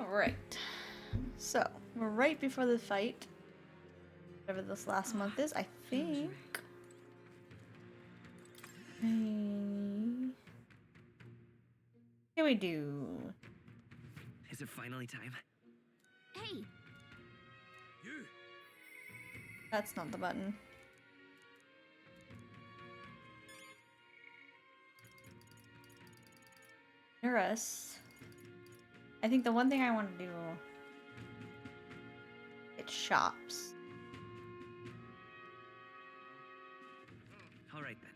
Alright. So, we're right before the fight. Whatever this last month is, I think. Can we do? Is it finally time? Hey! You! That's not the button. Nurse. I think the one thing I want to do is shops. Alright then.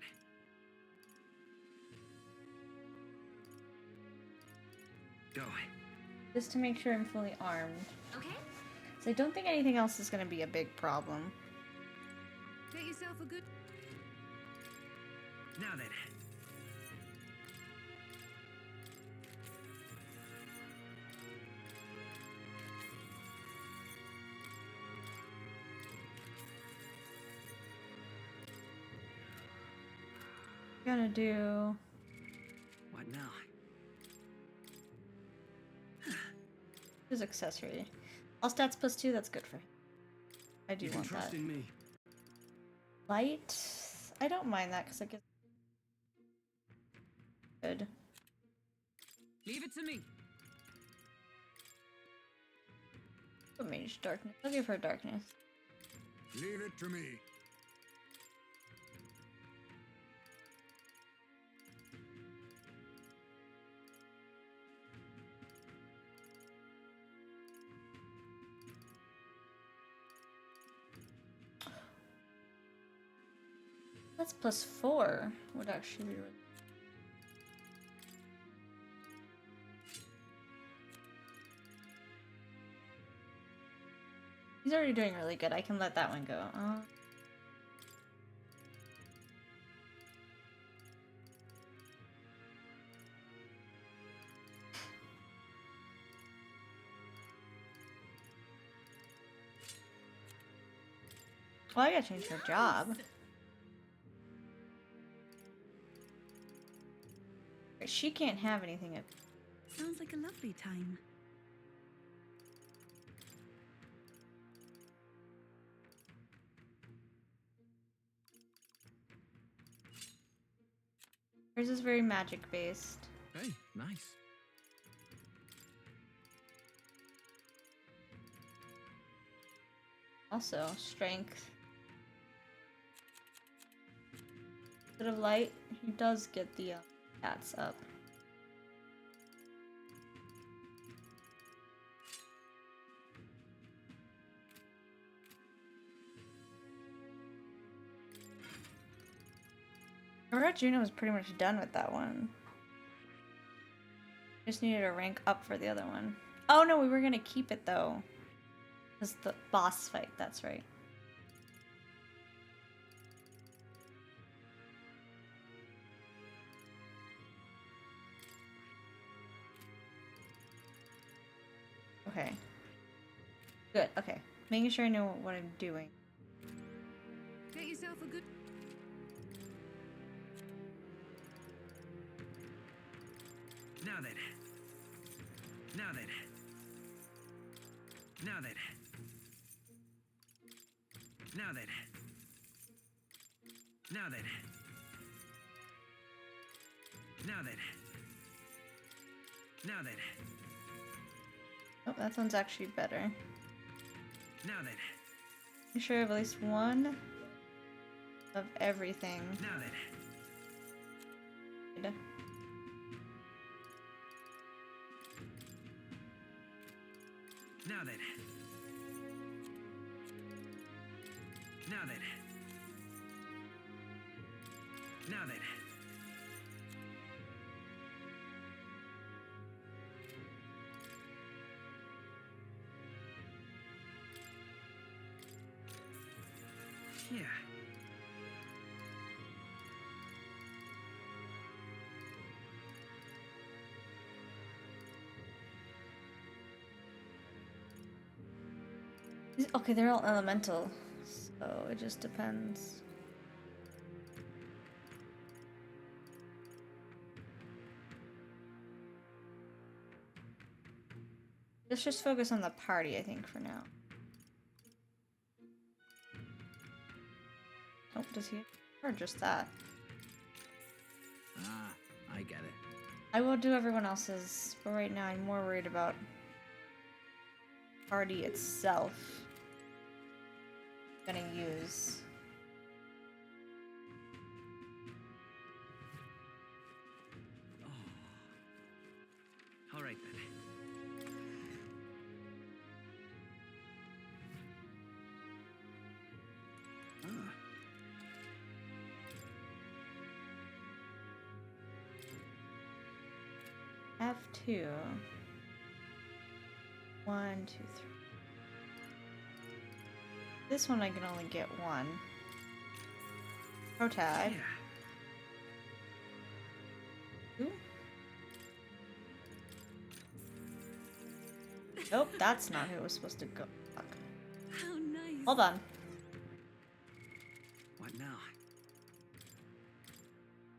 Go. Just to make sure I'm fully armed. Okay? So I don't think anything else is going to be a big problem. Get yourself a good... Now then. Gonna do... What now? His accessory. All stats +2, that's good for him. I do You can want trust that. in me. Light? I don't mind that because it gets good. Leave it to me. What mage darkness? I'll give her darkness. Leave it to me. That's +4 would actually be really... He's already doing really good. I can let that one go. Well, I gotta change her job. She can't have anything at... Sounds like a lovely time. Hers is very magic based. Hey, nice. Also, strength. Bit of light. He does get the stats up. I forgot Juno was pretty much done with that one. Just needed a rank up for the other one. Oh no, we were gonna keep it though. Because the boss fight, that's right. Okay. Good, okay. Making sure I know what I'm doing. Get yourself a good... Now then. Now then. Now then. Now then. Now then. Now then. Now then. Oh, that sounds actually better. Now then. Make sure I have at least one of everything. Now then. Good. Now then. Now then. Now then. Yeah. Okay, they're all elemental, so it just depends. Let's just focus on the party, I think, for now. Oh, does he? Or just that? Ah, I get it. I will do everyone else's, but right now I'm more worried about party itself. I'm gonna use. All right then. Ah. F2. 1, 2, 3. This one I can only get one. Pro tag. Yeah. Ooh. Nope, that's not who it was supposed to go. Fuck. How nice. Hold on. What now?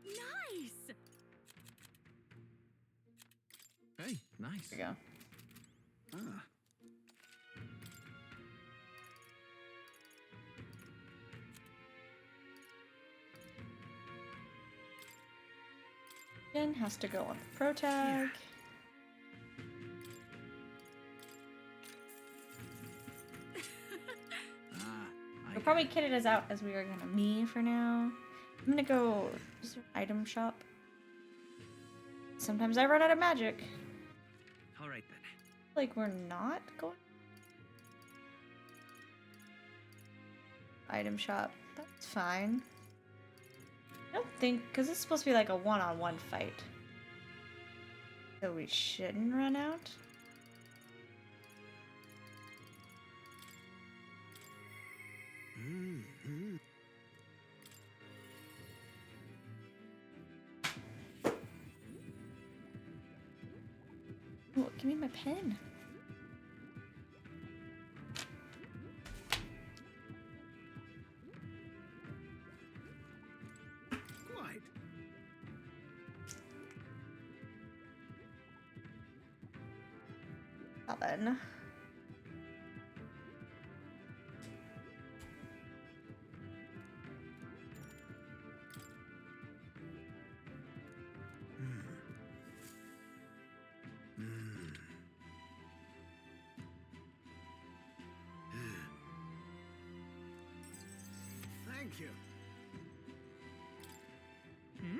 Nice. Hey, nice. There we go. Ah. Again, has to go on the pro tag. Ah, We'll probably kit it as out as we are gonna me for now. I'm gonna go is there an item shop. Sometimes I run out of magic. All right then. Like we're not going. Item shop. That's fine. I don't think because it's supposed to be like a one-on-one fight. So we shouldn't run out. Mm-hmm. Oh, give me my pen. Quite. Oven. Thank you. Hmm?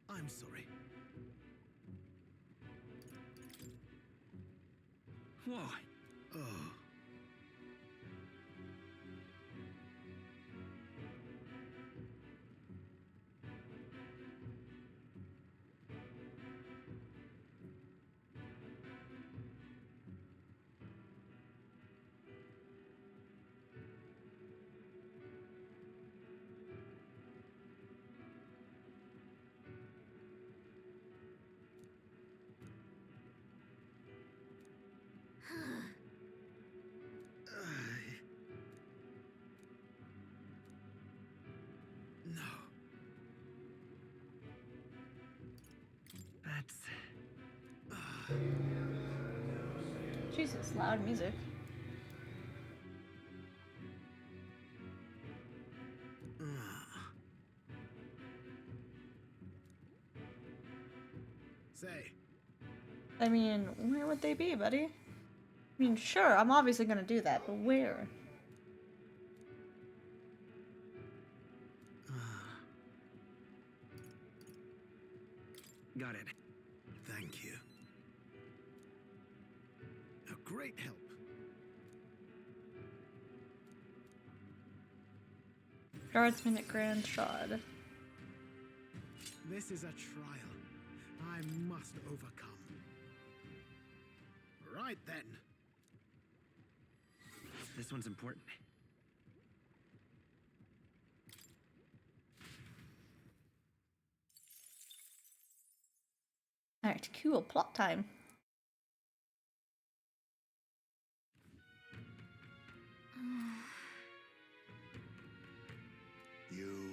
I'm sorry. Whoa. Oh. No. That's... Jesus, loud music. Say, I mean, where would they be, buddy? I mean, sure, I'm obviously gonna do that, but where? Got it. thank you. A great help. Guardsman at Grand Shard. This is a trial I must overcome. Right then. This one's important. Alright, cool. Plot time. You.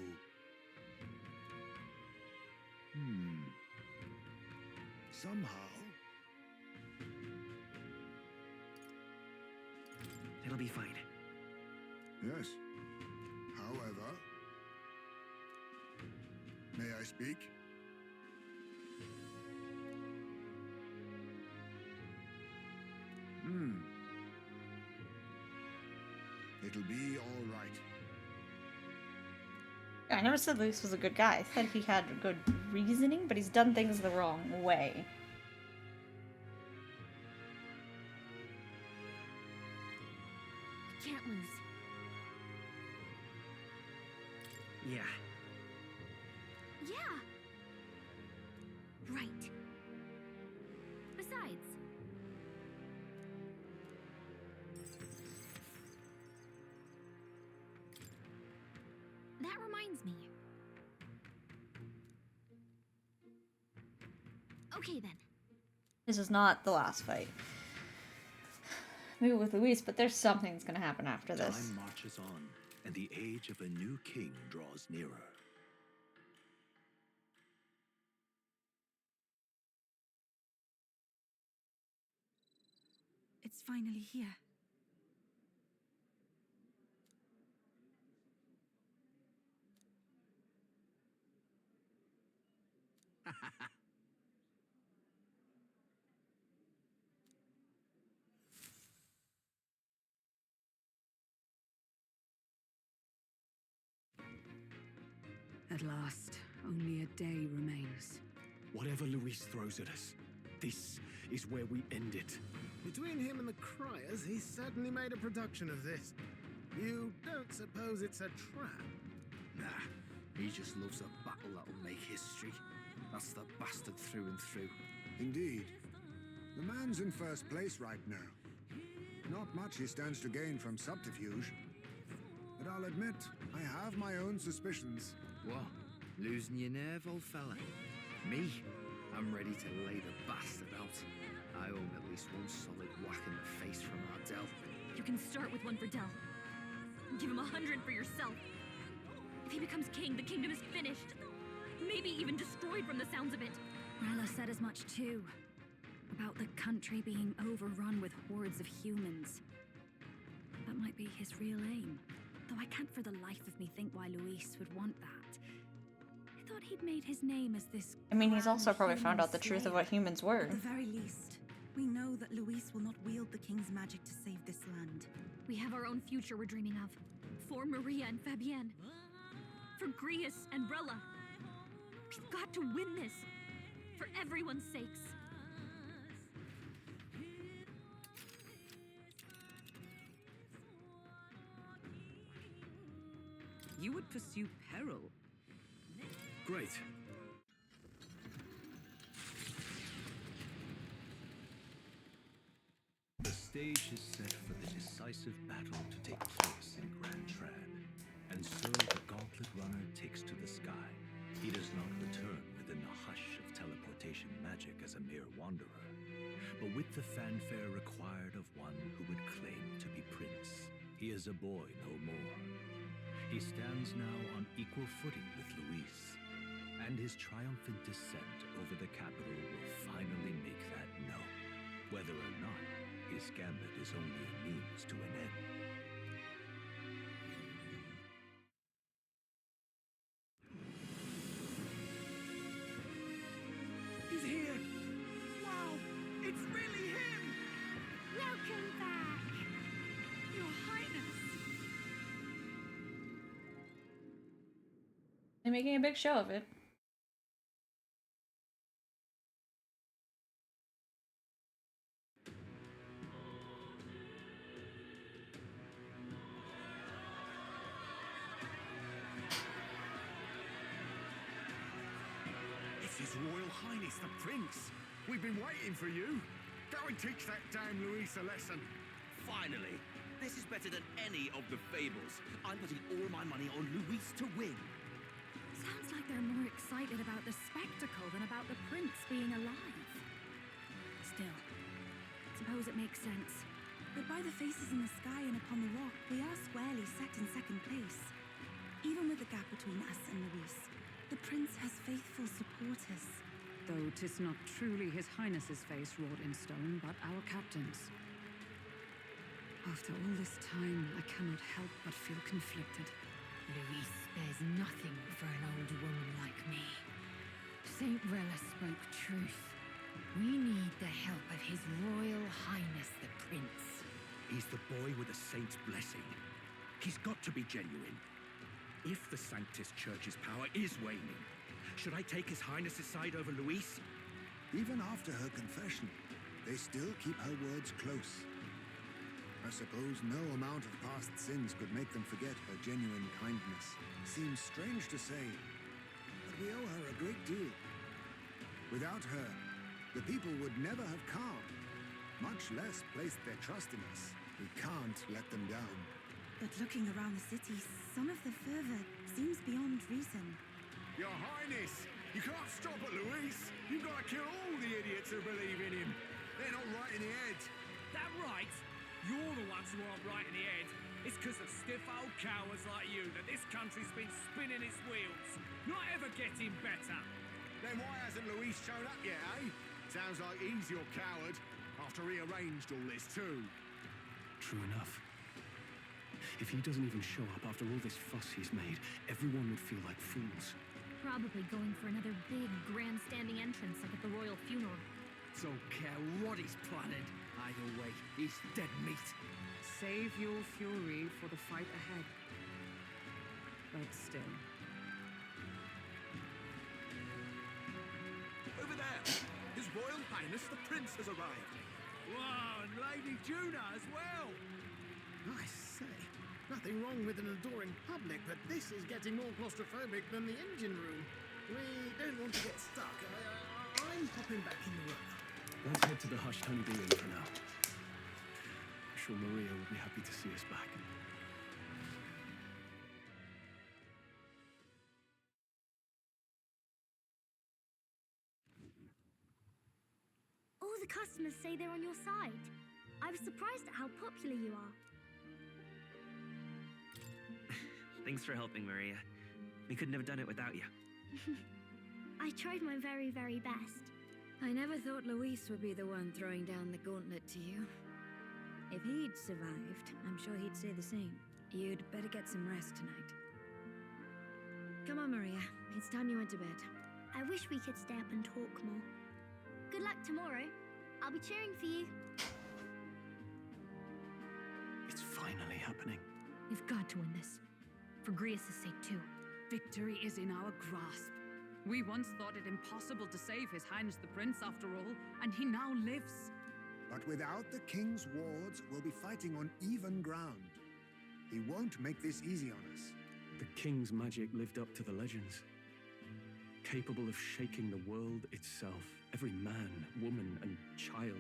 somehow. It'll be fine. Yes. However, may I speak? It'll be all right. I never said Luis was a good guy. I said he had good reasoning, but he's done things the wrong way. Can't lose. Yeah. Yeah. Right. Besides, that reminds me. Okay then. This is not the last fight. Maybe with Luis, but there's something that's gonna happen after this. Time marches on, and the age of a new king draws nearer. It's finally here. At last, only a day remains. Whatever Luis throws at us, this is where we end it. Between him and the Criers, he's certainly made a production of this. You don't suppose it's a trap? Nah, he just loves a battle that'll make history. That's the bastard through and through. Indeed. The man's in first place right now. Not much he stands to gain from subterfuge. But I'll admit, I have my own suspicions. What? Losing your nerve, old fella? Me? I'm ready to lay the bastard out. I owe him at least one solid whack in the face from Ardell. You can start with one for Del. Give him 100 for yourself. If he becomes king, the kingdom is finished. Maybe even destroyed from the sounds of it. Rella said as much too. About the country being overrun with hordes of humans. That might be his real aim. Though I can't for the life of me think why Luis would want that. I thought he'd made his name as this... I mean, he's also grand probably human found out the truth of what slayer. humans were. At the very least, we know that Luis will not wield the king's magic to save this land. We have our own future we're dreaming of. For Maria and Fabienne. For Grius and Rella. We've got to win this. For everyone's sakes. You would pursue peril. Great. The stage is set for the decisive battle to take place in Grand Trad. And so the Gauntlet Runner takes to the sky. He does not return within the hush of teleportation magic as a mere wanderer, but with the fanfare required of one who would claim to be prince. He is a boy no more. He stands now on equal footing with Luis, and his triumphant descent over the capital will finally make that known, whether or not his gambit is only a means to an end. He's here! Wow! It's really him! Welcome back! Your Highness! They're making a big show of it. It's His Royal Highness the Prince! We've been waiting for you! Go and teach that damn Luis a lesson! Finally! This is better than any of the fables. I'm putting all my money on Luis to win. Sounds like they're more excited about the spectacle than about the prince being alive. Still, suppose it makes sense. But by the faces in the sky and upon the rock, we are squarely set in second place. Even with the gap between us and Luis, the prince has faithful supporters. Those though 'tis not truly His Highness's face wrought in stone, but our captain's. After all this time, I cannot help but feel conflicted. Luis spares nothing for an old woman like me. Saint Rella spoke truth. We need the help of His Royal Highness the Prince. He's the boy with a saint's blessing. He's got to be genuine. If the Sanctus Church's power is waning, should I take His Highness's side over Luis? Even after her confession, they still keep her words close. I suppose no amount of past sins could make them forget her genuine kindness. Seems strange to say, but we owe her a great deal. Without her, the people would never have calmed, much less placed their trust in us. We can't let them down. But looking around the city, some of the fervor seems beyond reason. Your Highness, you can't stop at Luis. You've got to kill all the idiots who believe in him. They're not right in the head. That right? You're the ones who aren't right in the head. It's because of stiff old cowards like you that this country's been spinning its wheels. Not ever getting better. Then why hasn't Luis shown up yet, eh? Sounds like he's your coward, after he arranged all this too. True enough. If he doesn't even show up after all this fuss he's made, everyone would feel like fools. Probably going for another big, grandstanding entrance like at the royal funeral. Don't care what he's planning. Either way, he's dead meat. Save your fury for the fight ahead. But still. Over there! His Royal Highness the Prince has arrived. Wow, and Lady Juna as well. I say, nothing wrong with an adoring public, but this is getting more claustrophobic than the engine room. We don't want to get stuck. I'm popping back in the room. Let's head to the hushed honeybee inn for now. I'm sure Maria will be happy to see us back. All the customers say they're on your side. I was surprised at how popular you are. Thanks for helping, Maria. We couldn't have done it without you. I tried my very, very best. I never thought Luis would be the one throwing down the gauntlet to you. If he'd survived, I'm sure he'd say the same. You'd better get some rest tonight. Come on, Maria. It's time you went to bed. I wish we could stay up and talk more. Good luck tomorrow. I'll be cheering for you. It's finally happening. You've got to win this. For Grius' sake, too. Victory is in our grasp. We once thought it impossible to save His Highness the Prince after all, and he now lives. But without the king's wards, we'll be fighting on even ground. He won't make this easy on us. The king's magic lived up to the legends. Capable of shaking the world itself. Every man, woman, and child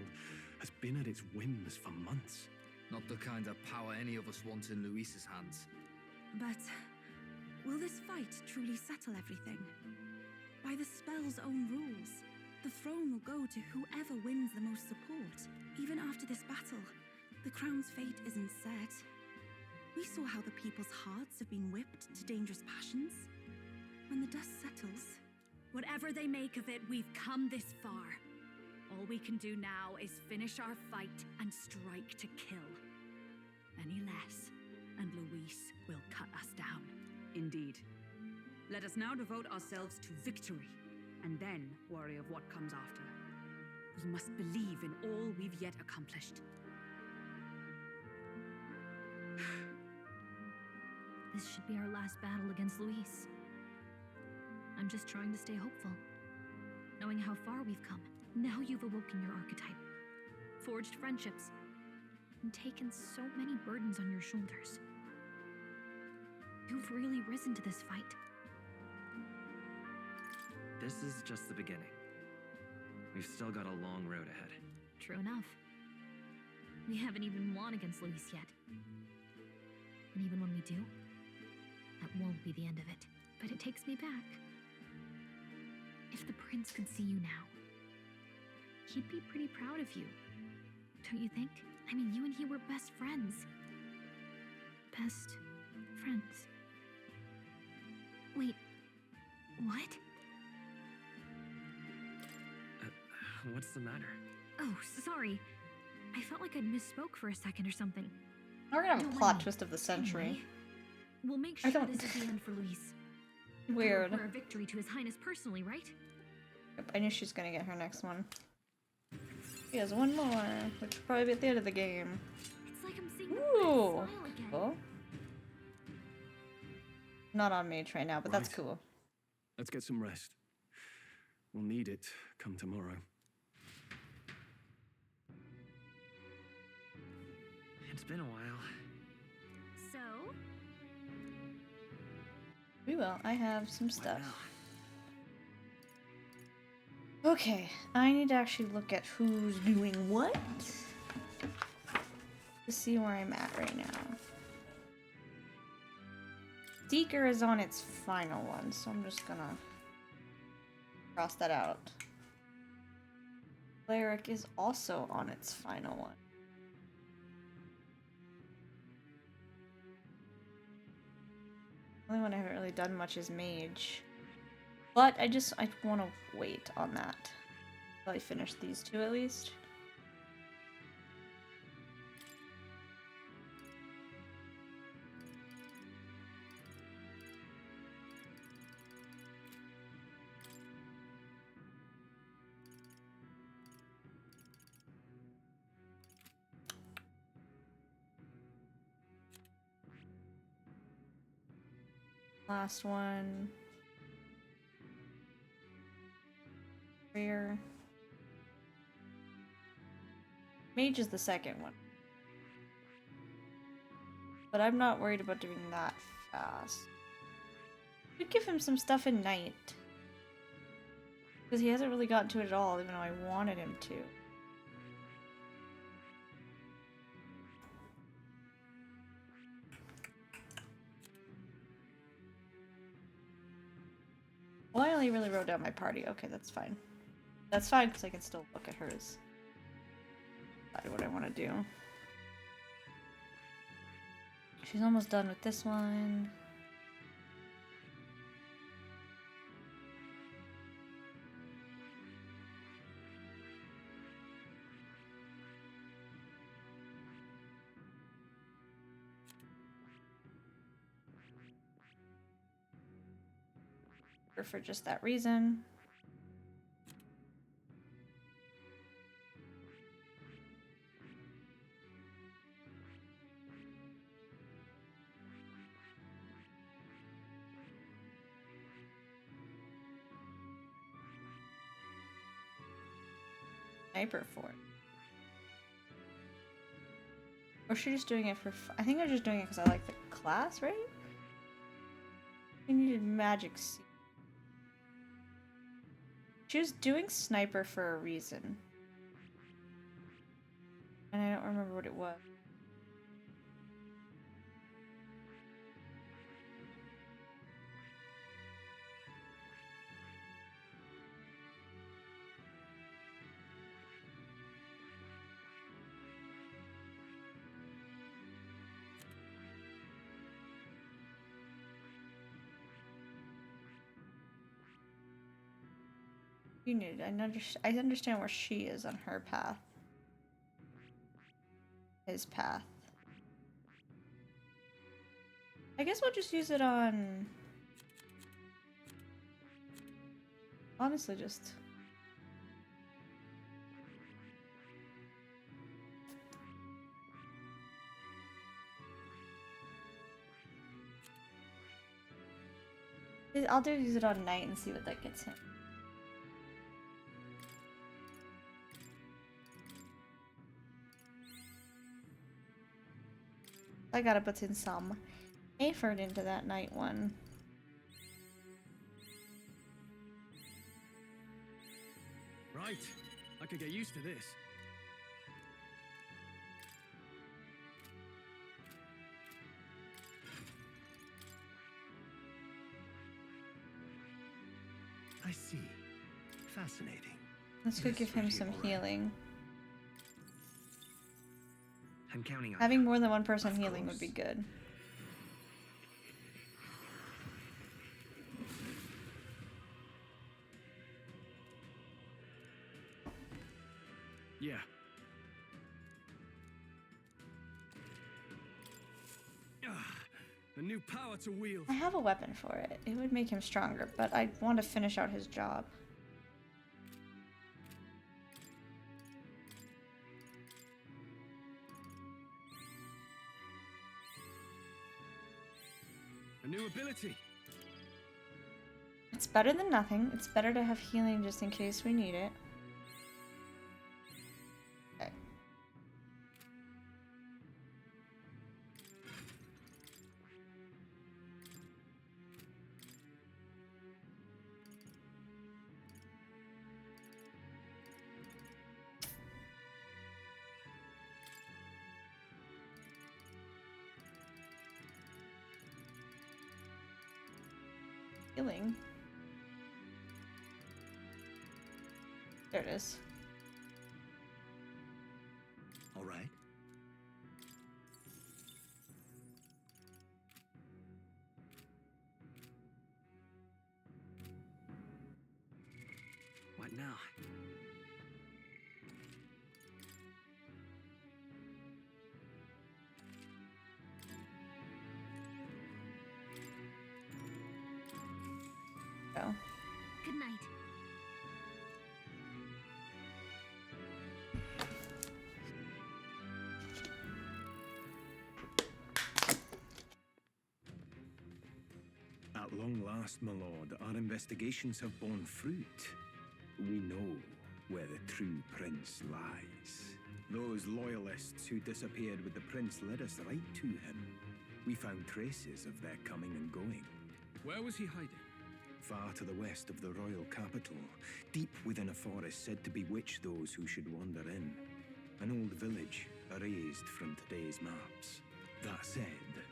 has been at its whims for months. Not the kind of power any of us want in Luis's hands. But will this fight truly settle everything? By the spell's own rules, the throne will go to whoever wins the most support. Even after this battle, the crown's fate isn't set. We saw how the people's hearts have been whipped to dangerous passions. When the dust settles... Whatever they make of it, we've come this far. All we can do now is finish our fight and strike to kill. Any less, and Luis will cut us down. Indeed. Let us now devote ourselves to victory, and then worry of what comes after. We must believe in all we've yet accomplished. This should be our last battle against Luis. I'm just trying to stay hopeful. Knowing how far we've come, now you've awoken your archetype, forged friendships, and taken so many burdens on your shoulders. You've really risen to this fight. This is just the beginning. We've still got a long road ahead. True enough. We haven't even won against Luis yet. And even when we do, that won't be the end of it. But it takes me back. If the prince could see you now, he'd be pretty proud of you. Don't you think? I mean, you and he were best friends. Best friends. Wait, what? What's the matter? Oh, sorry. I felt like I'd misspoke for a second or something. We're gonna have a Don't plot mind me. twist of the century. Anyway, we'll make I sure don't- this is the end for Luis. Weird. We're a victory to His Highness personally, right? Yep, I knew she's gonna get her next one. She has one more, which will probably be at the end of the game. It's like I'm seeing the Ooh, smile again. cool. Not on mage right now, but that's Right. cool. Let's get some rest. We'll need it come tomorrow. It's been a while. So, We will. I have some What stuff. now? Okay, I need to actually look at who's doing what to see where I'm at right now. Seeker is on its final one, so I'm just gonna cross that out. Cleric is also on its final one. The only one I haven't really done much is mage. But I want to wait on that until I finish these two at least. Last one. Rare. Mage is the second one. But I'm not worried about doing that fast. Could give him some stuff in night. Because he hasn't really gotten to it at all, even though I wanted him to. Well, I only really wrote down my party. Okay, that's fine. That's fine, because I can still look at hers. Decide what I want to do. She's almost done with this one. For just that reason. Sniper for it. Or is she just doing it for I think I'm just doing it because I like the class, right? I needed magic seed. She was doing sniper for a reason. And I don't remember what it was. You need I understand where she is on her path. His path. I guess we'll just use it on... Honestly, just... I'll use it on night and see what that gets him. I gotta put in some effort into that night one. Right. I could get used to this. I see. Fascinating. This could This give him would be some all right. healing. I'm counting on Having more than one person healing would be good. Yeah. A new power to wield. I have a weapon for it. It would make him stronger, but I want to finish out his job. A new ability. It's better than nothing. It's better to have healing just in case we need it. Okay. Healing. There it is. All right. What now? Go. Good night. At long last, my lord, our investigations have borne fruit. We know where the true prince lies. Those loyalists who disappeared with the prince led us right to him. We found traces of their coming and going. Where was he hiding? Far to the west of the royal capital, deep within a forest said to bewitch those who should wander in. An old village erased from today's maps. That said,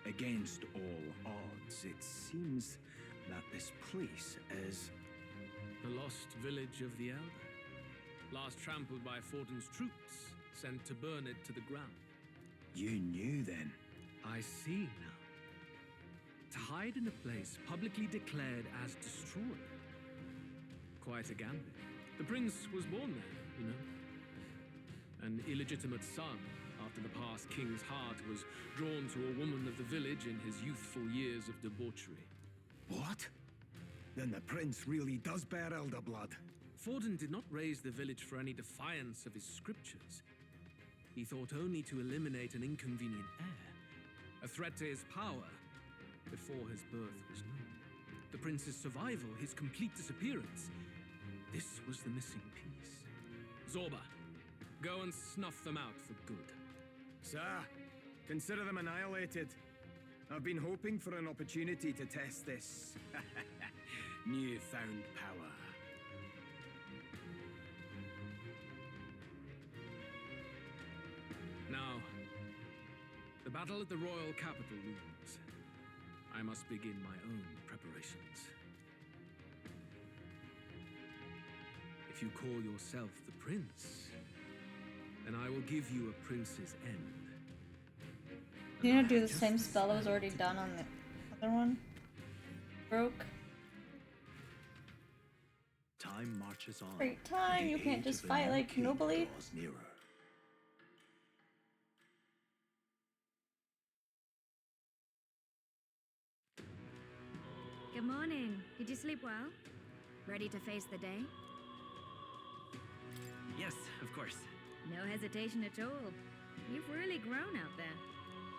against all odds, it seems that this place is... The lost village of the Elder. Last trampled by Fortin's troops, sent to burn it to the ground. You knew then? I see now. To hide in a place publicly declared as destroyed. Quite a gambit. The prince was born there, you know. An illegitimate son, after the past king's heart was drawn to a woman of the village in his youthful years of debauchery. What? Then the prince really does bear elder blood. Fortin did not raise the village for any defiance of his scriptures. He thought only to eliminate an inconvenient heir, a threat to his power, before his birth was known. The prince's survival, his complete disappearance, this was the missing piece. Zorba, go and snuff them out for good. Sir, consider them annihilated. I've been hoping for an opportunity to test this newfound power. Now, the battle at the royal capital looms. I must begin my own preparations. If you call yourself the prince, then I will give you a prince's end. You gonna do the same spell that was already done on the other one? Broke. Time marches on. Great time, you can't just fight like nobly. Nearer. Good morning. Did you sleep well? Ready to face the day? Yes, of course. No hesitation at all. You've really grown out there.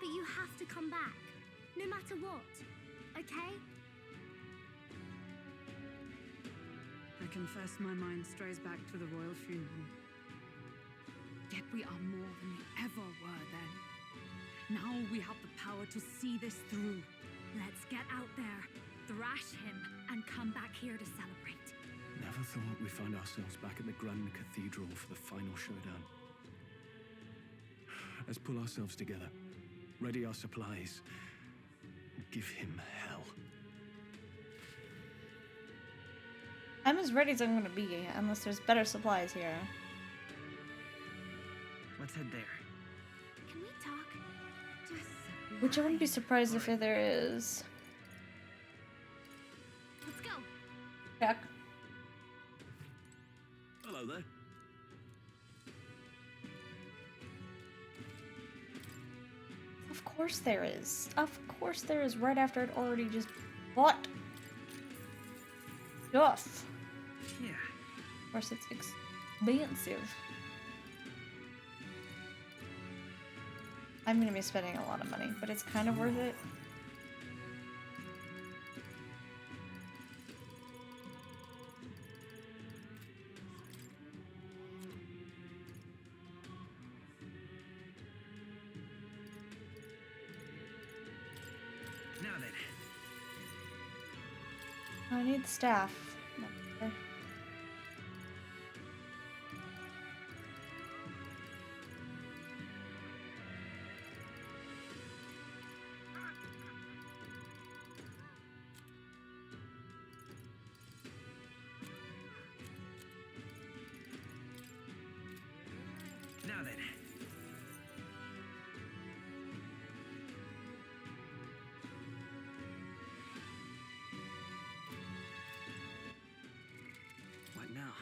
But you have to come back, no matter what, okay? I confess my mind strays back to the royal funeral. Yet we are more than we ever were then. Now we have the power to see this through. Let's get out there, thrash him, and come back here to celebrate. Never thought we'd find ourselves back at the Grand Cathedral for the final showdown. Let's pull ourselves together, ready our supplies, and give him hell. I'm as ready as I'm gonna be, unless there's better supplies here. Let's head there. Can we talk? Just Which I wouldn't be surprised if there is. let's go. Check. Hello there. course there is. Of course there is, right after I'd already just bought stuff. Yeah. Of course it's expensive. I'm gonna be spending a lot of money, but it's kind of worth it. Now then. I need staff. Now then. What now?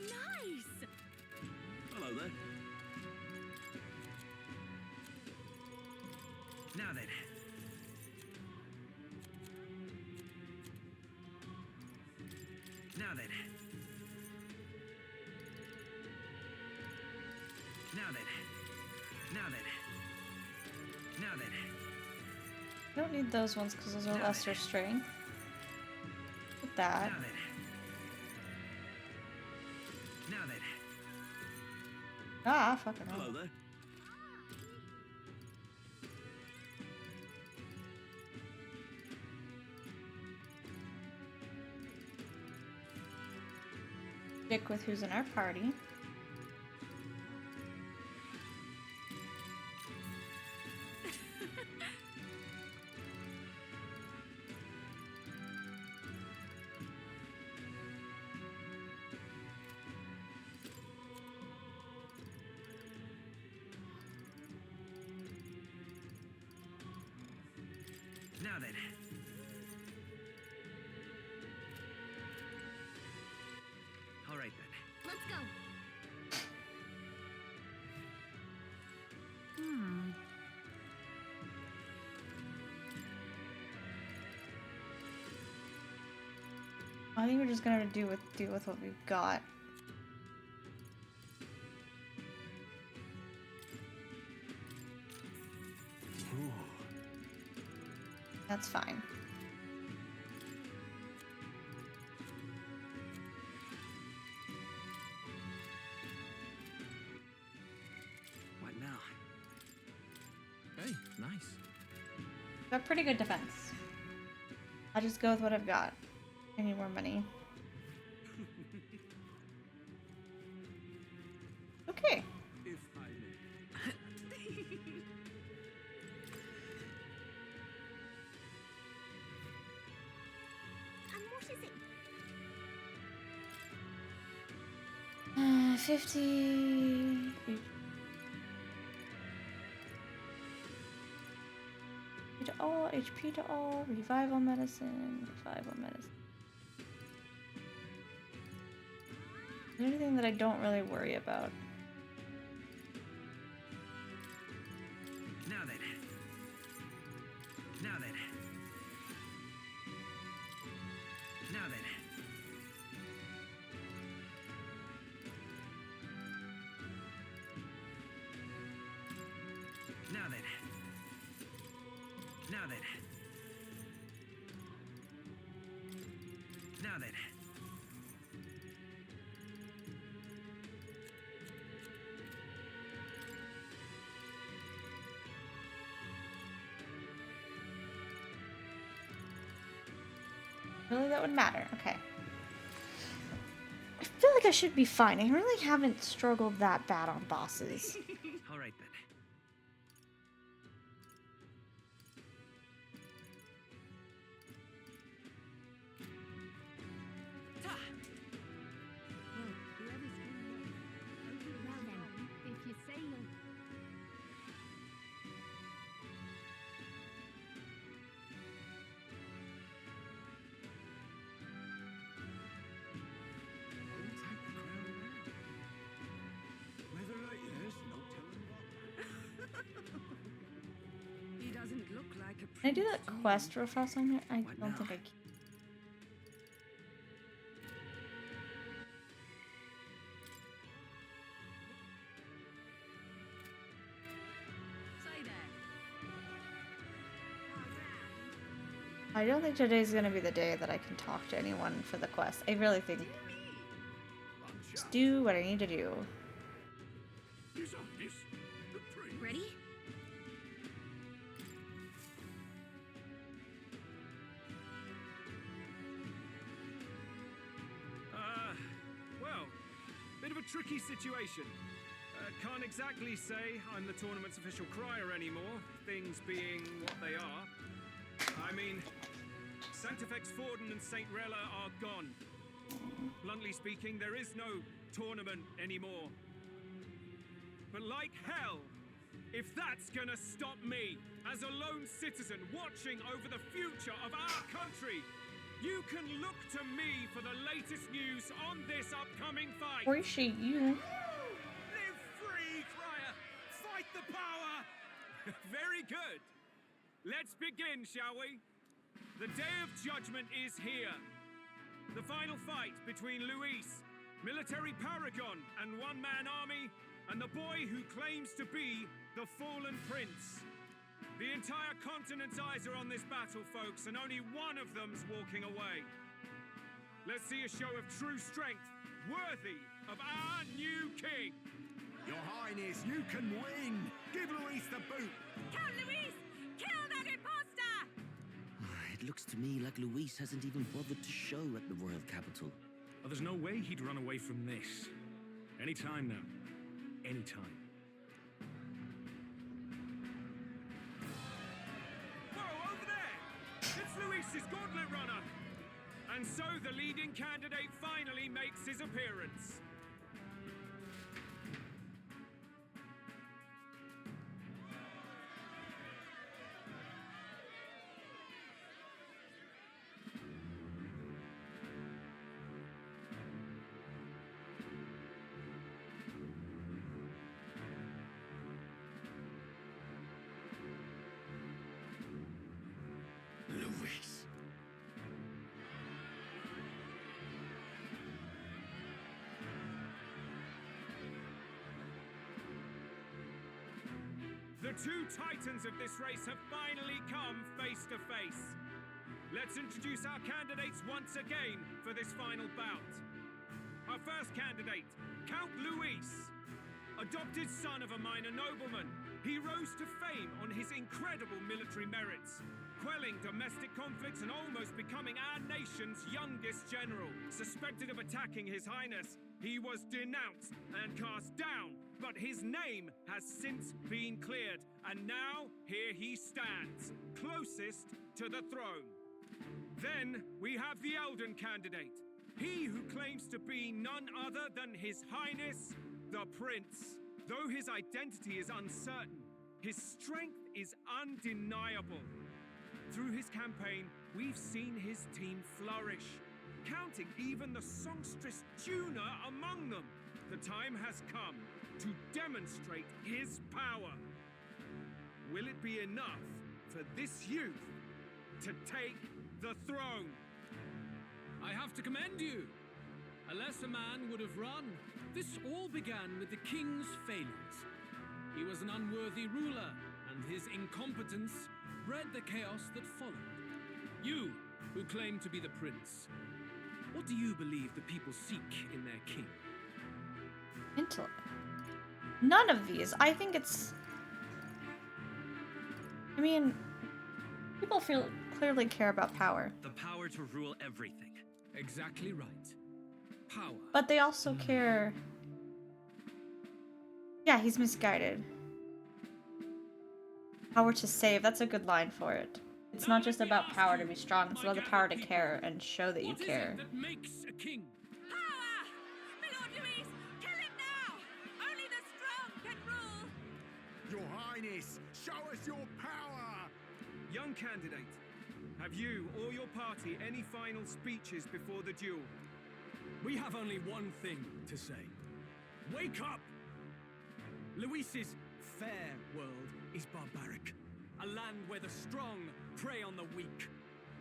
Nice! Hello there. Now then. Now then. Now then. Now then. Now then. I don't need those ones because those are lesser strength. Put that. Now then. Now then. Ah, fucking hell. Hello there. Stick with who's in our party. Now then. All right then. Let's go. I think we're just gonna deal with what we've got. Ooh. That's fine. What now? Hey, nice. Got pretty good defense. I'll just go with what I've got. I need more money. Okay. If I may. And what is it? 50. To all, HP to all, revival medicine. Is there anything that I don't really worry about? Now then. Now then. Now then. Now then. Now then. Now then. Really, that would matter. Okay. I feel like I should be fine. I really haven't struggled that bad on bosses. All right then. Well then, if you say you'll... Who'll take the crown now? Whether it is, no Can I do that quest real fast on here? I don't think I can. I don't think today's gonna be the day that I can talk to anyone for the quest. I really think just do what I need to do. Ready? Well, bit of a tricky situation. Can't exactly say I'm the tournament's official crier anymore, things being what they are. I mean, Sanctifex Forden and St. Rella are gone. Bluntly speaking, there is no tournament anymore. But like hell, if that's gonna stop me, as a lone citizen watching over the future of our country, you can look to me for the latest news on this upcoming fight. Appreciate you. Live free, crier! Fight the power! Very good. Let's begin, shall we? The Day of Judgment is here. The final fight between Luis, military paragon and one-man army, and the boy who claims to be the fallen prince. The entire continent's eyes are on this battle, folks, and only one of them's walking away. Let's see a show of true strength, worthy of our new king. Your Highness, you can win! Give Luis the boot! Count Luis! Kill that imposter! It looks to me like Luis hasn't even bothered to show at the royal capital. Well, there's no way he'd run away from this. Any time now. Any time. Whoa, over there! It's Luis's gauntlet runner! And so the leading candidate finally makes his appearance. Luis. The two titans of this race have finally come face to face. Let's introduce our candidates once again for this final bout. Our first candidate, Count Luis. Adopted son of a minor nobleman, he rose to fame on his incredible military merits, quelling domestic conflicts and almost becoming our nation's youngest general. Suspected of attacking His Highness, he was denounced and cast down, but his name has since been cleared, and now here he stands, closest to the throne. Then we have the Elden candidate, he who claims to be none other than His Highness, the Prince. Though his identity is uncertain, his strength is undeniable. Through his campaign, we've seen his team flourish, counting even the songstress Juna among them. The time has come to demonstrate his power. Will it be enough for this youth to take the throne? I have to commend you. A lesser man would have run. This all began with the king's failures. He was an unworthy ruler, and his incompetence bred the chaos that followed. You, who claim to be the prince, what do you believe the people seek in their king? Intellect. None of these. I think it's... I mean, people clearly care about power. The power to rule everything. Exactly right. Power. But they also care... Yeah, he's misguided. Power to save, that's a good line for it. It's not just about power to be strong, it's about the power to care and show that you care. What is it that makes a king? Power! My Lord Luis, kill him now! Only the strong can rule! Your Highness, show us your power! Young candidate, have you or your party any final speeches before the duel? We have only one thing to say. Wake up! Luis's fair world is barbaric. A land where the strong prey on the weak.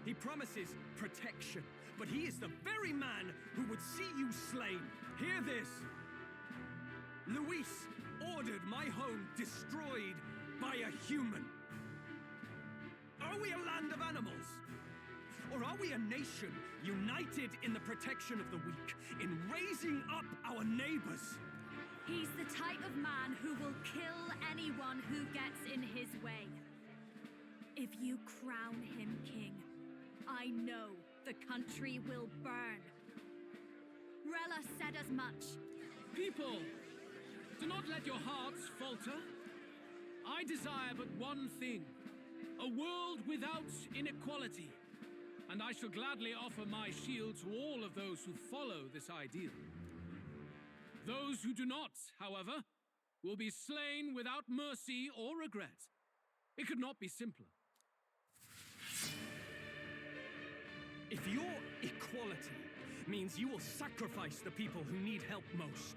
He promises protection, but he is the very man who would see you slain. Hear this. Luis ordered my home destroyed by a human. Are we a land of animals? Or are we a nation united in the protection of the weak, in raising up our neighbors? He's the type of man who will kill anyone who gets in his way. If you crown him king, I know the country will burn. Rella said as much. People, do not let your hearts falter. I desire but one thing, a world without inequality. And I shall gladly offer my shield to all of those who follow this ideal. Those who do not, however, will be slain without mercy or regret. It could not be simpler. If your equality means you will sacrifice the people who need help most,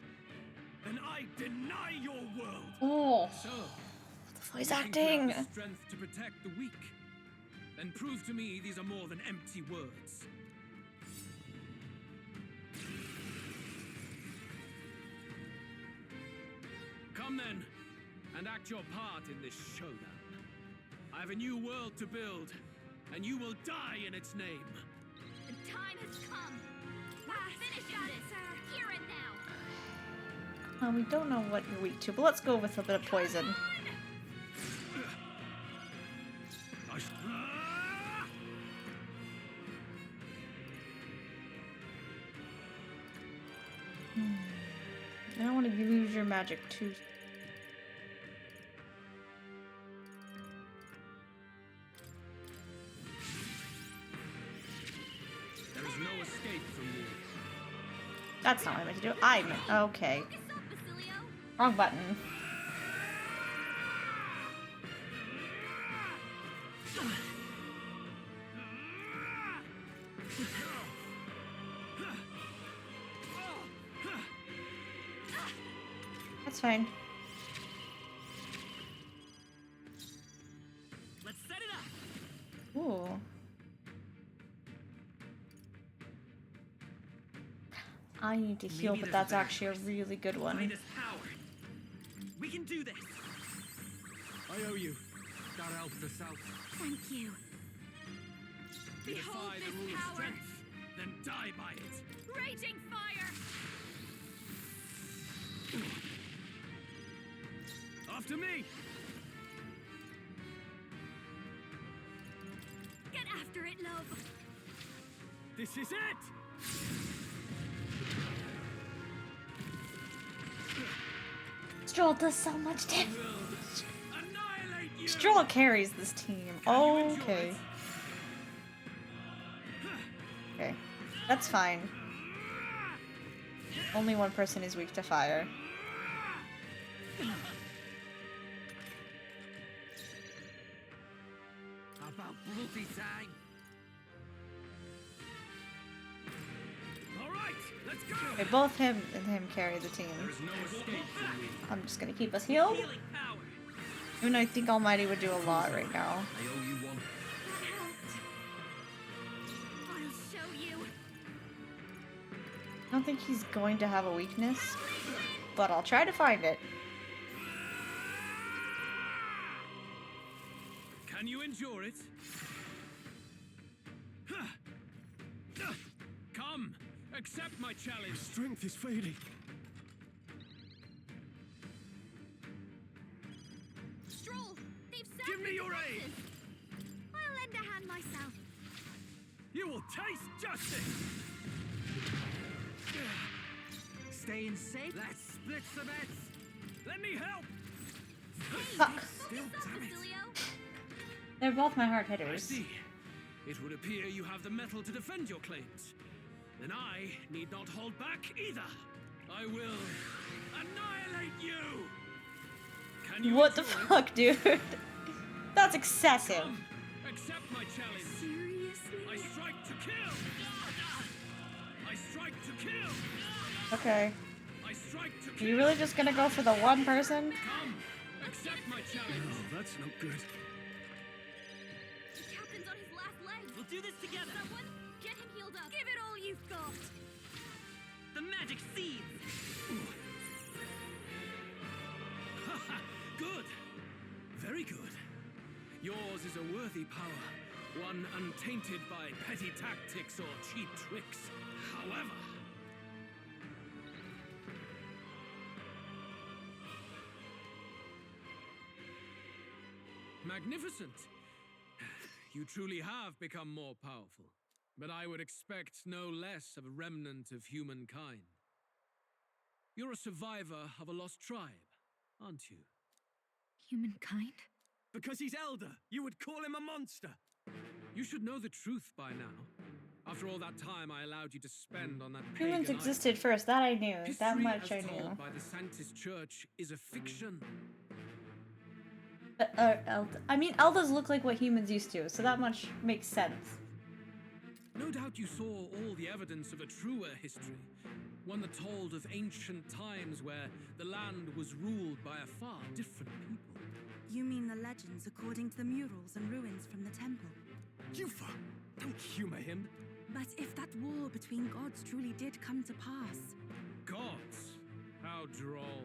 then I deny your world. Oh, So, the voice you think you acting. have the strength to protect the weak? Then prove to me these are more than empty words. Come then, and act your part in this showdown. I have a new world to build, and you will die in its name. The time has come. We're finishing this here and now. We don't know what you're weak to, but let's go with a bit of poison. I don't want to use your magic too. There is no escape from you. That's not what I meant to do. I meant. Okay. Wrong button. That's fine. Let's set it up. Ooh. I need to heal, but that's actually a really good one. Power. We can do this. I owe you. That helped us out. Thank you. You Behold defy the this rule of power. strength, then die by it. Raging fire. After me. Get after it, love. This is it. Stroll does so much damage. Annihilate you. Stroll carries this team. Okay. Okay. That's fine. Only one person is weak to fire. About bloody time. All right, let's go. Okay, both him and him carry the team. There is no escape from me. I'm just gonna keep us healed. Healing power. Even though I think Almighty would do a lot right now. I owe you one. That helped. I'll show you. I don't think he's going to have a weakness, but I'll try to find it. Can you endure it? Come, accept my challenge. Strength is fading. Stroll, they've Give me your aid. I'll lend a hand myself. You will taste justice. Staying safe? Let's split some bets. Let me help. Fuck. Still, damn it. They're both my hard I hitters. see. It would appear you have the mettle to defend your claims. Then I need not hold back either. I will annihilate you. Can you What the endure it? fuck, dude? That's excessive. Come, accept my challenge. Seriously? I strike to kill. I strike to kill. Okay. I strike to Are kill. you really just gonna go for the one person? Come, accept my challenge. Oh, that's not good. The do this together! Someone, get him healed up! Give it all you've got! The magic seeds! Good! Very good. Yours is a worthy power, one untainted by petty tactics or cheap tricks. However... Magnificent! You truly have become more powerful, but I would expect no less of a remnant of humankind. You're a survivor of a lost tribe, aren't you? Humankind? Because he's elder, you would call him a monster! You should know the truth by now. After all that time I allowed you to spend on that pagan Humans island. existed first, that I knew. History That much I as knew. told by the Sanctus Church is a fiction. But, I mean, Eldas look like what humans used to, so that much makes sense. No doubt you saw all the evidence of a truer history. One that told of ancient times where the land was ruled by a far different people. You mean the legends according to the murals and ruins from the temple? Yufa! Don't humor him! But if that war between gods truly did come to pass... Gods? How droll.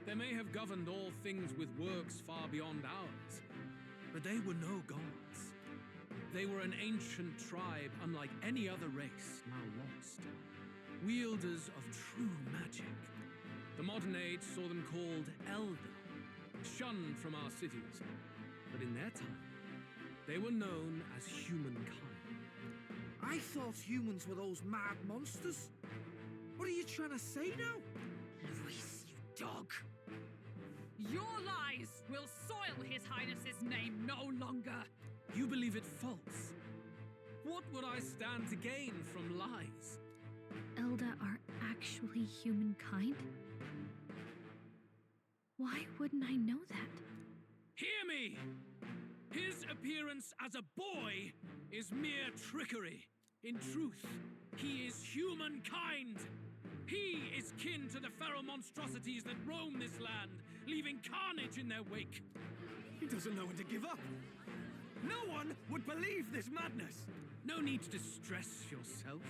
They may have governed all things with works far beyond ours, but they were no gods. They were an ancient tribe unlike any other race now lost. Wielders of true magic. The modern age saw them called Elder, shunned from our cities, but in their time, they were known as humankind. I thought humans were those mad monsters. What are you trying to say now? Luis, you dog. Your lies will soil His Highness's name no longer. You believe it false. What would I stand to gain from lies? Elda are actually humankind? Why wouldn't I know that? Hear me! His appearance as a boy is mere trickery. In truth, he is humankind. He is kin to the feral monstrosities that roam this land, leaving carnage in their wake. He doesn't know when to give up. No one would believe this madness. No need to distress yourself.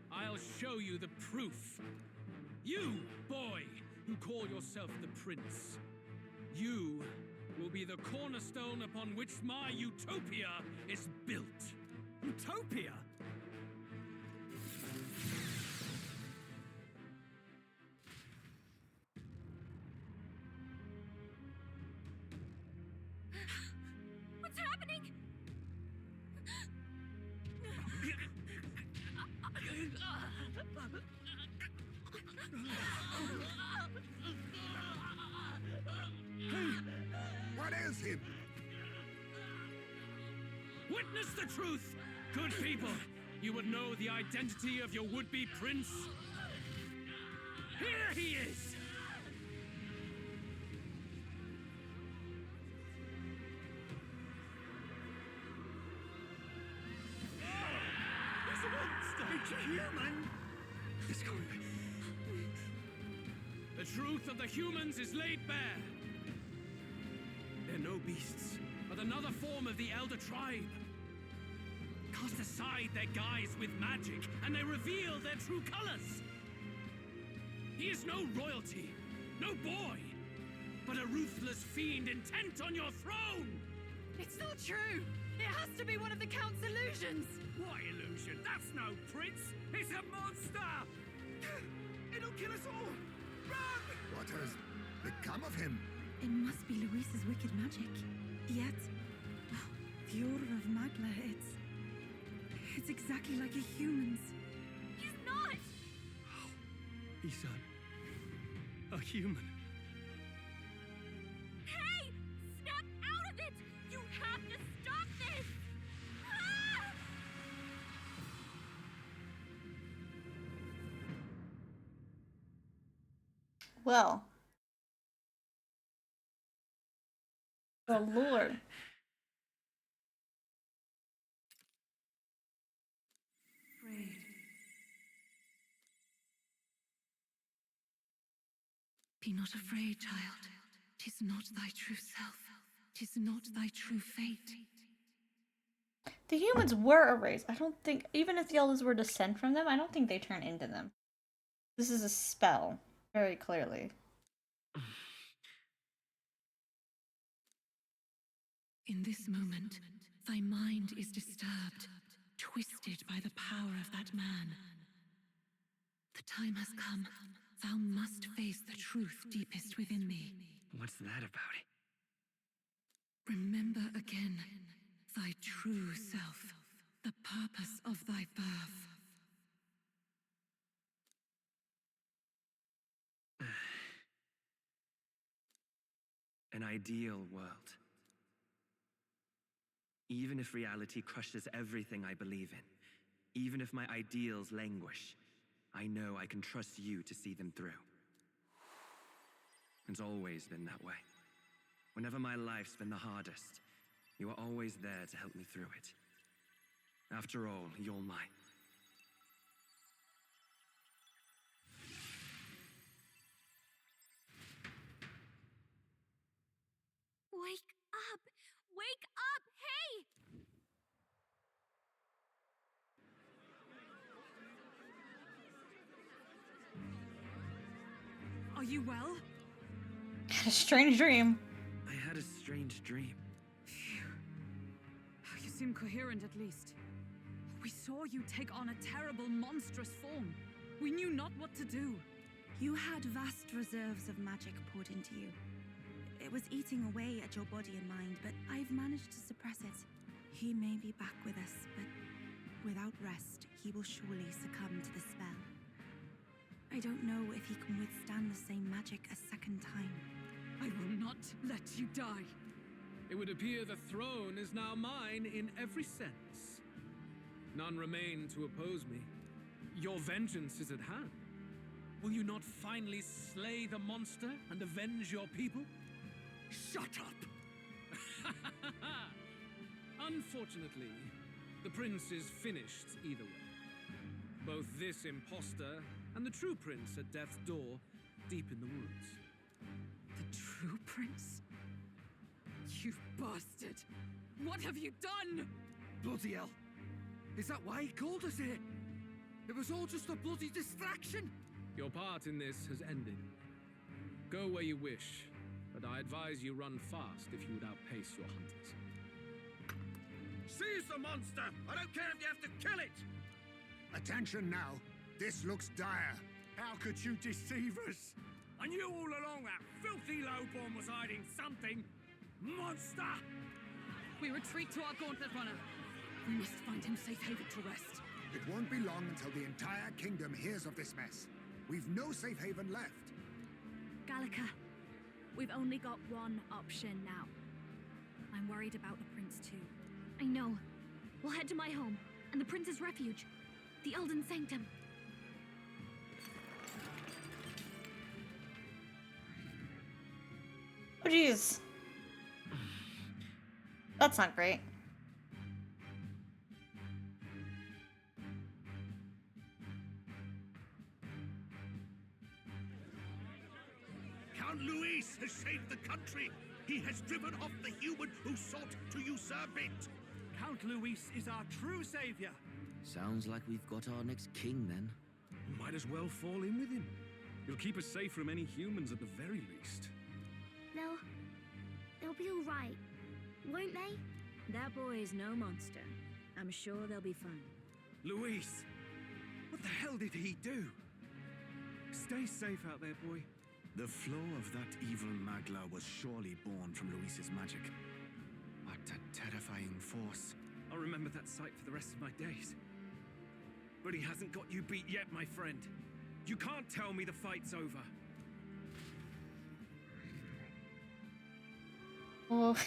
I'll show you the proof. You, boy, who call yourself the prince. You will be the cornerstone upon which my utopia is built. Utopia? What's happening? What is him? Witness the truth, good people. You would know the identity of your would-be prince. Here he is! He's a monster! It's a human! It's going. The truth of the humans is laid bare. They're no beasts, but another form of the Elder Tribe. Cast aside their guise with magic, and they reveal their true colors. He is no royalty, no boy, but a ruthless fiend intent on your throne! It's not true! It has to be one of the Count's illusions! What illusion? That's no prince! He's a monster! It'll kill us all! Run! What has become of him? It must be Luis's wicked magic. Yet, the aura of Magla, it's exactly like a human's. He's not! He's a human. Hey! Snap out of it! You have to stop this! Ah! Well. Oh, Lord. Afraid. Be not afraid, child. 'Tis not thy true self. 'Tis not thy true fate. The humans were a race. I don't think, even if the elders were descent from them, I don't think they turn into them. This is a spell, very clearly. In this moment, thy mind is disturbed, twisted by the power of that man. The time has come. Thou must face the truth deepest within thee. What's that about? Remember again thy true self, the purpose of thy birth. An ideal world. Even if reality crushes everything I believe in, even if my ideals languish, I know I can trust you to see them through. It's always been that way. Whenever my life's been the hardest, you are always there to help me through it. After all, you're mine. Wake up! Wake up! Hey! Are you well? Had a strange dream. I had a strange dream. Phew. You seem coherent at least. We saw you take on a terrible, monstrous form. We knew not what to do. You had vast reserves of magic poured into you. It was eating away at your body and mind, but I've managed to suppress it. He may be back with us, but without rest, he will surely succumb to the spell. I don't know if he can withstand the same magic a second time. I will not let you die. It would appear the throne is now mine in every sense. None remain to oppose me. Your vengeance is at hand. Will you not finally slay the monster and avenge your people? Shut up! Unfortunately, the prince is finished either way. Both this imposter and the true prince at death's door, deep in the woods. The true prince? You bastard! What have you done? Bloody hell! Is that why he called us here? It was all just a bloody distraction! Your part in this has ended. Go where you wish, but I advise you run fast if you would outpace your hunters. Seize the monster! I don't care if you have to kill it! Attention now. This looks dire. How could you deceive us? I knew all along that filthy lowborn was hiding something! Monster! We retreat to our gauntlet runner. We must find him safe haven to rest. It won't be long until the entire kingdom hears of this mess. We've no safe haven left. Gallica, we've only got one option now. I'm worried about the prince too. I know. We'll head to my home and the prince's refuge, the Elden Sanctum. Oh jeez. That's not great. Count Luis has saved the country! He has driven off the human who sought to usurp it! Count Luis is our true savior! Sounds like we've got our next king, then. Might as well fall in with him. He'll keep us safe from any humans at the very least. They'll be all right, won't they? That boy is no monster. I'm sure they'll be fine. Luis! What the hell did he do? Stay safe out there, boy. The flow of that evil Magla was surely born from Luis's magic. What a terrifying force. I'll remember that sight for the rest of my days. But he hasn't got you beat yet, my friend. You can't tell me the fight's over. Well,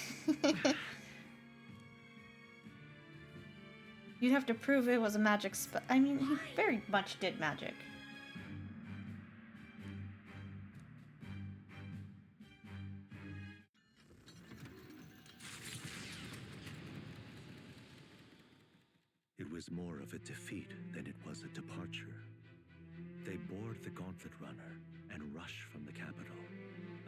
you'd have to prove it was a magic spell. I mean, he very much did magic. It was more of a defeat than it was a departure. They board the gauntlet runner and rush from the capital,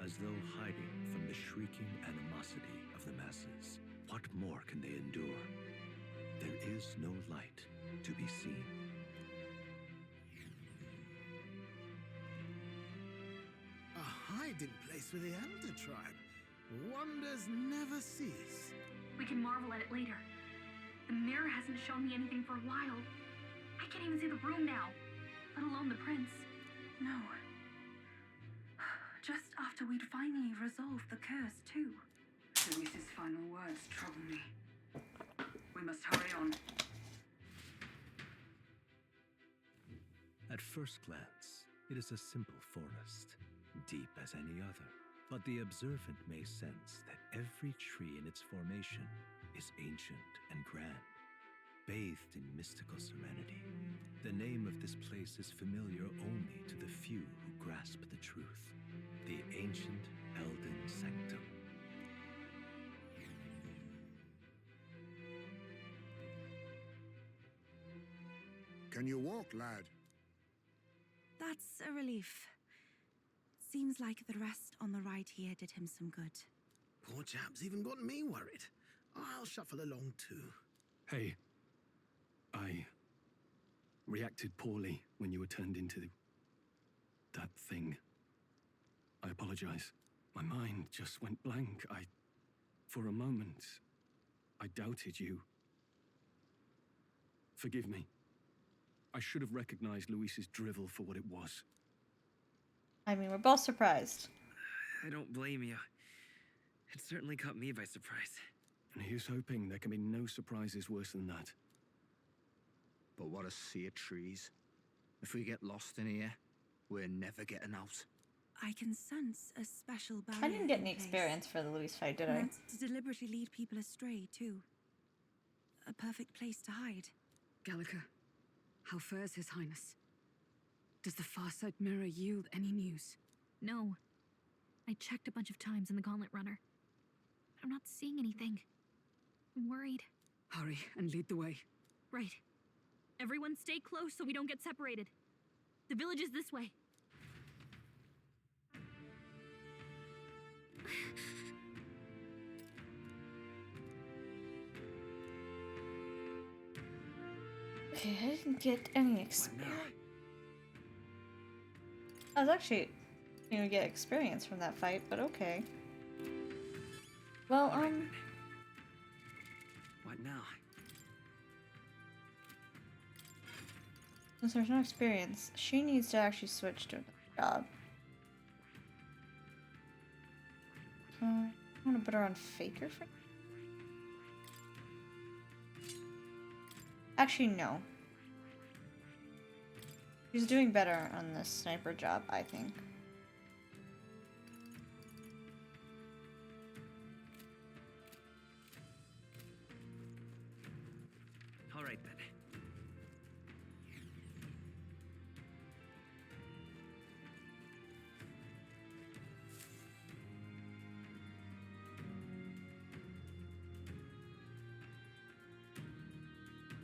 as though hiding from the shrieking animosity of the masses. What more can they endure? there is no light to be seen. A hiding place for the Elder Tribe. Wonders never cease. We can marvel at it later. The mirror hasn't shown me anything for a while. I can't even see the room now, let alone the prince. No. Just after we'd finally resolved the curse, too. Luis's final words trouble me. We must hurry on. At first glance, it is a simple forest, deep as any other. But the observant may sense that every tree in its formation is ancient and grand, bathed in mystical serenity. The name of this place is familiar only to the few who grasp the truth. The ancient Elden Sanctum. Can you walk, lad? That's a relief. Seems like the rest on the right here did him some good. Poor chap's even got me worried. I'll shuffle along too. Hey, I reacted poorly when you were turned into that thing. I apologize. My mind just went blank. For a moment, I doubted you. Forgive me. I should have recognized Luis's drivel for what it was. I mean, we're both surprised. I don't blame you. It certainly caught me by surprise. And here's hoping there can be no surprises worse than that. But what a sea of trees. If we get lost in here, we're never getting out. I can sense a special barrier. I didn't get any in place. experience for the Luis fight, did I? Meant to deliberately lead people astray, too. A perfect place to hide. Gallica, how fares His Highness? Does the Farsight mirror yield any news? No. I checked a bunch of times in the Gauntlet Runner. I'm not seeing anything. I'm worried. Hurry and lead the way. Right. Everyone stay close so we don't get separated. The village is this way. Okay, I didn't get any experience. I was actually gonna get experience from that fight, but okay. Well, What now? since there's no experience, she needs to actually switch to another job. So, I want to put her on Faker for. Actually, no. She's doing better on this sniper job, I think. All right then.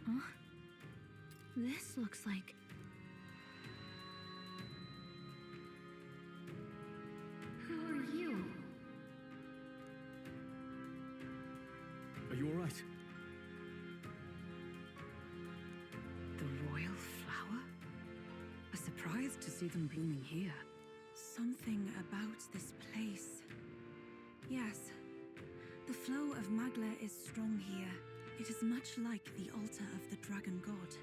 Huh? This looks like... Who are you? Are you all right? The royal flower? A surprise to see them blooming here. Something about this place. Yes, the flow of Magla is strong here. It is much like the altar of the dragon god.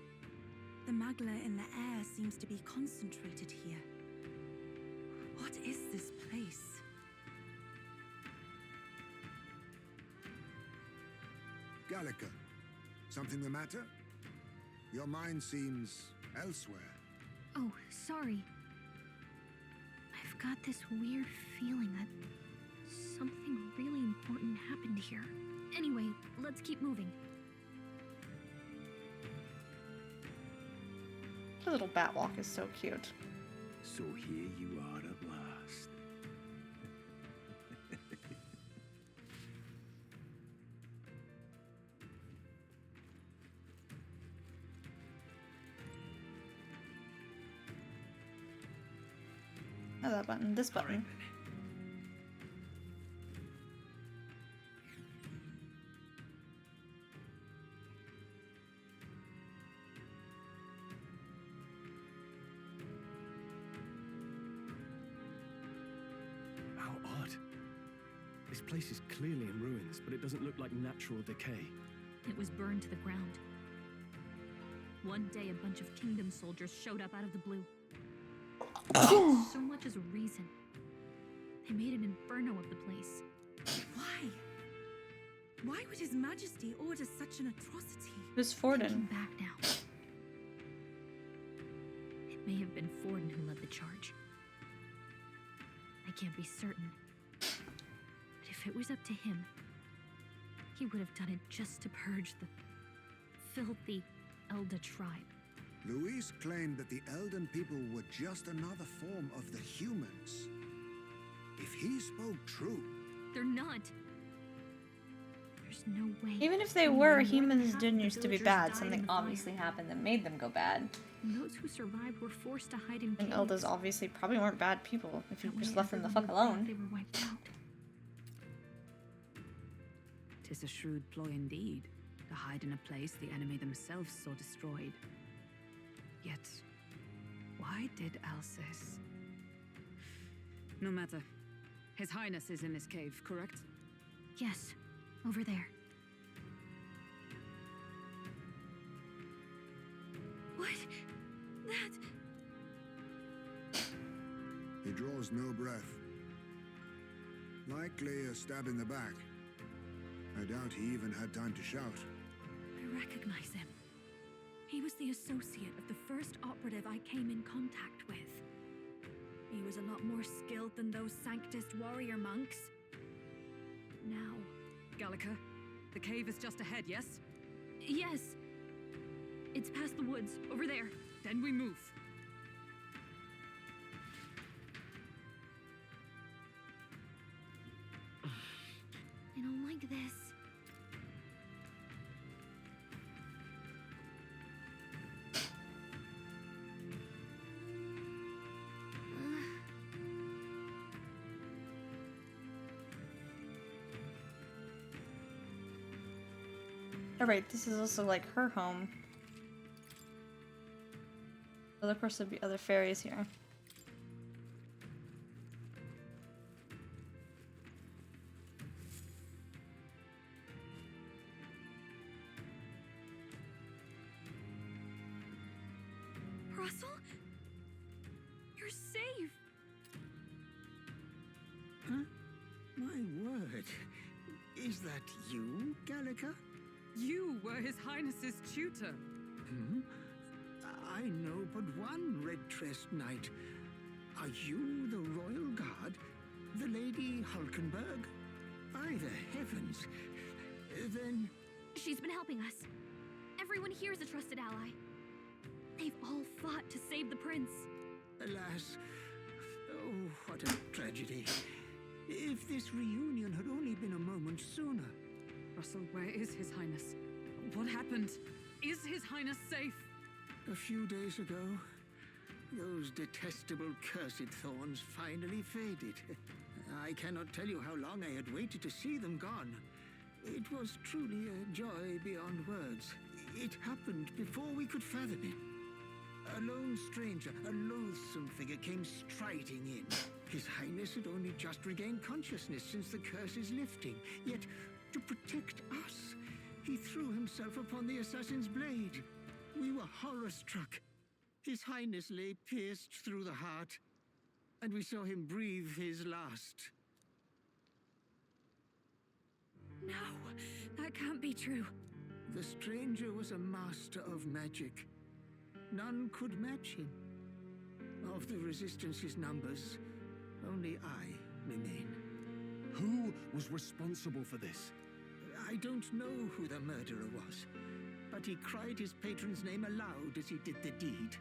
The Magla in the air seems to be concentrated here. What is this place? Gallica, something the matter? Your mind seems elsewhere. Oh, sorry. I've got this weird feeling that something really important happened here. Anyway, let's keep moving. The little Batwalk is so cute. So here you are at last. Oh, that button. This button. This place is clearly in ruins, but it doesn't look like natural decay. It was burned to the ground. One day, a bunch of kingdom soldiers showed up out of the blue. Without so much as a reason. They made an inferno of the place. Why? Why would His Majesty order such an atrocity? Who's Forden? Thinking back now. It may have been Forden who led the charge. I can't be certain. But if it was up to him, he would have done it just to purge the filthy Elda tribe. Luis claimed that the Elden people were just another form of the humans. If he spoke true... They're not. There's no way. Even if they were, humans didn't used to be bad. Something obviously happened that made them go bad. And those who survived were forced to hide in And caves. Eldas obviously probably weren't bad people if you That just way left them the everyone fuck would think alone. They were wiped out. 'Tis a shrewd ploy indeed, to hide in a place the enemy themselves saw destroyed. Yet, why did Alcest? No matter. His Highness is in this cave, correct? Yes, over there. What? That... He draws no breath. Likely a stab in the back. I doubt he even had time to shout. I recognize him. He was the associate of the first operative I came in contact with. He was a lot more skilled than those Sanctist warrior monks. Now... Gallica, the cave is just ahead, yes? Yes. It's past the woods, over there. Then we move. I don't like this. Alright, this is also like her home. Well, of course there'd be other fairies here. Russell? You're safe! Huh? My word. Is that you, Gallica? You were His Highness's tutor. Hmm? I know but one red-dressed knight. Are you the Royal Guard? The Lady Hulkenberg? By the heavens. Then... She's been helping us. Everyone here is a trusted ally. They've all fought to save the prince. Alas. Oh, what a tragedy. If this reunion had only been a moment sooner. Russell, where is His Highness? What happened? Is His Highness safe? A few days ago, those detestable cursed thorns finally faded. I cannot tell you how long I had waited to see them gone. It was truly a joy beyond words. It happened before we could fathom it. A lone stranger, a loathsome figure came striding in. His Highness had only just regained consciousness since the curse's lifting. Yet, to protect us, he threw himself upon the assassin's blade. We were horror-struck. His Highness lay pierced through the heart, and we saw him breathe his last. No, that can't be true. The stranger was a master of magic. None could match him. Of the Resistance's numbers, only I remain. Who was responsible for this? I don't know who the murderer was, but he cried his patron's name aloud as he did the deed.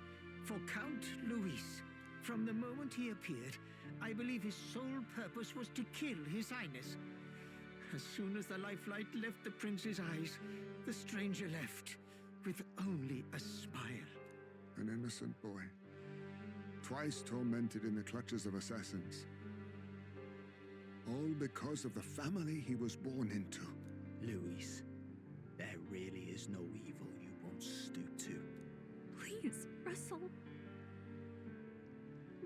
For Count Luis. From the moment he appeared, I believe his sole purpose was to kill His Highness. As soon as the lifelight left the prince's eyes, the stranger left, with only a smile. An innocent boy. Twice tormented in the clutches of assassins. All because of the family he was born into. Luis, there really is no evil you won't stoop to. Please, Russell.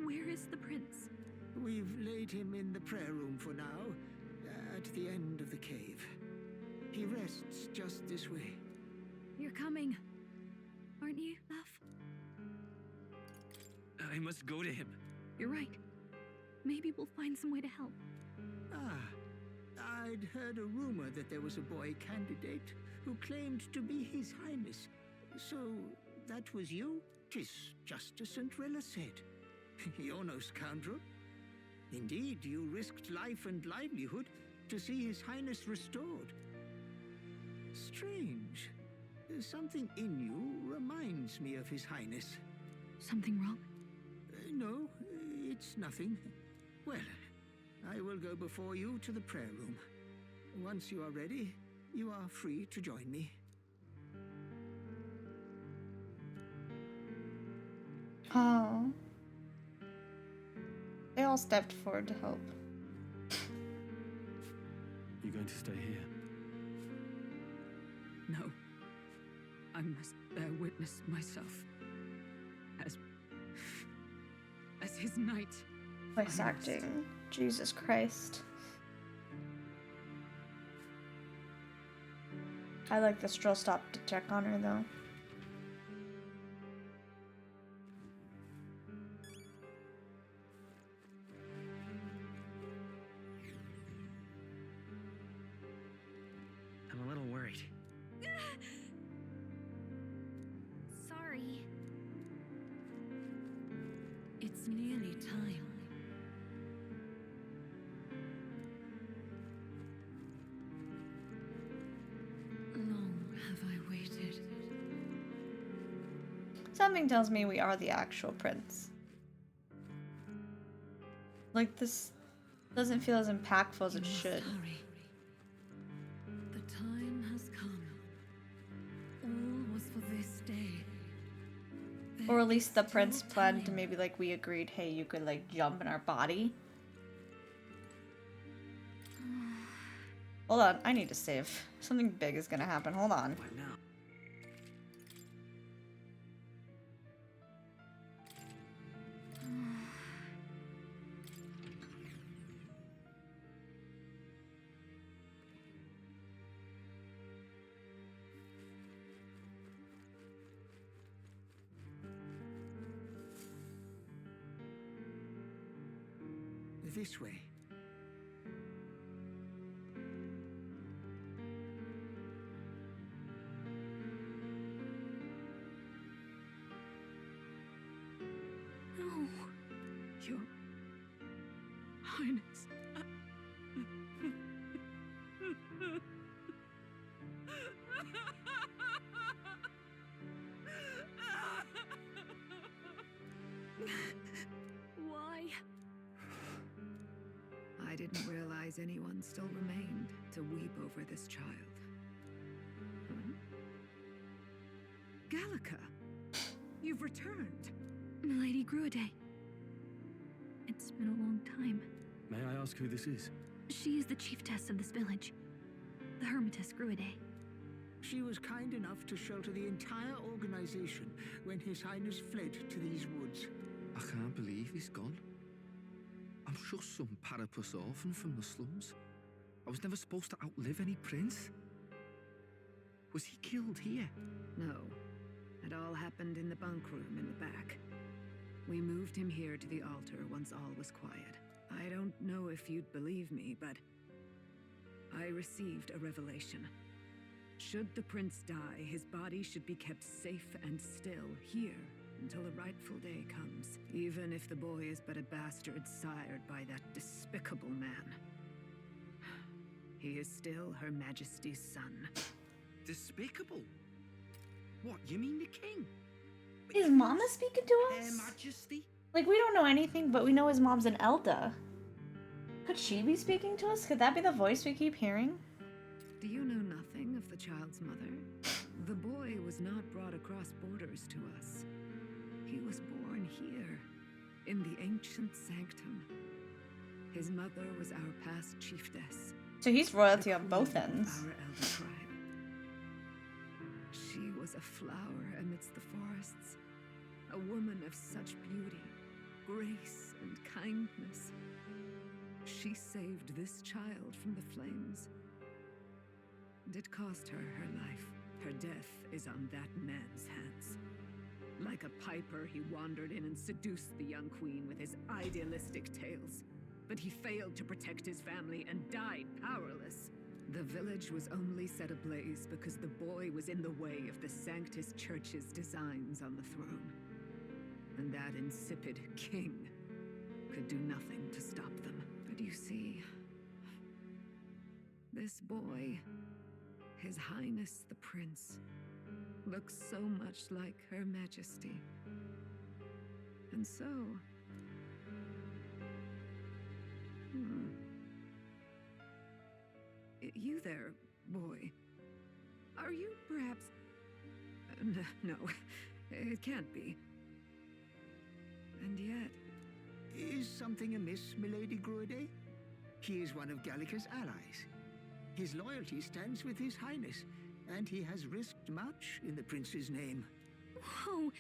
Where is the prince? We've laid him in the prayer room for now. at the end of the cave. He rests just this way. You're coming, aren't you, love? I must go to him. You're right. Maybe we'll find some way to help. Ah, I'd heard a rumor that there was a boy candidate who claimed to be His Highness. So, that was you? 'Tis just as St. Rilla said. You're no scoundrel. Indeed, you risked life and livelihood to see His Highness restored. Strange. Something in you reminds me of His Highness. Something wrong? No, it's nothing. Well, I will go before you to the prayer room. Once you are ready, you are free to join me. Oh. They all stepped forward to help. You going to stay here? No. I must bear witness myself. As his knight. Voice acting. Jesus Christ. I like the Stroll stopped to check on her though. I'm a little worried. Sorry. It's nearly time. Long have I waited. Something tells me we are the actual prince. Like, this doesn't feel as impactful as it should. Hurry. The time has come. All was for this day. Or at least the prince planned to maybe, like, we agreed, hey, you could, like, jump in our body. Hold on, I need to save. Something big is gonna happen. Hold on. What now? This way. No. Your Highness. Why? I didn't realize anyone still remained to weep over this child. Gallica, you've returned. Milady Gruade. It's been a long time. May I ask who this is? She is the chiefess of this village. The Hermitess Gruade. She was kind enough to shelter the entire organization when His Highness fled to these woods. I can't believe he's gone. I'm just some parapus orphan from the slums. I was never supposed to outlive any prince. Was he killed here? No. It all happened in the bunk room in the back. We moved him here to the altar once all was quiet. I don't know if you'd believe me, but I received a revelation. Should the prince die, his body should be kept safe and still here until the rightful day comes, even if the boy is but a bastard sired by that despicable man. He is still Her Majesty's son. Despicable? What, you mean the king? Is Mama speaking to Her us? Majesty? Like, we don't know anything, but we know his mom's an Elda. Could she be speaking to us? Could that be the voice we keep hearing? Do you know nothing of the child's mother? The boy was not brought across borders to us. He was born here, in the ancient sanctum. His mother was our past chiefess. So he's royalty on both ends. Our elder tribe. She was a flower amidst the forests, a woman of such beauty, grace, and kindness. She saved this child from the flames. And it cost her her life. Her death is on that man's hands. Like a piper, he wandered in and seduced the young queen with his idealistic tales. But he failed to protect his family and died powerless. The village was only set ablaze because the boy was in the way of the Sanctus Church's designs on the throne. And that insipid king could do nothing to stop them. But you see, this boy, His Highness the Prince, looks so much like Her Majesty. And so... You there, boy. Are you perhaps... No, it can't be. And yet... Is something amiss, Milady Gruede? He is one of Gallica's allies. His loyalty stands with His Highness, and he has risked much in the Prince's name. Whoa!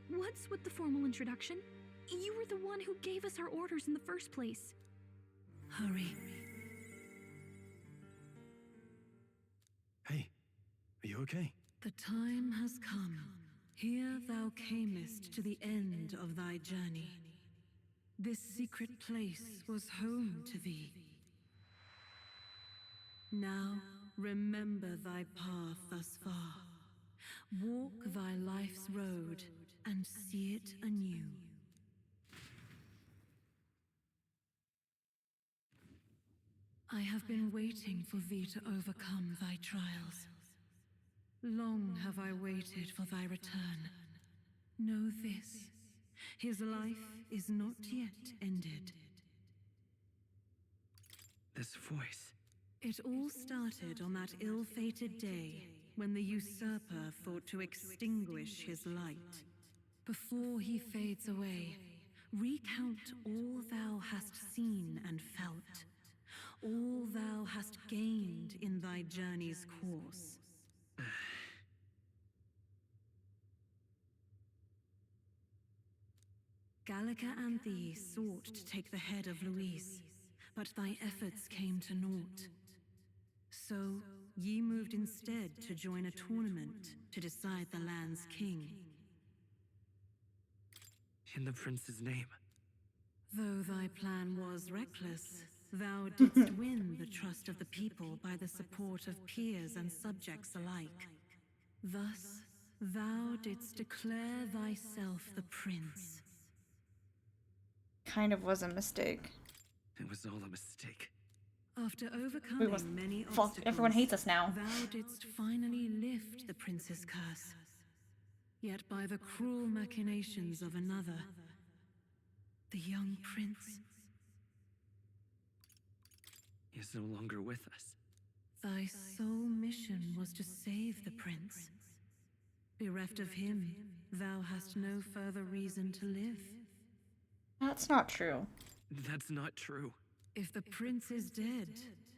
What's with the formal introduction? You were the one who gave us our orders in the first place. Hurry. Hey, are you okay? The time has come. Here thou camest to the end of thy journey. This secret place was home to thee. Now remember thy path thus far. Walk thy life's road and see it anew. I have been waiting for thee to overcome thy trials. Long have I waited for thy return. Know this, his life is not yet ended. This voice. It all started on that ill-fated day when the usurper thought to extinguish his light. Before he fades away, recount all thou hast seen and felt, all thou hast gained in thy journey's course. Gallica and thee sought to take the head of Luis, but thy efforts came to naught. So, ye moved instead to join a tournament to decide the land's king. In the prince's name. Though thy plan was reckless, thou didst win the trust of the people by the support of peers and subjects alike. Thus, thou didst declare thyself the prince. Kind of was a mistake. It was all a mistake. After overcoming many Fuck, obstacles, everyone hates us now. thou didst finally lift the prince's curse. Yet by the cruel machinations of another, the young prince, He is no longer with us. thy sole mission was to save the prince. Bereft of him, thou hast no further reason to live. That's not true. That's not true. If the prince is dead,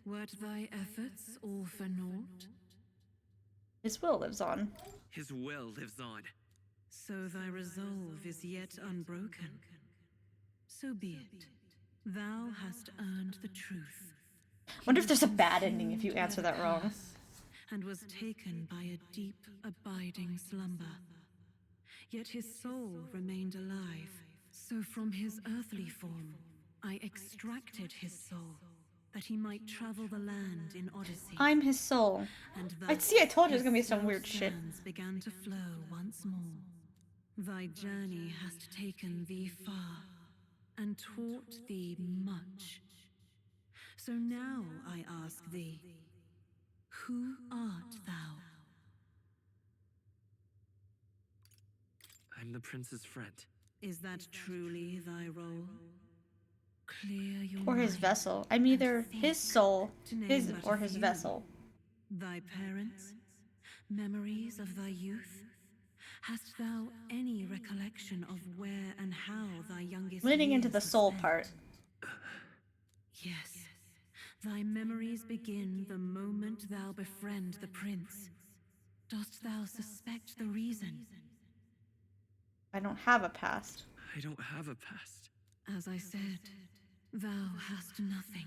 wert thy efforts all for naught? His will lives on. His will lives on. So thy resolve is yet unbroken. So be it. Thou hast earned the truth. Wonder if there's a bad ending if you answer that wrong. And was taken by a deep, abiding slumber. Yet his soul remained alive. So from his earthly form, I extracted his soul, that he might travel the land in Odyssey. I'm his soul. And I see, I told you it was gonna be some weird his shit. sands began to flow once more. Thy journey hast taken thee far, and taught thee much. So now I ask thee, who art thou? I'm the prince's friend. Is that truly thy role? Clear your Or his mind vessel. I'm and either think, his soul, to name his but or a his few. vessel. Thy parents, memories of thy youth? Hast thou any recollection of where and how thy youngest Leading into years the were soul spent? part. Yes. Thy memories begin the moment thou befriend the prince. Dost thou suspect the reason? I don't have a past. I don't have a past. As I said, Thou hast nothing.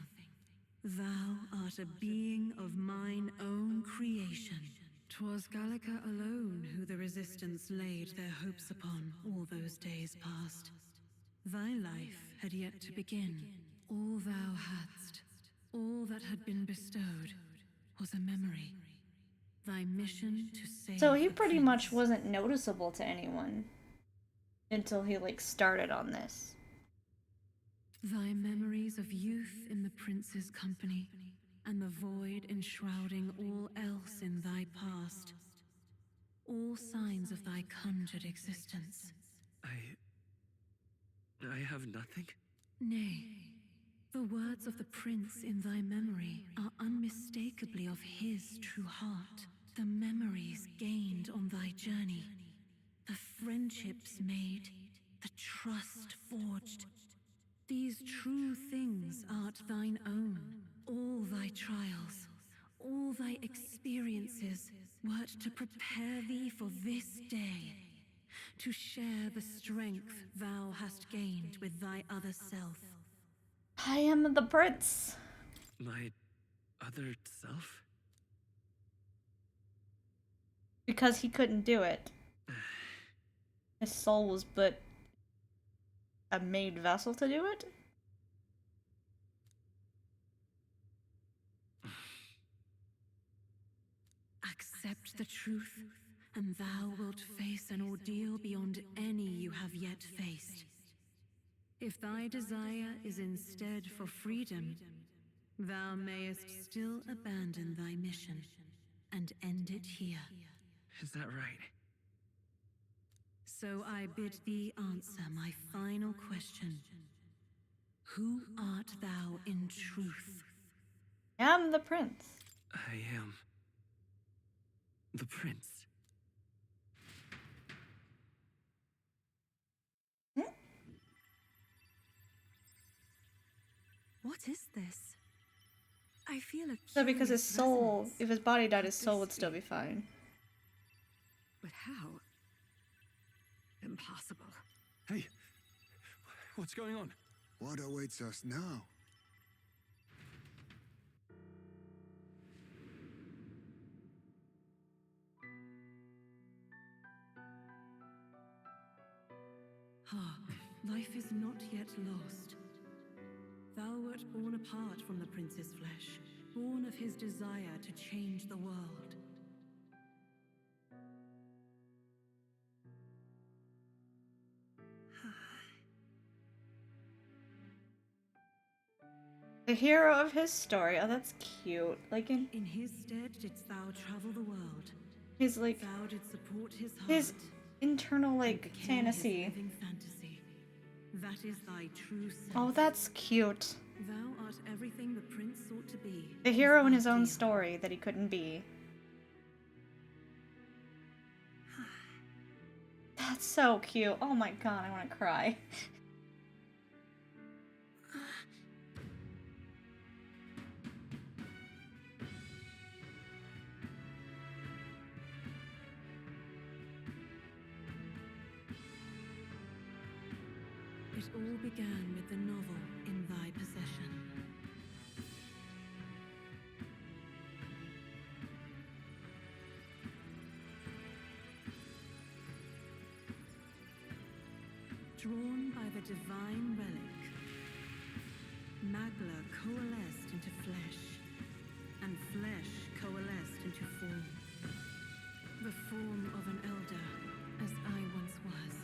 Thou art a being of mine own creation. 'Twas Gallica alone who the resistance laid their hopes upon all those days past. Thy life had yet to begin. All thou hadst, all that had been bestowed, was a memory. Thy mission to save So he the pretty prince. much wasn't noticeable to anyone until he like started on this. Thy memories of youth in the prince's company, and the void enshrouding all else in thy past. All signs of thy conjured existence. I have nothing? Nay, the words of the prince in thy memory are unmistakably of his true heart. The memories gained on thy journey, the friendships made, the trust forged. These true things art thine own. All thy trials, all thy experiences wert to prepare thee for this day, to share the strength thou hast gained with thy other self. I am the prince. My other self? Because he couldn't do it. His soul was but a made vessel to do it? Accept the truth, and thou wilt face an ordeal beyond any you have yet faced. If thy desire is instead for freedom, thou mayest still abandon thy mission and end it here. Is that right? So I bid thee answer my final question. Who art thou in truth? I am the prince. I am the prince. What is this? I feel a So because his curious soul, resonance. if his body died, his Could soul this would still be- be fine. But how? Impossible. Hey, what's going on? What awaits us now? Ah, life is not yet lost. Thou wert born apart from the prince's flesh, born of his desire to change the world. The hero of his story. Oh, that's cute. Like in his stead didst thou travel the world. His like Thou didst support his heart. his internal like became his fantasy. living fantasy. That is thy true self. Oh, that's cute. Thou art everything the prince sought to be. The hero in his own story that he couldn't be. That's so cute. Oh my god, I want to cry. It all began with the novel in thy possession. Drawn by the divine relic, Magla coalesced into flesh, and flesh coalesced into form. The form of an elder, as I once was.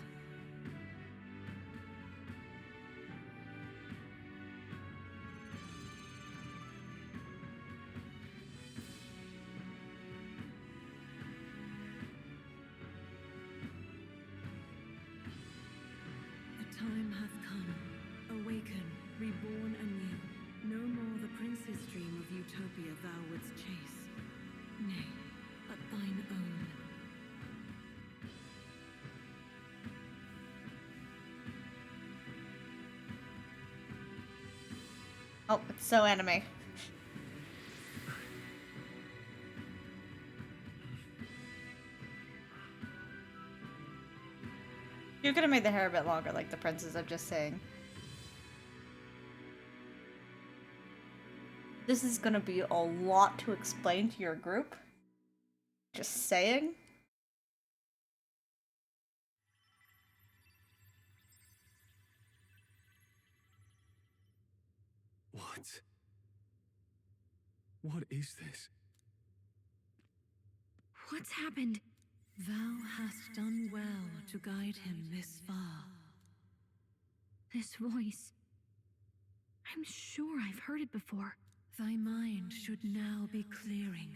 The time hath come. Awaken, reborn anew. No more the prince's dream of utopia thou wouldst chase. Nay, but thine own. Oh, it's so anime. You could have made the hair a bit longer like the prince's, I'm just saying. This is gonna be a lot to explain to your group. Just saying. What? What is this? What's happened? Thou hast done well to guide him this far. This voice. I'm sure I've heard it before. Thy mind should now be clearing.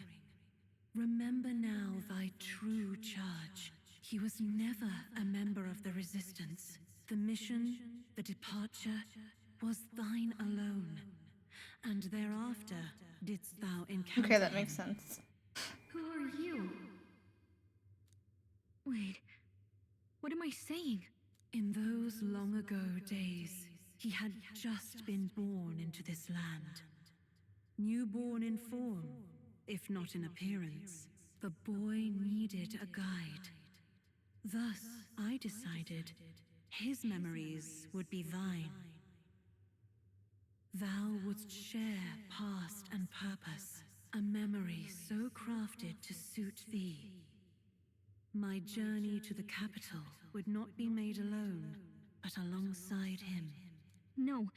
Remember now thy true charge. He was never a member of the Resistance. The mission, the departure, was thine alone. And thereafter didst thou encounter Okay, that makes him. sense. Who are you? Wait, what am I saying? In those long ago days, he had just been born into this land. Newborn in form, if not in appearance, the boy needed a guide. Thus, I decided his memories would be thine. Thou wouldst share past and purpose, a memory so crafted to suit thee. My journey to the capital would not be made alone, but alongside him. No,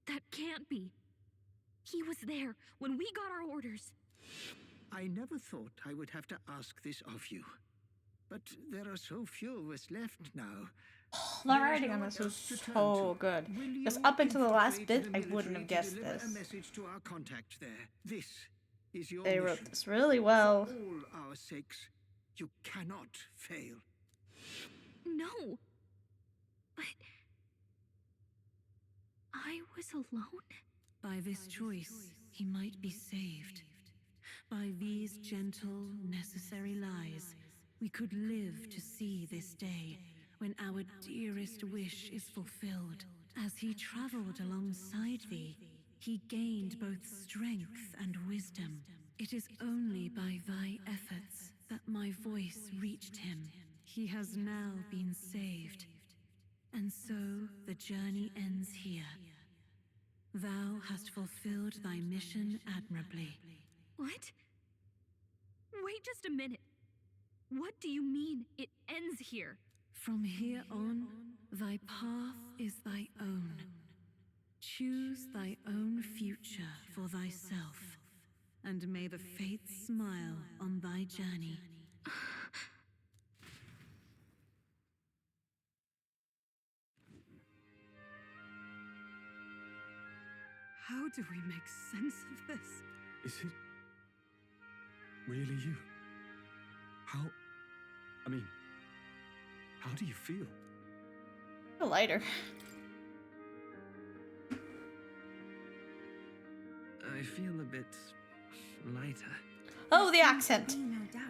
that can't be. He was there when we got our orders. I never thought I would have to ask this of you. But there are so few of us left now. The writing on this was so good. Because up until the last bit, I wouldn't have guessed this. A message to our contact there. This is your They mission. wrote this really well. For all our sakes, you cannot fail. No. But I was alone? By this choice, he might be saved. By these gentle, necessary lies, we could live to see this day when our dearest wish is fulfilled. As he traveled alongside thee, he gained both strength and wisdom. It is only by thy efforts that my voice reached him. He has now been saved. And so the journey ends here. Thou hast fulfilled thy mission admirably. What? Wait just a minute. What do you mean it ends here? From here on, thy path is thy own. Choose thy own future for thyself, and may the fates smile on thy journey. How do we make sense of this? Is it really you? How do you feel? A lighter. I feel a bit lighter. Oh, the accent. No doubt.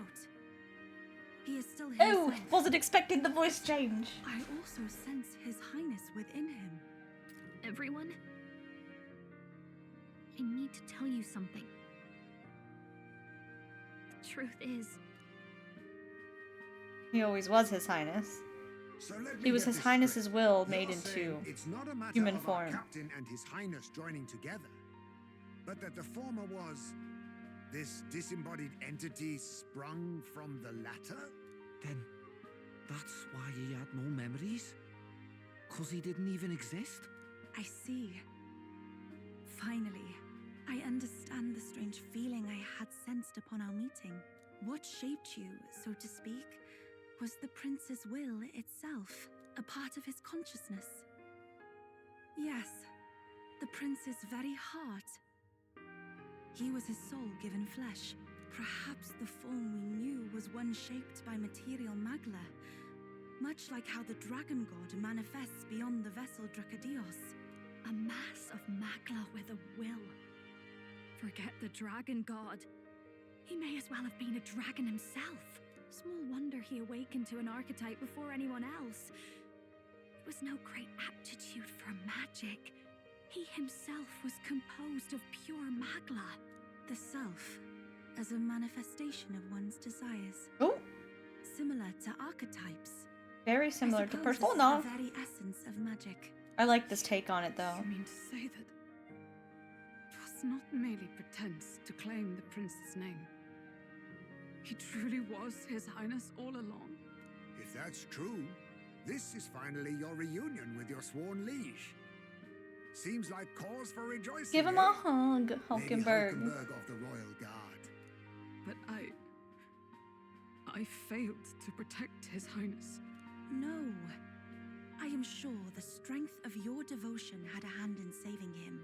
He is still his. Oh, wasn't expecting the voice change. I also sense His Highness within him. Everyone? I need to tell you something. The truth is, He always was His Highness. So let me He was get His this Highness's straight. will You're made into saying it's not a matter human of our form. captain and His Highness joining together, but that the former was this disembodied entity sprung from the latter? Then that's why he had no memories? 'Cause he didn't even exist? I see. Finally, I understand the strange feeling I had sensed upon our meeting. What shaped you, so to speak, was the prince's will itself, a part of his consciousness. Yes, the prince's very heart. He was his soul given flesh. Perhaps the form we knew was one shaped by material magla, much like how the dragon god manifests beyond the vessel Drakadios. A mass of magla with a will. Forget the dragon god. He may as well have been a dragon himself. Small wonder he awakened to an archetype before anyone else. It was no great aptitude for magic. He himself was composed of pure magla. The self, as a manifestation of one's desires. Oh. Similar to archetypes. Very similar to Suppose Persona. this is the very essence of magic. I like this take on it though. You mean to say that it was not merely pretense to claim the prince's name. He truly was His Highness all along. If that's true, this is finally your reunion with your sworn liege. Seems like cause for rejoicing. Give him a hug, Hulkenberg. Lady Hulkenberg of the Royal Guard. But I failed to protect His Highness. No. I am sure the strength of your devotion had a hand in saving him.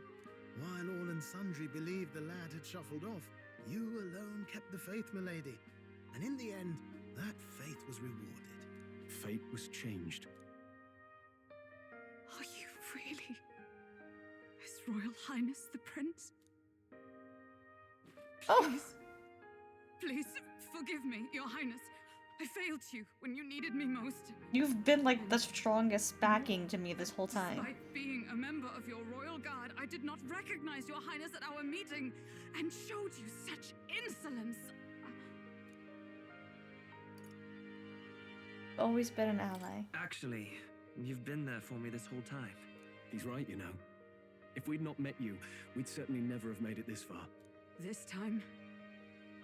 While all and sundry believed the lad had shuffled off, you alone kept the faith, milady. And in the end, that faith was rewarded. Fate was changed. Are you really His Royal Highness the Prince? Please, please forgive me, Your Highness. I failed you when you needed me most. You've been like the strongest backing to me this whole time. Despite being a member of your royal guard, I did not recognize Your Highness at our meeting and showed you such insolence. Always been an ally. Actually, you've been there for me this whole time. He's right, you know. If we'd not met you, we'd certainly never have made it this far. This time,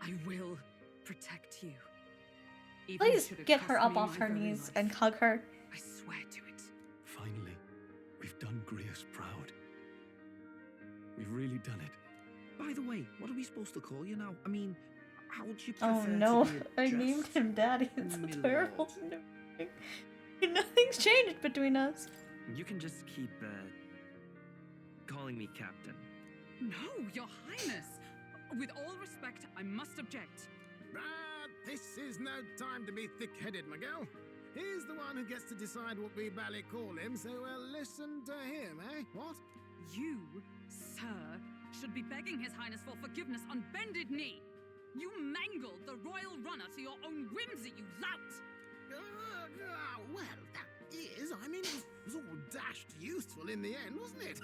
I will protect you. Please get her up off her knees and hug her. I swear to it. Finally, we've done Grius proud. We've really done it. By the way, what are we supposed to call you now? I mean, how would you prefer Oh no, to be I addressed? named him Daddy. It's My a terrible lord. name. Nothing's changed between us. You can just keep, calling me Captain. No, Your Highness! With all respect, I must object. This is no time to be thick-headed, my girl. He's the one who gets to decide what we bally call him, so listen to him, eh? What? You, sir, should be begging His Highness for forgiveness on bended knee. You mangled the royal runner to your own whimsy, you lout! Well, that is, I mean, it was all dashed useful in the end, wasn't it?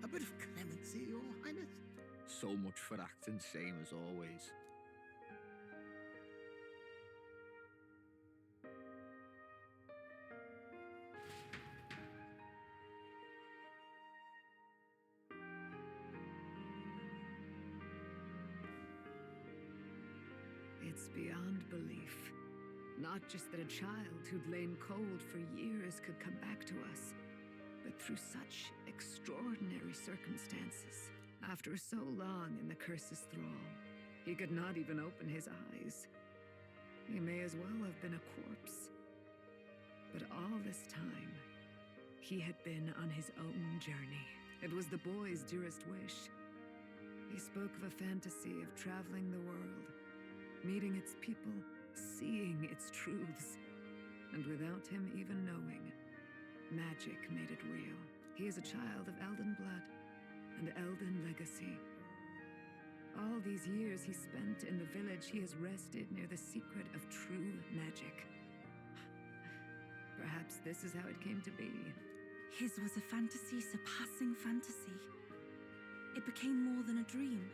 A bit of clemency, Your Highness. So much for acting same as always. It's beyond belief. Not just that a child who'd lain cold for years could come back to us, but through such extraordinary circumstances. After so long in the curse's thrall, he could not even open his eyes. He may as well have been a corpse. But all this time, he had been on his own journey. It was the boy's dearest wish. He spoke of a fantasy of traveling the world, meeting its people, seeing its truths. And without him even knowing, magic made it real. He is a child of Elden blood and Elden legacy. All these years he spent in the village, he has rested near the secret of true magic. Perhaps this is how it came to be. His was a fantasy surpassing fantasy. It became more than a dream,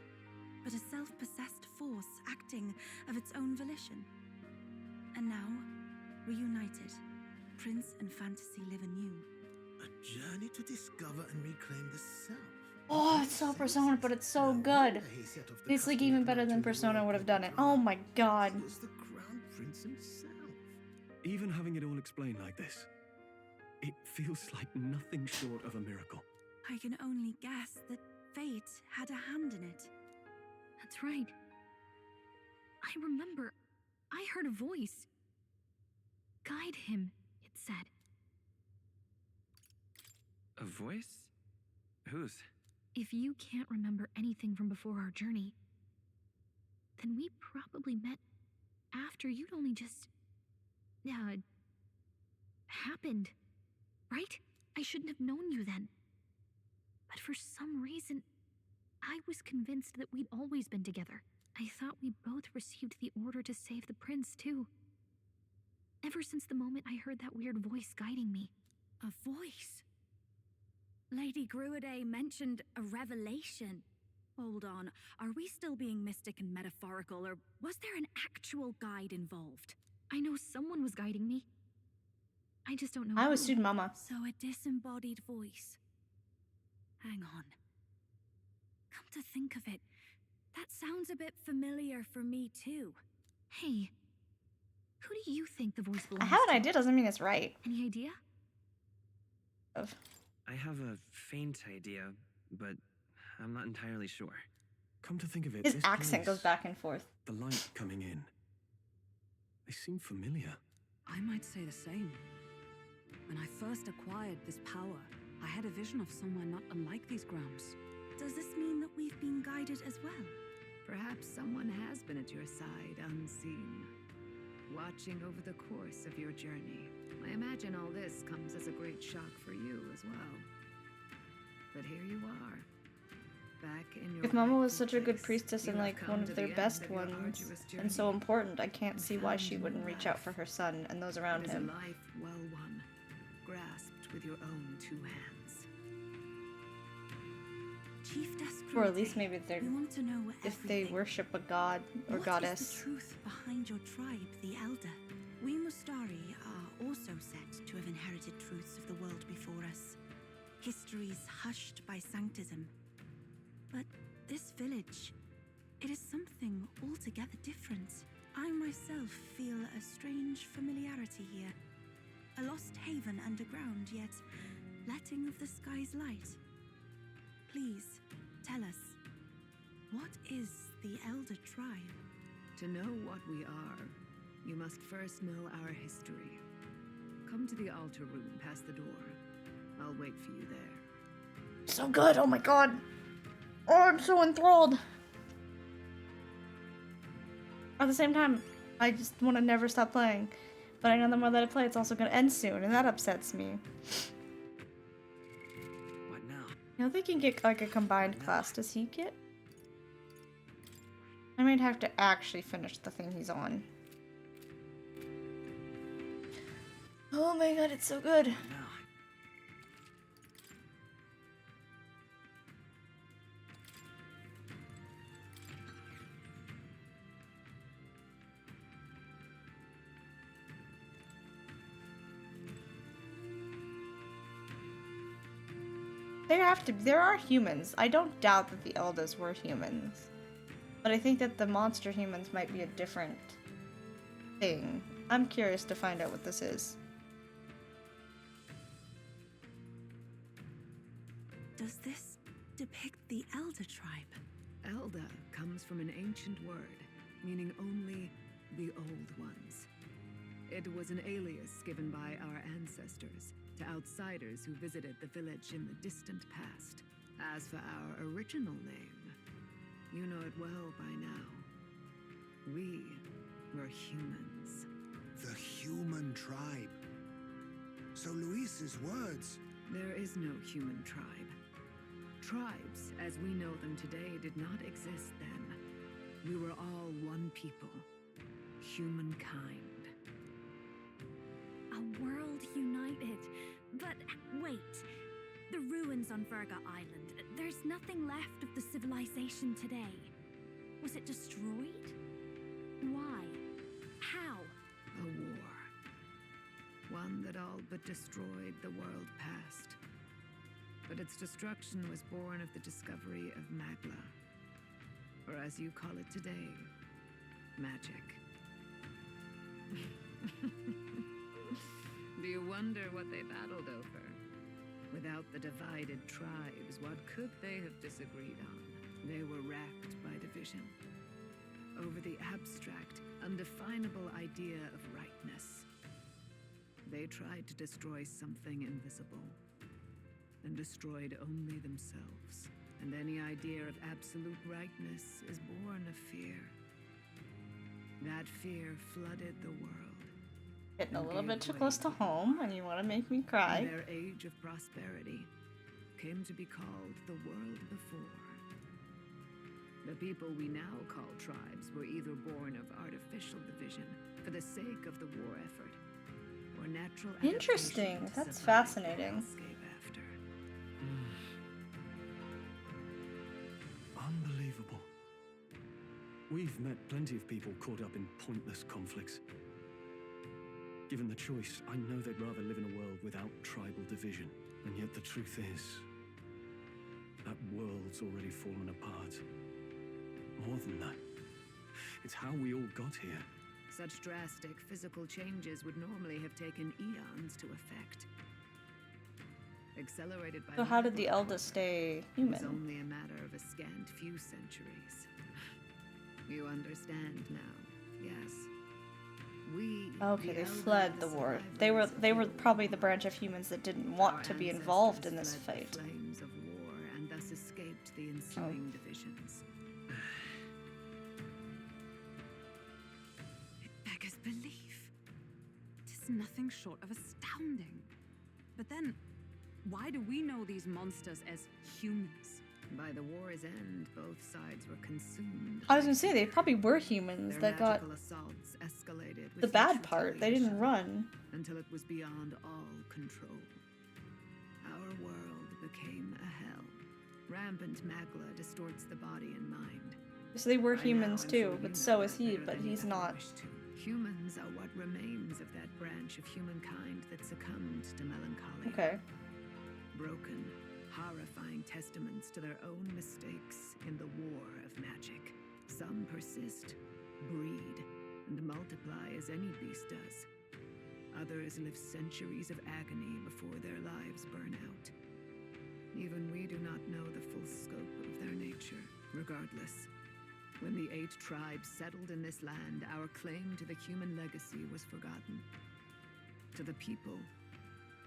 but a self-possessed force acting of its own volition. And now, reunited, Prince and fantasy live anew. A journey to discover and reclaim the self. Oh, it's so Persona, but it's so good. It's like even better than Persona would have done it. Oh my god. Was the Crown Prince himself. Even having it all explained like this, it feels like nothing short of a miracle. I can only guess that fate had a hand in it. That's right. I remember. I heard a voice. Guide him, it said. A voice? Whose? If you can't remember anything from before our journey, then we probably met after you'd only just... happened, right? I shouldn't have known you then. But for some reason, I was convinced that we'd always been together. I thought we both received the order to save the prince, too. Ever since the moment I heard that weird voice guiding me. A voice? Lady Gruade mentioned a revelation. Hold on, are we still being mystic and metaphorical, or was there an actual guide involved? I know someone was guiding me. I just don't know I was who. student mama. So a disembodied voice. Hang on. to think of it, that sounds a bit familiar for me too. Hey, who do you think the voice I belongs have to? an idea doesn't mean it's right. Any idea? I have a faint idea, but I'm not entirely sure. Come to think of it, His this accent place, goes back and forth. the light coming in, they seem familiar. I might say the same. When I first acquired this power, I had a vision of somewhere not unlike these grounds. Does this mean that we've been guided as well? Perhaps someone has been at your side unseen, watching over the course of your journey. I imagine all this comes as a great shock for you as well. But here you are, back in your If Mama was rightful such a good place. priestess You and have like come one to of their the end best of your ones arduous and so journey. important, I can't see why found she new wouldn't reach out for her son and those around It is him. a life well won, grasped with your own two hands. Chief Descrute, Or at least maybe they're we want to know if they everything. worship a god or What is goddess. the truth behind your tribe, the Elder? We Mustari are also said to have inherited truths of the world before us. Histories hushed by sanctism. But this village, it is something altogether different. I myself feel a strange familiarity here. A lost haven underground, yet letting of the sky's light. Please, tell us, what is the Elder Tribe? To know what we are, you must first know our history. Come to the altar room past the door. I'll wait for you there. So good, oh my god. Oh, I'm so enthralled. At the same time, I just want to never stop playing. But I know the more that I play, it's also going to end soon, and that upsets me. What now? You know, they can get like a combined class. Does he get? I might have to actually finish the thing he's on. Oh my god, it's so good. There are humans. I don't doubt that the elders were humans. But I think that the monster humans might be a different thing. I'm curious to find out what this is. Does this depict the Elder Tribe? Elda comes from an ancient word, meaning only the old ones. It was an alias given by our ancestors to outsiders who visited the village in the distant past. As for our original name, you know it well by now. We were humans. The human tribe. So Luis's words. There is no human tribe. Tribes, as we know them today, did not exist then. We were all one people. Humankind. A world united. But wait, the ruins on Virga Island, there's nothing left of the civilization today. Was it destroyed? Why? How? A war. One that all but destroyed the world past. But its destruction was born of the discovery of Magla. Or as you call it today, magic. Do you wonder what they battled over? Without the divided tribes, what could they have disagreed on? They were racked by division. Over the abstract, undefinable idea of rightness. They tried to destroy something invisible, and destroyed only themselves. And any idea of absolute rightness is born of fear. That fear flooded the world. Getting a little bit too close to home, and you want to make me cry. In their age of prosperity came to be called the world before. The people we now call tribes were either born of artificial division for the sake of the war effort, or natural Interesting. adaptation to That's survive fascinating. the hellscape after. Unbelievable. We've met plenty of people caught up in pointless conflicts. Given the choice, I know they'd rather live in a world without tribal division. And yet the truth is, That world's already fallen apart. More than that, it's how we all got here. Such drastic physical changes would normally have taken eons to effect. Accelerated by So how did the Elda stay It human? was only a matter of a scant few centuries. You understand now, yes. We, Okay, the they Elder, fled the war. They were probably the branch of humans that didn't want to be involved in this fled fight. the flames of war and thus escaped the ensuing divisions. It beggars belief. Tis nothing short of astounding. But then, why do we know these monsters as humans? By the war's end, both sides were consumed. I was gonna say, they probably were humans Their that got magical assaults escalated with the bad each part. They didn't run. until it was beyond all control. Our world became a hell. Rampant magla distorts the body and mind. So they were By humans now, I'm too, sure you but know so is that he, better but than you he's ever not. wished to. Humans are what remains of that branch of humankind that succumbed to melancholy. Okay. Broken, horrifying testaments to their own mistakes in the war of magic. Some persist, breed, and multiply as any beast does. Others live centuries of agony before their lives burn out. Even we do not know the full scope of their nature. Regardless, when the 8 tribes settled in this land, our claim to the human legacy was forgotten. To the people,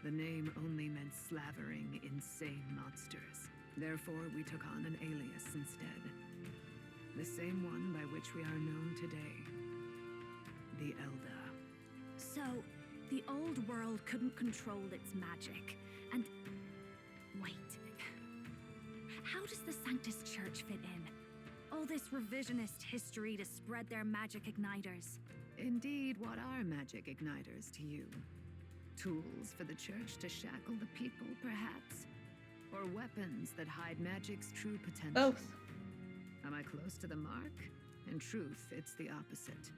the name only meant slavering, insane monsters. Therefore, we took on an alias instead. The same one by which we are known today. The Elda. So, the old world couldn't control its magic, and... Wait. How does the Sanctus Church fit in? All this revisionist history to spread their magic igniters. Indeed, what are magic igniters to you? Tools for the church to shackle the people, perhaps? Or weapons that hide magic's true potential? Both. Am I close to the mark? In truth, it's the opposite.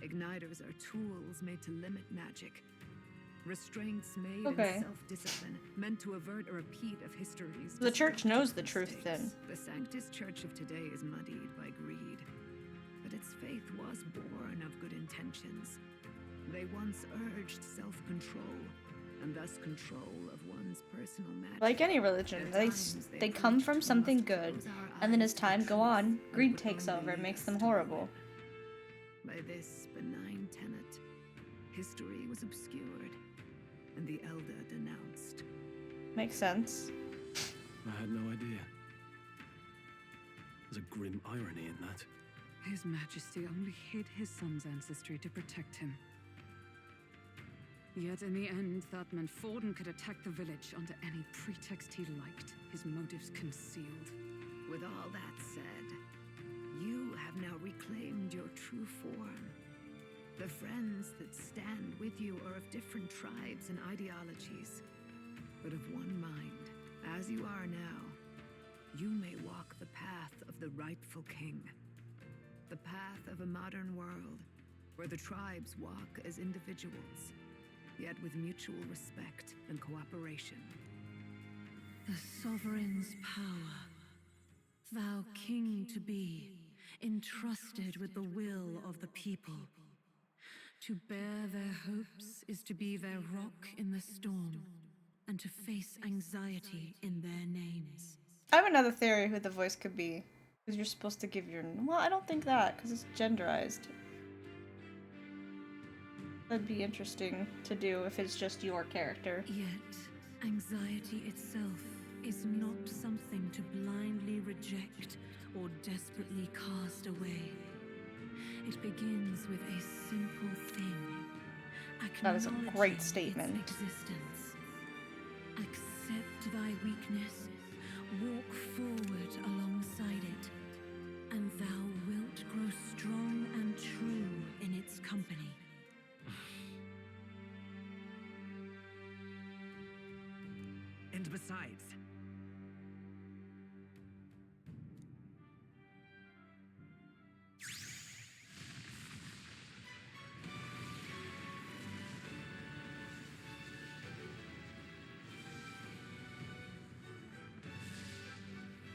Igniters are tools made to limit magic. Restraints made Okay. in self-discipline, meant to avert a repeat of history's The church destructive knows the truth then. mistakes. The Sanctus Church of today is muddied by greed. But its faith was born of good intentions. They once urged self-control, and thus control of one's personal magic. Like any religion, they come from something good, and then as time go on, greed takes over and makes them horrible. By this benign tenet, history was obscured, and the Elder denounced. Makes sense. I had no idea. There's a grim irony in that. His Majesty only hid his son's ancestry to protect him. Yet in the end, that meant Forden could attack the village under any pretext he liked, his motives concealed. With all that said, you have now reclaimed your true form. The friends that stand with you are of different tribes and ideologies, but of one mind. As you are now, you may walk the path of the rightful king. The path of a modern world, where the tribes walk as individuals, yet with mutual respect and cooperation. The sovereign's power, thou king to be, entrusted with the will of the people. To bear their hopes is to be their rock in the storm, and to face anxiety in their names. I have another theory who the voice could be. Because you're supposed to give your... Well, I don't think that, because it's genderized. That'd be interesting to do if it's just your character. Yet, anxiety itself is not something to blindly reject or desperately cast away. It begins with a simple thing. That is a great statement. Its existence. Accept thy weakness, walk forward alongside it, and thou wilt grow strong and true in its company. And besides,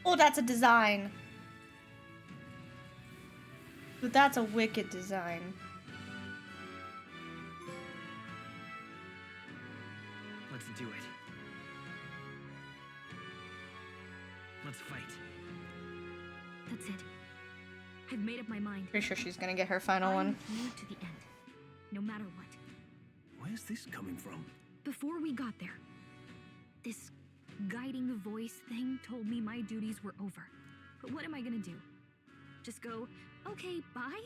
Oh, that's a design. But that's a wicked design. Let's do it. Let's fight. That's it. I've made up my mind. Pretty sure she's gonna get her final one. Here to the end, no matter what. Where's this coming from? Before we got there, this guiding voice thing told me my duties were over. But what am I gonna do? Just go, okay, bye?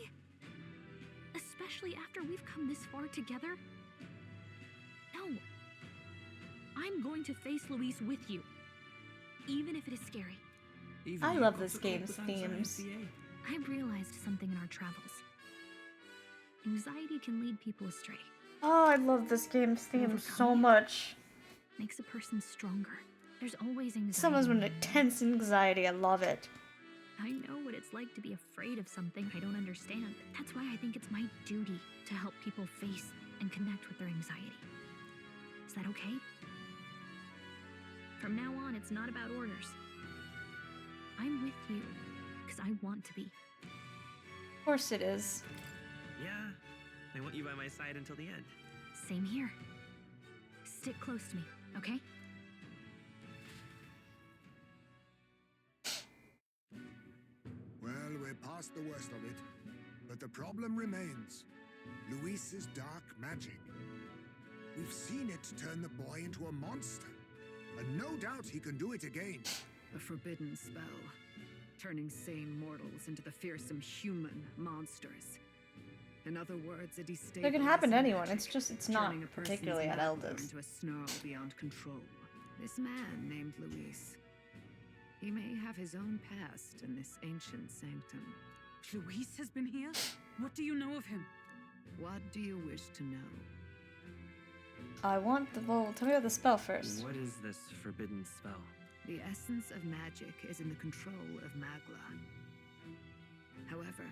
Especially after we've come this far together? No. I'm going to face Luis with you, even if it is scary. I love this game's themes. I've realized something in our travels. Anxiety can lead people astray. Oh, I love this game's themes so much. Makes a person stronger. There's always anxiety. Someone's with intense anxiety. I love it. I know what it's like to be afraid of something I don't understand. That's why I think it's my duty to help people face and connect with their anxiety. Is that okay? From now on, it's not about orders. I'm with you because I want to be. Of course it is. Yeah, I want you by my side until the end. Same here. Stick close to me, okay? Well, we're past the worst of it, but the problem remains. Luis's dark magic. We've seen it turn the boy into a monster, and no doubt he can do it again. A forbidden spell, turning sane mortals into the fearsome human monsters. In other words, a destabilizing It can happen to anyone. magic, It's just, it's not turning a person's particularly at magma Elders. into a snarl beyond control. This man named Luis. He may have his own past in this ancient sanctum. Luis has been here? What do you know of him? What do you wish to know? I want the well, tell me about the spell first. What is this forbidden spell? The essence of magic is in the control of Magla. However,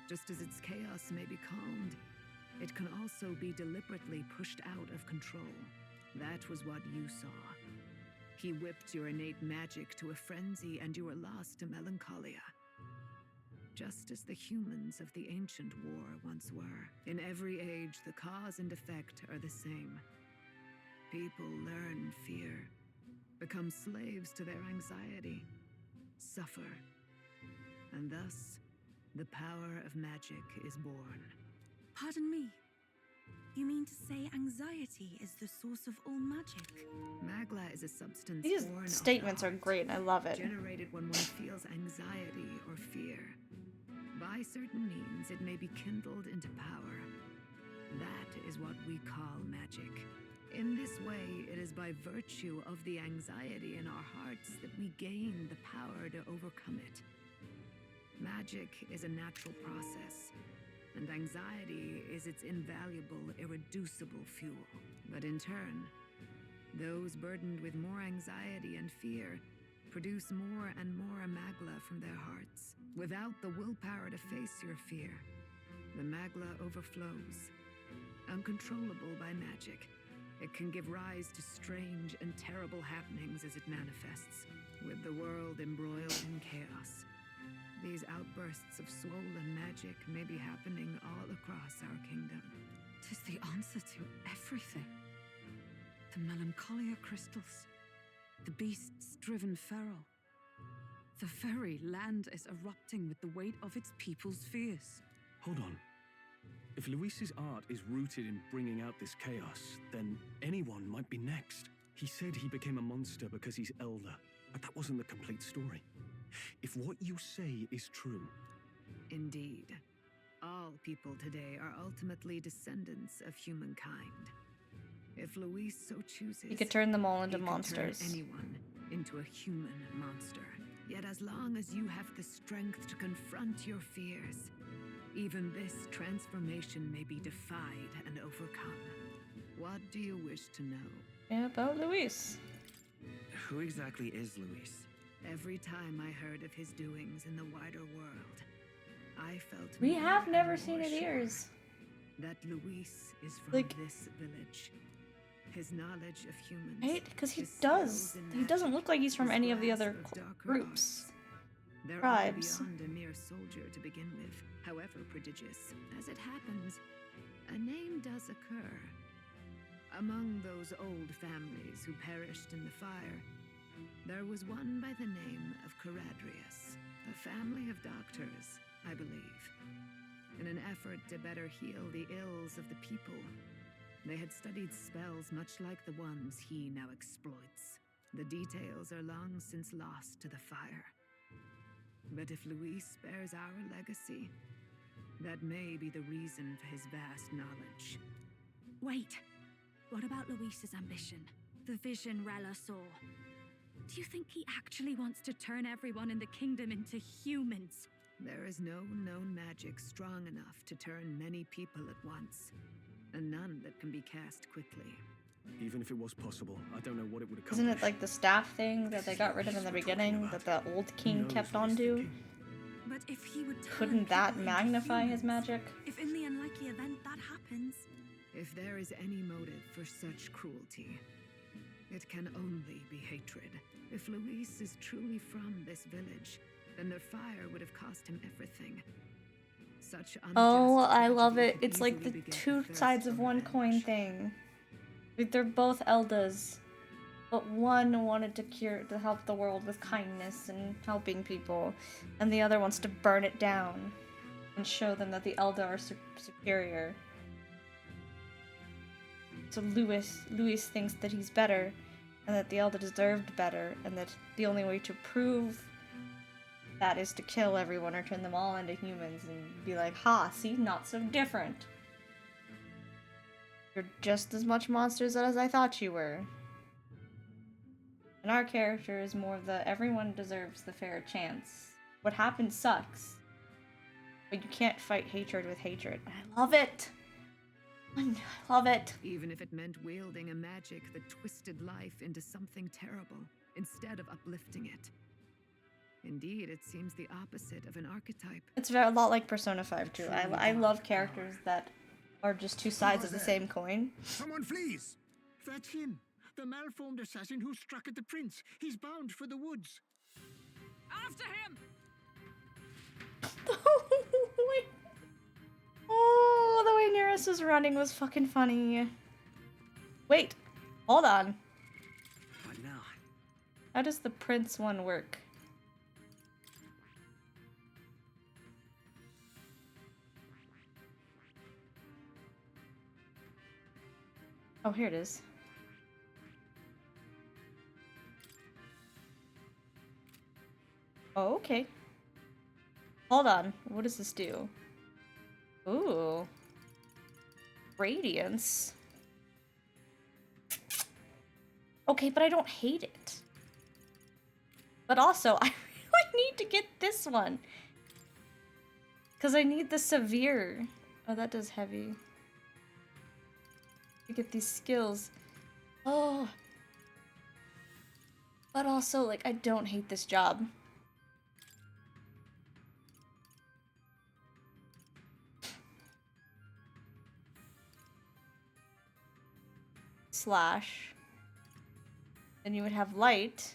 just as its chaos may be calmed, it can also be deliberately pushed out of control. That was what you saw. He whipped your innate magic to a frenzy and you were lost to melancholia. Just as the humans of the ancient war once were. In every age, the cause and effect are the same. People learn fear, become slaves to their anxiety, suffer, and thus, the power of magic is born. Pardon me. You mean to say anxiety is the source of all magic? Magla is a substance These born of statements the are great, and I love it. generated when one feels anxiety or fear. By certain means, it may be kindled into power. That is what we call magic. In this way, it is by virtue of the anxiety in our hearts that we gain the power to overcome it. Magic is a natural process, and anxiety is its invaluable, irreducible fuel. But in turn, those burdened with more anxiety and fear produce more and more Magla from their hearts. Without the willpower to face your fear, the Magla overflows. Uncontrollable by magic, it can give rise to strange and terrible happenings as it manifests, with the world embroiled in chaos. These outbursts of swollen magic may be happening all across our kingdom. 'Tis the answer to everything. The melancholia crystals, the beasts driven feral. The very land is erupting with the weight of its people's fears. Hold on. If Luis's art is rooted in bringing out this chaos, then anyone might be next. He said he became a monster because he's elder, but that wasn't the complete story. If what you say is true... Indeed. All people today are ultimately descendants of humankind. If Luis so chooses, You could turn them all into he could monsters. turn anyone into a human monster. Yet as long as you have the strength to confront your fears, even this transformation may be defied and overcome. What do you wish to know? Yeah, about Luis. Who exactly is Luis? Every time I heard of his doings in the wider world, I felt We more have and never more seen it sure ears. that Luis is from Like- this village. His knowledge of humans. Right? Because he his does. skills in He doesn't look like he's from his any of the grasp other of darker groups. arts. They're Tribes. all beyond a mere soldier to begin with, however prodigious. As it happens, a name does occur. Among those old families who perished in the fire, there was one by the name of Caradrius, a family of doctors, I believe. In an effort to better heal the ills of the people, they had studied spells much like the ones he now exploits. The details are long since lost to the fire. But if Luis bears our legacy, that may be the reason for his vast knowledge. Wait, what about Luis's ambition? The vision Rella saw? Do you think he actually wants to turn everyone in the kingdom into humans? There is no known magic strong enough to turn many people at once, and none that can be cast quickly. Even if it was possible, I don't know what it would accomplish. Isn't it like the staff thing that they got rid of in the beginning that the old king kept on to? But if he would turn Couldn't that people into magnify his humans, magic? If in the unlikely event that happens, If there is any motive for such cruelty, it can only be hatred. If Luis is truly from this village, then the fire would have cost him everything. Such Oh, unjust I love tragedy it. could It's like easily the beget two thirst sides of for one revenge. coin thing. Like they're both Eldas, but one wanted to help the world with kindness and helping people, and the other wants to burn it down and show them that the Elda are superior. So Luis thinks that he's better, and that the Elda deserved better, and that the only way to prove that is to kill everyone or turn them all into humans and be like, ha, see, not so different. You're just as much monsters as I thought you were. And our character is more of the everyone deserves the fair chance. What happened sucks, but you can't fight hatred with hatred. I love it! I love it! Even if it meant wielding a magic that twisted life into something terrible, instead of uplifting it. Indeed, it seems the opposite of an archetype. It's a lot like Persona 5 too. I love characters that are just two sides of the same coin. Someone flees! That's him. The malformed assassin who struck at the prince. He's bound for the woods. After him! Oh, the way Nereus was running was fucking funny. Wait, hold on. What now? How does the prince one work? Oh, here it is. Oh, okay. Hold on. What does this do? Ooh. Radiance. Okay, but I don't hate it. But also, I really need to get this one. Because I need the severe. Oh, that does heavy. To get these skills. Oh. But also, like, I don't hate this job. Slash. Then you would have light.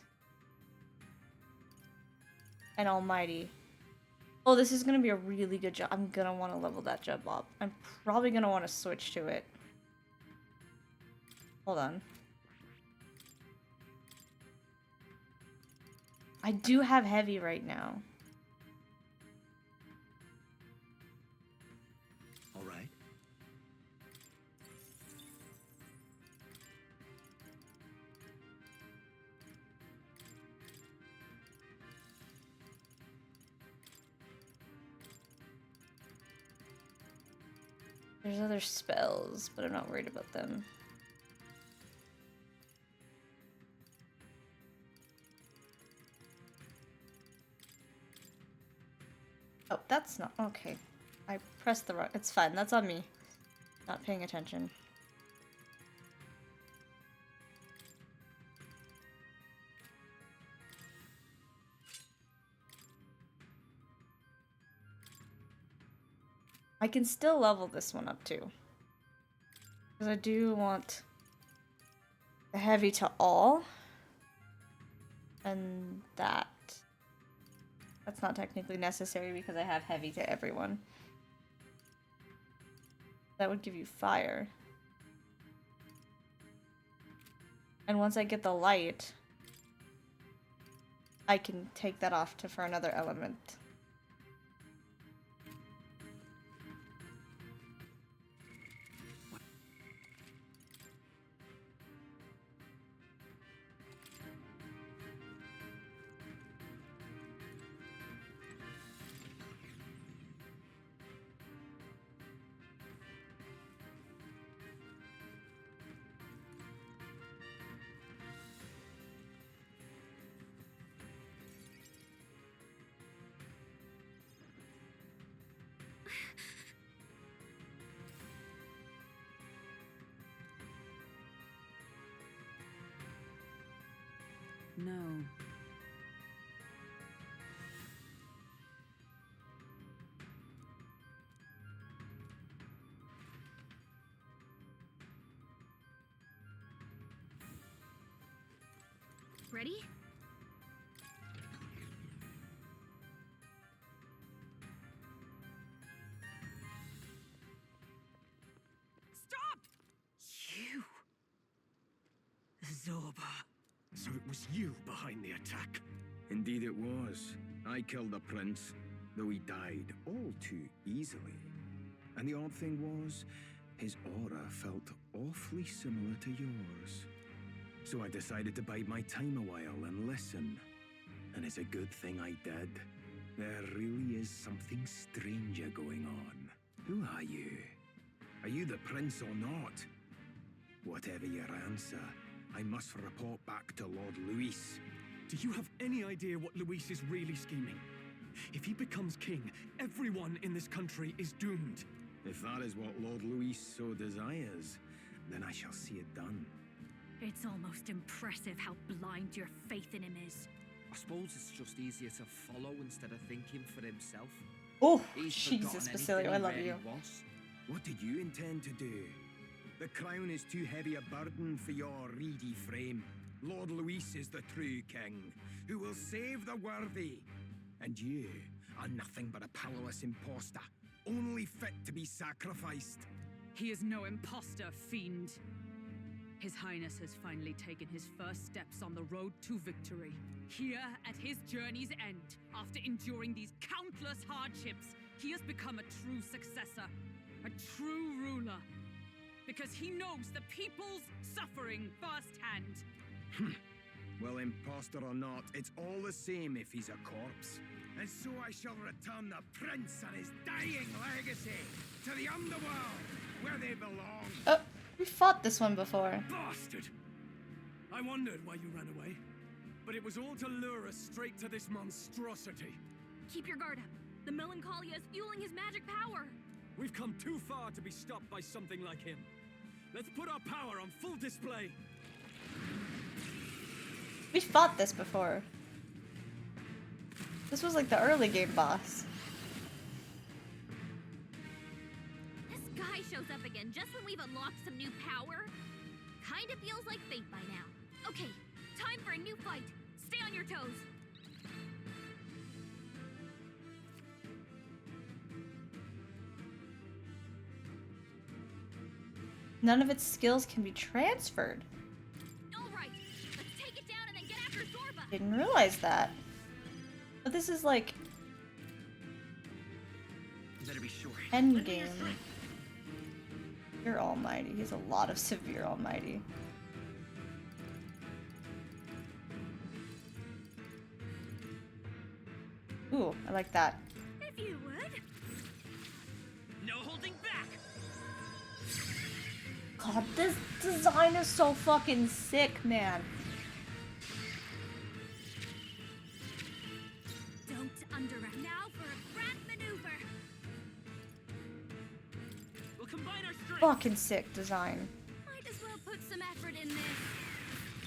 And almighty. Oh, this is gonna be a really good job. I'm gonna want to level that job up. I'm probably gonna want to switch to it. Hold on. I do have heavy right now. All right. There's other spells, but I'm not worried about them. Oh, that's not... Okay. I pressed the wrong... It's fine. That's on me. Not paying attention. I can still level this one up too. Because I do want heavy to all. And that's not technically necessary because I have heavy to everyone. That would give you fire. And once I get the light, I can take that off for another element. No. Ready? Stop! You! Zorba. So it was you behind the attack? Indeed it was. I killed the prince, though he died all too easily. And the odd thing was, his aura felt awfully similar to yours. So I decided to bide my time a while and listen. And it's a good thing I did. There really is something stranger going on. Who are you? Are you the prince or not? Whatever your answer, I must report back to Lord Luis. Do you have any idea what Luis is really scheming? If he becomes king, everyone in this country is doomed. If that is what Lord Luis so desires, then I shall see it done. It's almost impressive how blind your faith in him is. I suppose it's just easier to follow instead of thinking for himself. Oh, He's Jesus, forgotten Basilio, I anything love he you. really wants. What did you intend to do? The crown is too heavy a burden for your reedy frame. Lord Luis is the true king, who will save the worthy. And you are nothing but a powerless imposter, only fit to be sacrificed. He is no imposter, fiend. His Highness has finally taken his first steps on the road to victory. Here, at his journey's end, after enduring these countless hardships, he has become a true successor, a true ruler. Because he knows the people's suffering firsthand. Well, imposter or not, it's all the same if he's a corpse. And so I shall return the prince and his dying legacy to the underworld, where they belong. Oh, we fought this one before. Bastard! I wondered why you ran away, but it was all to lure us straight to this monstrosity. Keep your guard up. The Melancholia is fueling his magic power. We've come too far to be stopped by something like him. Let's put our power on full display. We fought this before. This was like the early game boss. This guy shows up again just when we've unlocked some new power. Kinda feels like fate by now. Okay, time for a new fight. Stay on your toes. None of its skills can be transferred. Alright, let's take it down and then get after Zorba. Didn't realize that. But this is like Better be sure. endgame. You're almighty. He's a lot of severe almighty. Ooh, I like that. If you would. No holding back. God, this design is so fucking sick, man. Don't underestimate. Now for a grand maneuver. We'll combine our strength. Fucking sick design. Might as well put some effort in this.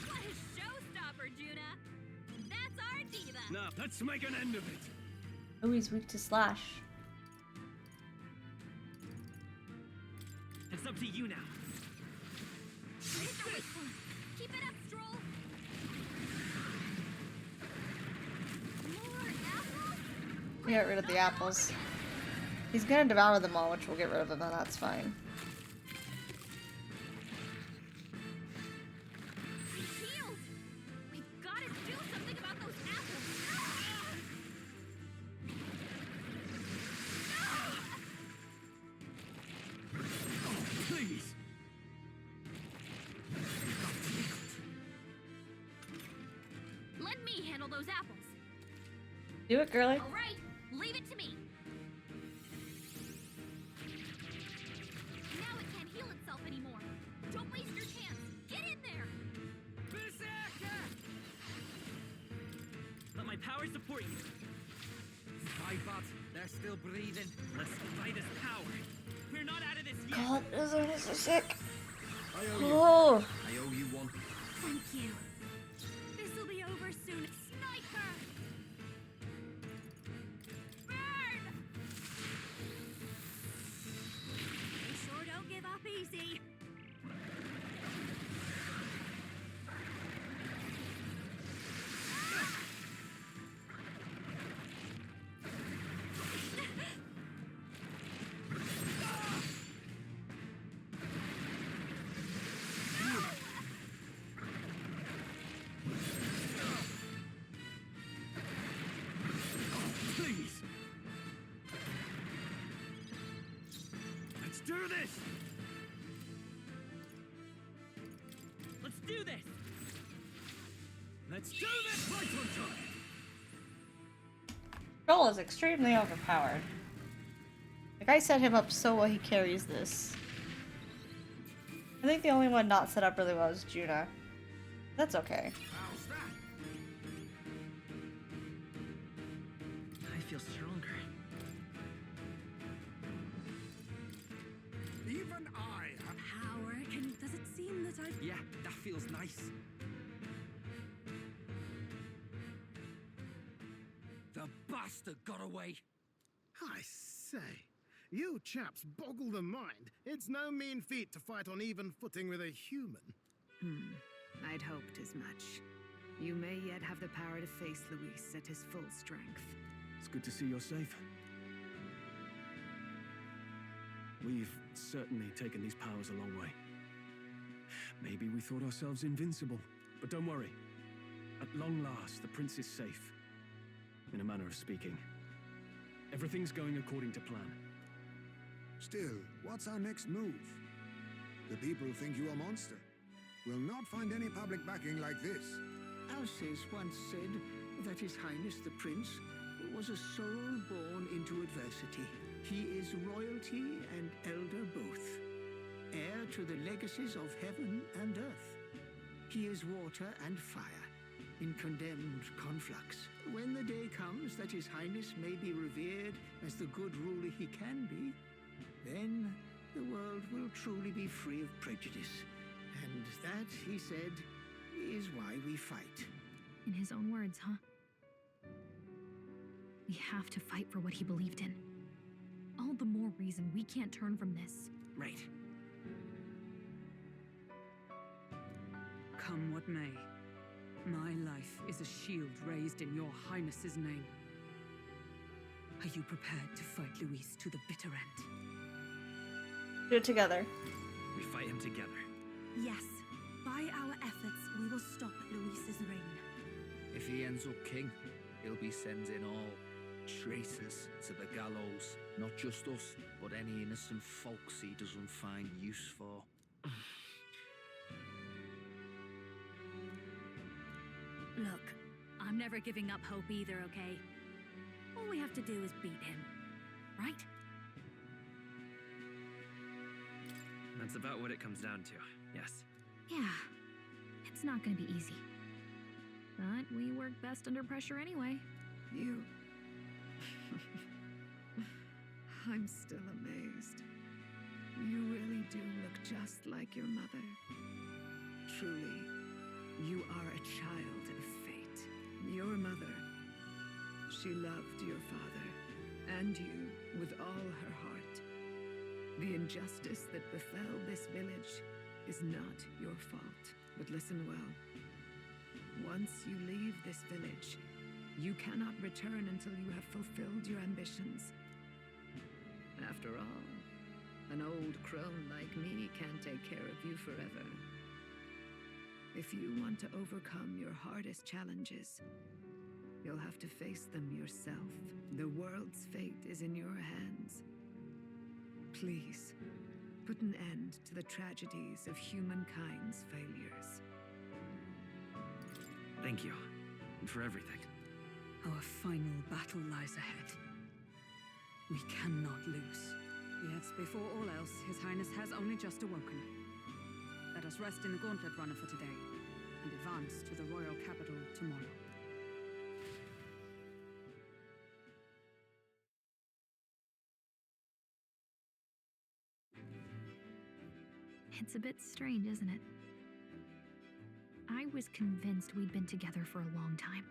What a showstopper, Juna. That's our diva. Now, let's make an end of it. Oh, he's weak to slash. It's up to you now. Keep it Get rid of the apples. He's gonna devour them all, which will get rid of them, and that's fine. Shield! We've got to do something about those apples! Please! Let me handle those apples. Do it, girly. All right, leave it to me. Now it can't heal itself anymore. Don't waste your chance. Get in there. Berserker! Let my power support you. Skybot, they're still breathing. Let's fight his power. We're not out of this yet. God, this one is so sick. I owe you. Oh. I owe you one. Thank you. This'll be over soon. Sniper! Burn! They sure don't give up easy. Please! Let's do this! Let's do this! Let's do this! Right on time! Troll is extremely overpowered. The guy set him up so well he carries this. I think the only one not set up really well is Juna. That's okay. How's that? I feel stronger. Even I have Power. Does it seem that I've... Yeah, that feels nice. The bastard got away. I say, you chaps boggle the mind. It's no mean feat to fight on even footing with a human. I'd hoped as much. You may yet have the power to face Luis at his full strength. It's good to see you're safe. We've certainly taken these powers a long way. Maybe we thought ourselves invincible, but don't worry. At long last, the prince is safe. In a manner of speaking. Everything's going according to plan. Still, what's our next move? The people think you a monster. We'll not find any public backing like this. Alces once said that His Highness the Prince was a soul born into adversity. He is royalty and elder both, heir to the legacies of heaven and earth. He is water and fire, in condemned conflux. When the day comes that His Highness may be revered as the good ruler he can be, then the world will truly be free of prejudice. And that, he said, is why we fight. In his own words, huh? We have to fight for what he believed in. All the more reason we can't turn from this. Right. Come what may, my life is a shield raised in your highness's name. Are you prepared to fight Luis to the bitter end? Do it together. We fight him together. Yes. By our efforts, we will stop Luis's reign. If he ends up king, he'll be sending all traitors to the gallows. Not just us, but any innocent folks he doesn't find use for. Look, I'm never giving up hope either, okay? All we have to do is beat him, right? That's about what it comes down to, yes. Yeah, it's not gonna be easy. But we work best under pressure anyway. You... I'm still amazed. You really do look just like your mother. Truly, you are a child of fate. Your mother, she loved your father and you with all her heart. The injustice that befell this village is not your fault. But listen well. Once you leave this village, You cannot return until you have fulfilled your ambitions. After all, an old crone like me can't take care of you forever. If you want to overcome your hardest challenges, you'll have to face them yourself. The world's fate is in your hands. Please, put an end to the tragedies of humankind's failures. Thank you for everything. Our final battle lies ahead. We cannot lose. Yet, before all else, His Highness has only just awoken. Let us rest in the Gauntlet Runner for today, and advance to the royal capital tomorrow. It's a bit strange, isn't it? I was convinced we'd been together for a long time.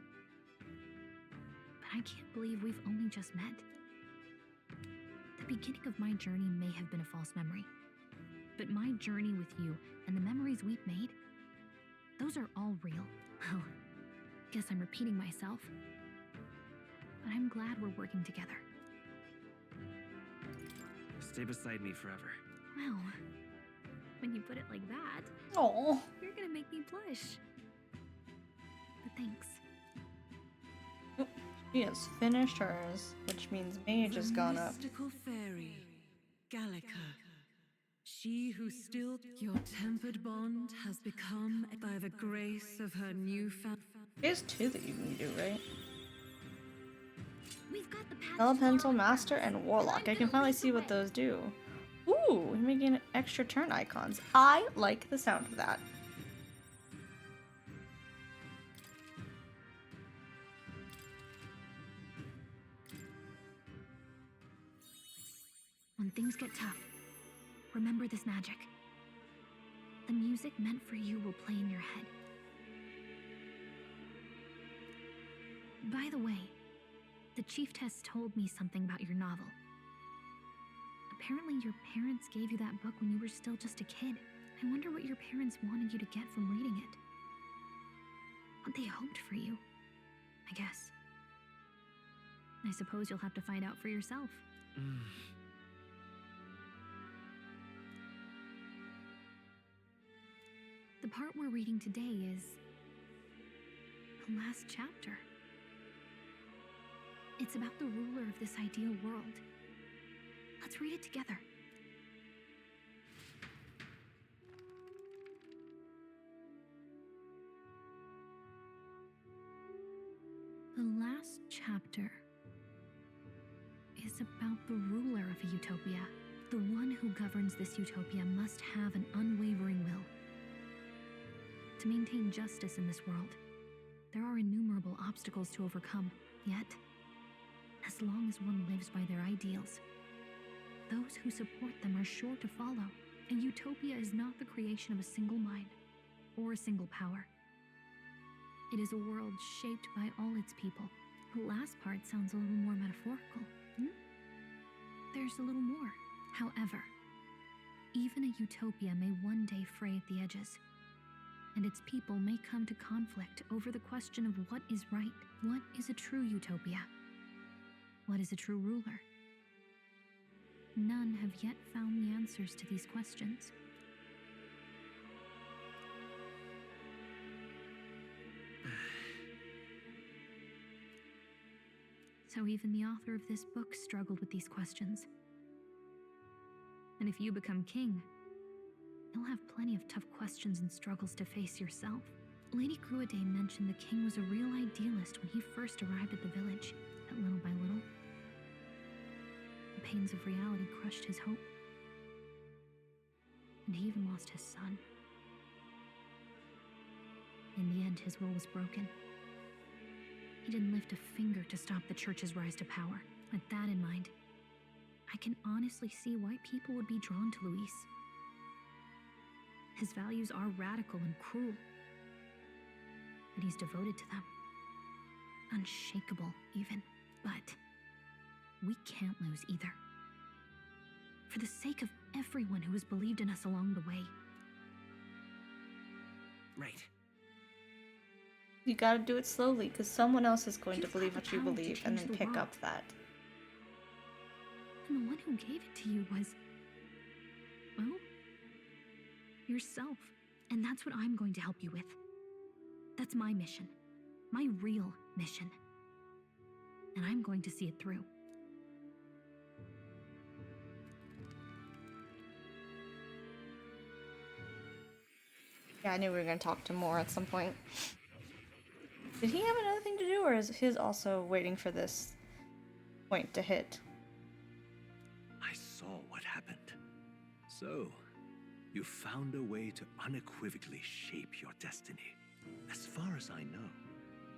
But I can't believe we've only just met. The beginning of my journey may have been a false memory. But my journey with you and the memories we've made, those are all real. Oh, guess I'm repeating myself. But I'm glad we're working together. Stay beside me forever. Well, when you put it like that, Oh, you're gonna make me blush. But thanks. she has finished hers, which means mage has gone up. Mystical fairy, Gallica. She who still your tempered bond has become by the grace of her newfound. There's two that you can do, right? We've got the path. Elemental Master and Warlock. I can finally see what those do. Ooh, you're making extra turn icons. I like the sound of that. When things get tough, remember this magic. The music meant for you will play in your head. By the way, the chiefess told me something about your novel. Apparently your parents gave you that book when you were still just a kid. I wonder what your parents wanted you to get from reading it. What they hoped for you, I guess. I suppose you'll have to find out for yourself. The part we're reading today is the last chapter. It's about the ruler of this ideal world. Let's read it together. The last chapter is about the ruler of a utopia. The one who governs this utopia must have an unwavering will. To maintain justice in this world, there are innumerable obstacles to overcome. Yet, as long as one lives by their ideals, those who support them are sure to follow. A utopia is not the creation of a single mind or a single power. It is a world shaped by all its people. The last part sounds a little more metaphorical. There's a little more. However, even a utopia may one day fray at the edges, and its people may come to conflict over the question of what is right. What is a true utopia? What is a true ruler? None have yet found the answers to these questions. So even the author of this book struggled with these questions. And if you become king, you'll have plenty of tough questions and struggles to face yourself. Lady Gruaday mentioned the king was a real idealist when he first arrived at the village, but little by little, the pains of reality crushed his hope. And he even lost his son. In the end, his will was broken. He didn't lift a finger to stop the church's rise to power. With that in mind, I can honestly see why people would be drawn to Luis. His values are radical and cruel, but he's devoted to them. Unshakable, even. But we can't lose either. For the sake of everyone who has believed in us along the way. Right. You gotta do it slowly, because someone else is going to You've believe got what the you power to believe and change then the pick world. up that. And the one who gave it to you was, well, yourself. And that's what I'm going to help you with. That's my mission. My real mission. And I'm going to see it through. Yeah, I knew we were going to talk to more at some point. Did he have another thing to do, or is his also waiting for this point to hit? I saw what happened. So, you found a way to unequivocally shape your destiny. As far as I know,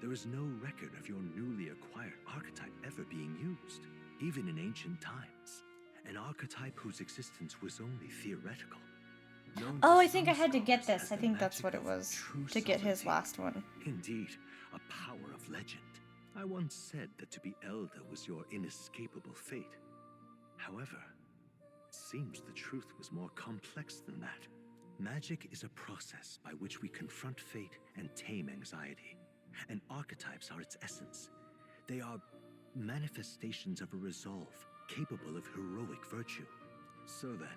there is no record of your newly acquired archetype ever being used, even in ancient times. An archetype whose existence was only theoretical. Oh, I think I had to get this. I think that's what it was. To get his last one. Indeed, a power of legend. I once said that to be elder was your inescapable fate. However, it seems the truth was more complex than that. Magic is a process by which we confront fate and tame anxiety. And archetypes are its essence. They are manifestations of a resolve capable of heroic virtue. So then,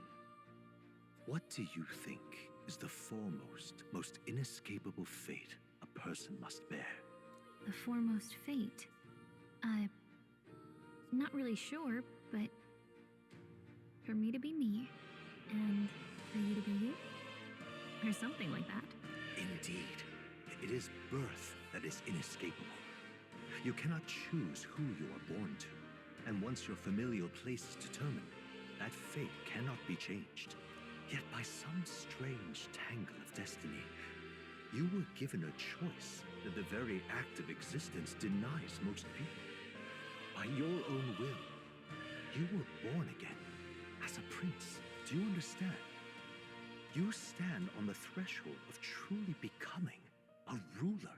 what do you think is the foremost, most inescapable fate a person must bear? The foremost fate? Not really sure, but for me to be me, and for you to be you? Or something like that. Indeed. It is birth that is inescapable. You cannot choose who you are born to, and once your familial place is determined, that fate cannot be changed. Yet by some strange tangle of destiny, you were given a choice that the very act of existence denies most people. By your own will, you were born again, as a prince. Do you understand? You stand on the threshold of truly becoming a ruler,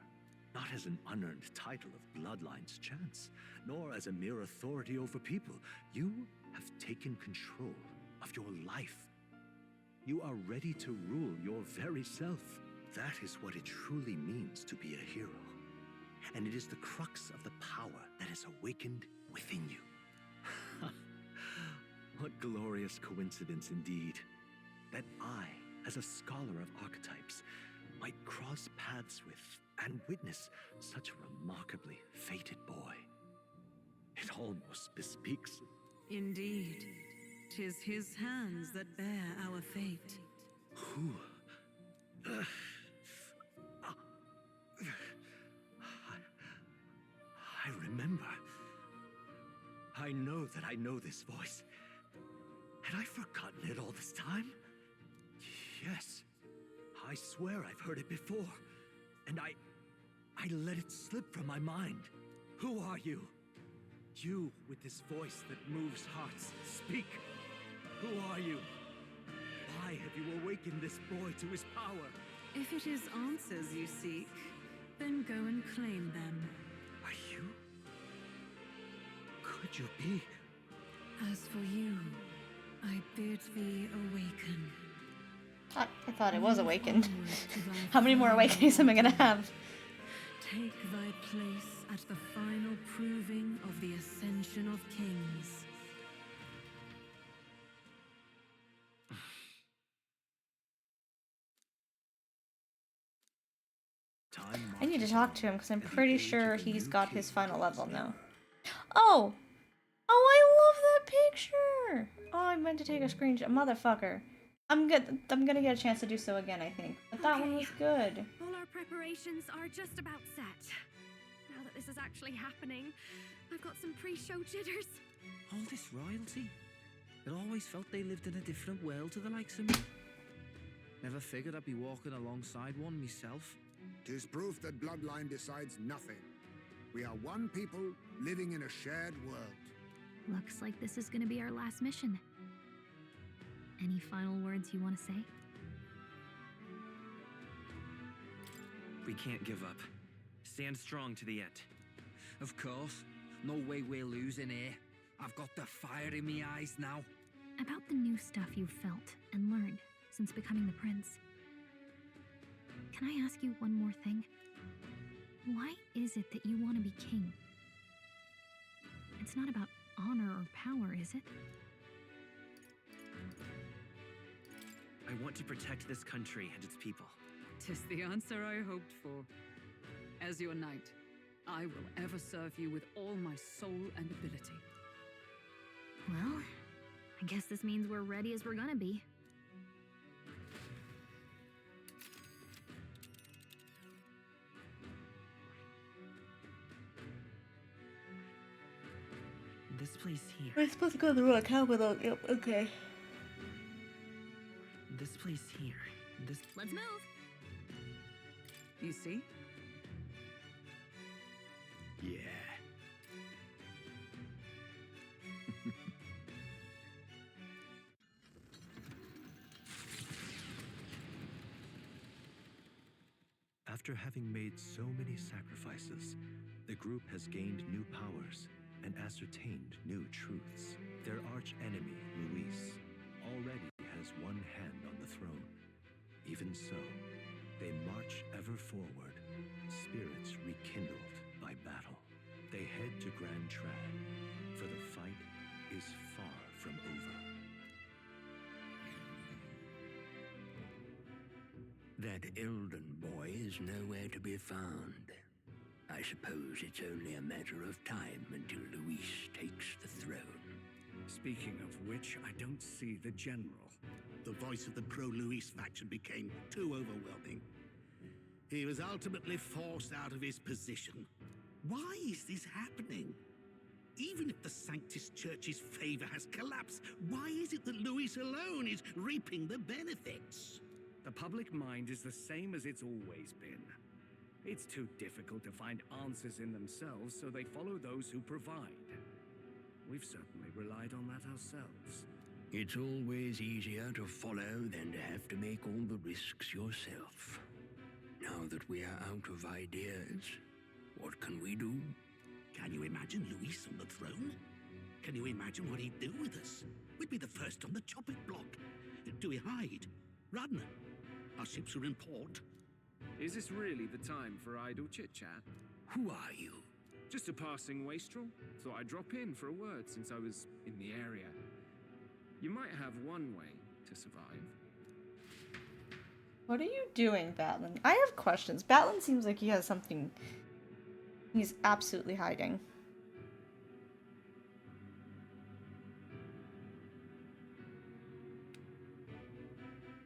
not as an unearned title of bloodline's chance, nor as a mere authority over people. You have taken control of your life. You are ready to rule your very self. That is what it truly means to be a hero. And it is the crux of the power that is awakened within you. What glorious coincidence indeed, that I, as a scholar of archetypes, might cross paths with and witness such a remarkably fated boy. It almost bespeaks. Indeed, 'tis his hands that bear our fate. Who? I remember. I know that I know this voice. Had I forgotten it all this time? Yes. I swear I've heard it before. And I let it slip from my mind. Who are you? You with this voice that moves hearts. Speak. Who are you? Why have you awakened this boy to his power? If it is answers you seek, then go and claim them. Are you? Could you be? As for you, I bid thee awaken. I thought it was awakened. How many more awakenings am I gonna have? Take thy place at the final proving of the ascension of kings. I need to talk to him because I'm pretty sure he's got his final level now. Oh! Oh, I love that picture! Oh, I meant to take a screenshot. Motherfucker. I'm gonna get a chance to do so again, I think. But that one was good. All our preparations are just about set. Now that this is actually happening, I've got some pre-show jitters. All this royalty? It always felt they lived in a different world to the likes of me. Never figured I'd be walking alongside one myself. 'Tis proof that bloodline decides nothing. We are one people living in a shared world. Looks like this is gonna be our last mission. Any final words you want to say? We can't give up. Stand strong to the end. Of course. No way we're losing here. I've got the fire in my eyes now. About the new stuff you've felt and learned since becoming the prince. Can I ask you one more thing? Why is it that you want to be king? It's not about honor or power, is it? I want to protect this country and its people. 'Tis the answer I hoped for. As your knight, I will ever serve you with all my soul and ability. Well, I guess this means we're ready as we're gonna be. This place here. We're supposed to go to the royal capital. Yep, okay. This place here. This. Let's move. You see? Yeah. After having made so many sacrifices, the group has gained new powers and ascertained new truths. Their arch-enemy, Luis, already has one hand on the throne. Even so, they march ever forward, spirits rekindled by battle. They head to Grand Trad, for the fight is far from over. That Elden boy is nowhere to be found. I suppose it's only a matter of time until Luis takes the throne. Speaking of which, I don't see the general. The voice of the pro-Luis faction became too overwhelming. He was ultimately forced out of his position. Why is this happening? Even if the Sanctus Church's favor has collapsed, why is it that Luis alone is reaping the benefits? The public mind is the same as it's always been. It's too difficult to find answers in themselves, so they follow those who provide. We've certainly relied on that ourselves. It's always easier to follow than to have to make all the risks yourself. Now that we are out of ideas, what can we do? Can you imagine Luis on the throne? Can you imagine what he'd do with us? We'd be the first on the chopping block. Do we hide? Run? Our ships are in port. Is this really the time for idle chit-chat? Who are you? Just a passing wastrel. Thought I'd drop in for a word since I was in the area. You might have one way to survive. What are you doing, Batlin? I have questions. Batlin seems like he has something he's absolutely hiding.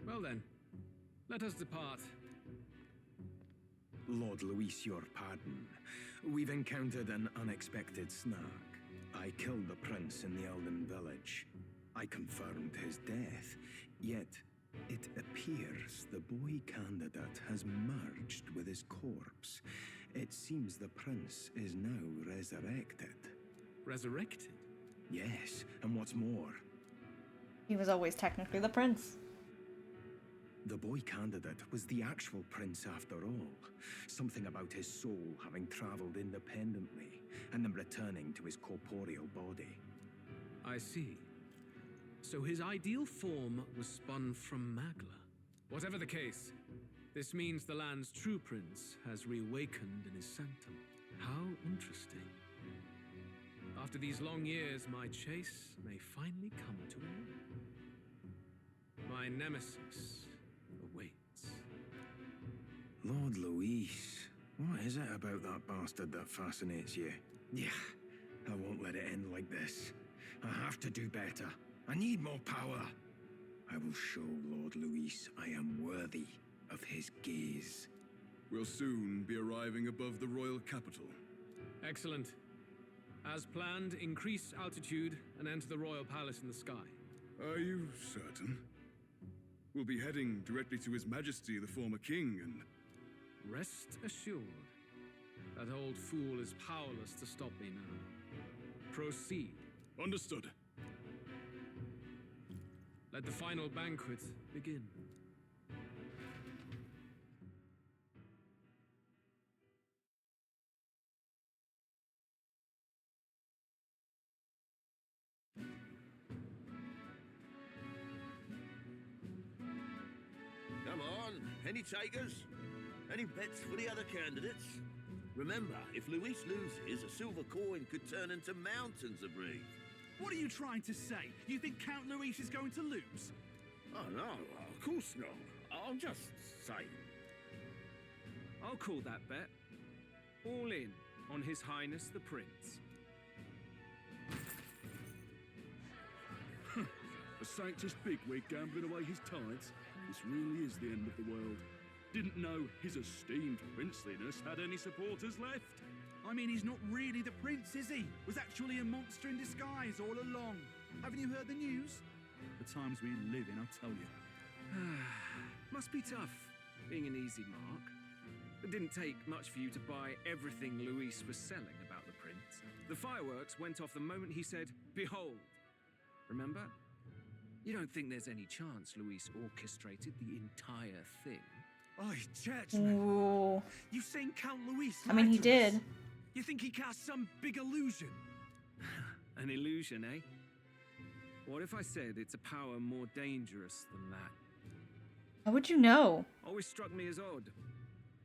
Well then, let us depart. Lord Luis, your pardon. We've encountered an unexpected snag. I killed the prince in the Elden village. I confirmed his death, yet it appears the boy candidate has merged with his corpse. It seems the prince is now resurrected. Resurrected? Yes, and what's more, He was always technically the prince. the boy candidate was the actual prince after all. Something about his soul having traveled independently and then returning to his corporeal body. I see. So his ideal form was spun from Magla. Whatever the case, this means the land's true prince has reawakened in his sanctum. How interesting. After these long years, my chase may finally come to an end. My nemesis awaits. Lord Luis, what is it about that bastard that fascinates you? Yeah, I won't let it end like this. I have to do better. I need more power. I will show Lord Luis I am worthy of his gaze. We'll soon be arriving above the royal capital. Excellent. As planned, increase altitude and enter the royal palace in the sky. Are you certain? We'll be heading directly to His Majesty, the former king, and... Rest assured, that old fool is powerless to stop me now. Proceed. Understood. Let the final banquet begin. Come on, any takers? Any bets for the other candidates? Remember, if Luis loses, a silver coin could turn into mountains of Reeve. What are you trying to say? You think Count Luis is going to lose? Oh, no, of course not. I'm just saying. I'll call that bet. All in on His Highness the Prince. A Sanctus bigwig gambling away his tithes? This really is the end of the world. Didn't know his esteemed princeliness had any supporters left. I mean, he's not really the prince, is he? Was actually a monster in disguise all along. Haven't you heard the news? The times we live in, I'll tell you. Must be tough, being an easy mark. It didn't take much for you to buy everything Luis was selling about the prince. The fireworks went off the moment he said, "Behold." Remember? You don't think there's any chance Luis orchestrated the entire thing? Oi, churchman! Ooh. You saying Count Luis? I mean, he did. You think he cast some big illusion? An illusion, eh? What if I said it's a power more dangerous than that? How would you know? Always struck me as odd.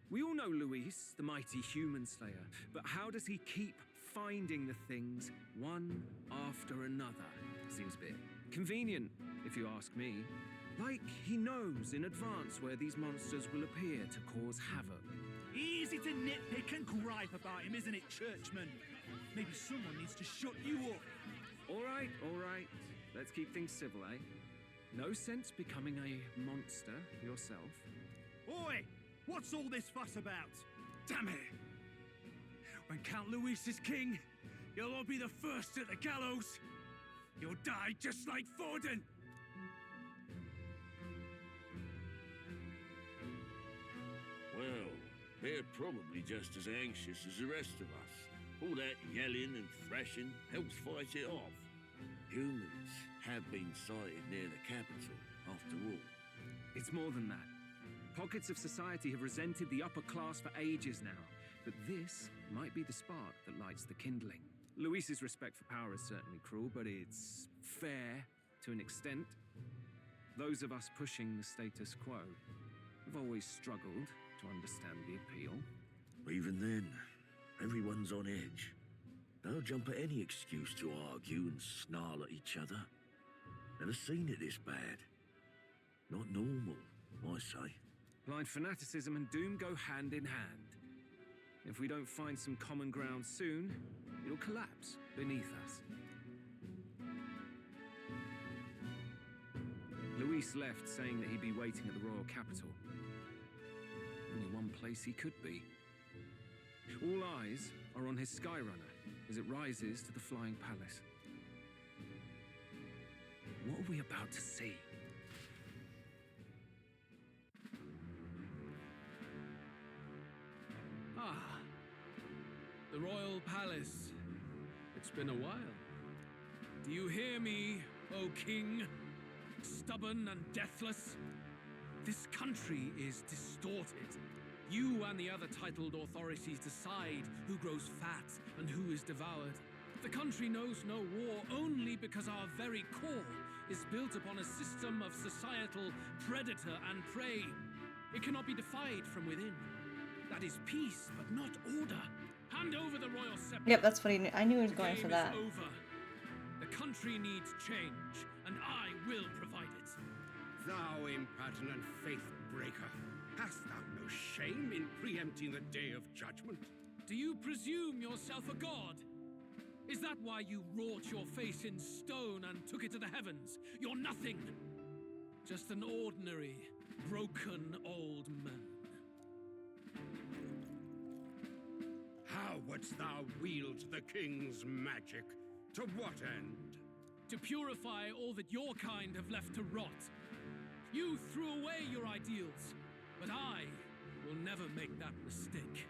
We all know Luis, the mighty human slayer, but how does he keep finding the things one after another? Seems a bit convenient, if you ask me. Like he knows in advance where these monsters will appear to cause havoc. Easy to nitpick and gripe about him, isn't it, churchman? Maybe someone needs to shut you up. All right. Let's keep things civil, eh? No sense becoming a monster yourself. Oi! What's all this fuss about? Damn it! When Count Luis is king, you'll all be the first at the gallows. You'll die just like Forden. Well, they're probably just as anxious as the rest of us. All that yelling and thrashing helps fight it off. Humans have been sighted near the capital, after all. It's more than that. Pockets of society have resented the upper class for ages now, but this might be the spark that lights the kindling. Luis's respect for power is certainly cruel, but it's fair to an extent. Those of us pushing the status quo have always struggled to understand the appeal. Even then, everyone's on edge. They'll jump at any excuse to argue and snarl at each other. Never seen it this bad. Not normal, I say. Blind fanaticism and doom go hand in hand. If we don't find some common ground soon, it'll collapse beneath us. Luis left saying that he'd be waiting at the royal capital. Only one place he could be. All eyes are on his Skyrunner as it rises to the flying palace. What are we about to see? Ah, the royal palace. It's been a while. Do you hear me, O king? Stubborn and deathless? This country is distorted. You and the other titled authorities decide who grows fat and who is devoured. The country knows no war only because our very core is built upon a system of societal predator and prey. It cannot be defied from within. That is peace, but not order. Hand over the royal scepter. Yep, that's what I knew he was going for that. The game is over. The country needs change, and I will provide it. Thou impertinent faith breaker, hast thou no shame in preempting the day of judgment? Do you presume yourself a god? Is that why you wrought your face in stone and took it to the heavens? You're nothing. Just an ordinary, broken old man. How wouldst thou wield the king's magic? To what end? To purify all that your kind have left to rot. You threw away your ideals, but I will never make that mistake.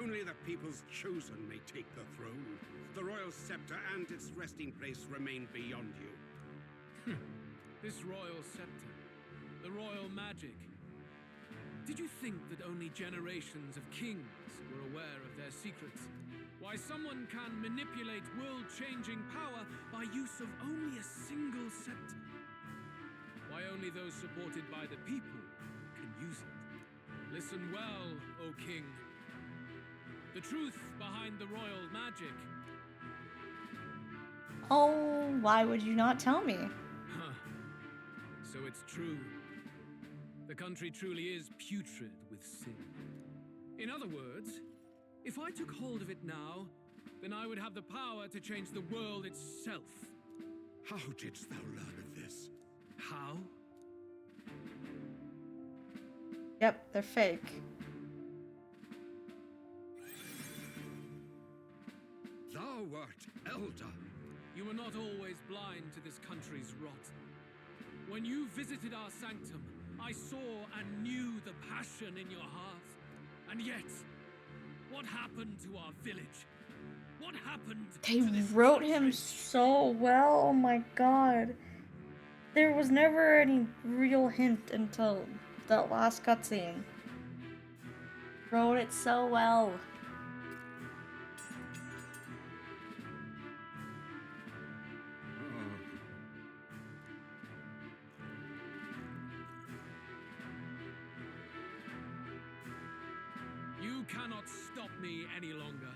Only the people's chosen may take the throne. The royal scepter and its resting place remain beyond you. This royal scepter, the royal magic. Did you think that only generations of kings were aware of their secrets? Why someone can manipulate world-changing power by use of only a single scepter? Why only those supported by the people can use it? Listen well, O king. The truth behind the royal magic. Oh, why would you not tell me? Huh. So it's true. The country truly is putrid with sin. In other words, if I took hold of it now, then I would have the power to change the world itself. How didst thou learn of this? How? Yep, they're fake. Thou art elder. You were not always blind to this country's rot. When you visited our sanctum, I saw and knew the passion in your heart. And yet, what happened to our village? What happened They to this wrote him so well. Oh my god. There was never any real hint until that last cutscene. Wrote it so well. You cannot stop me any longer,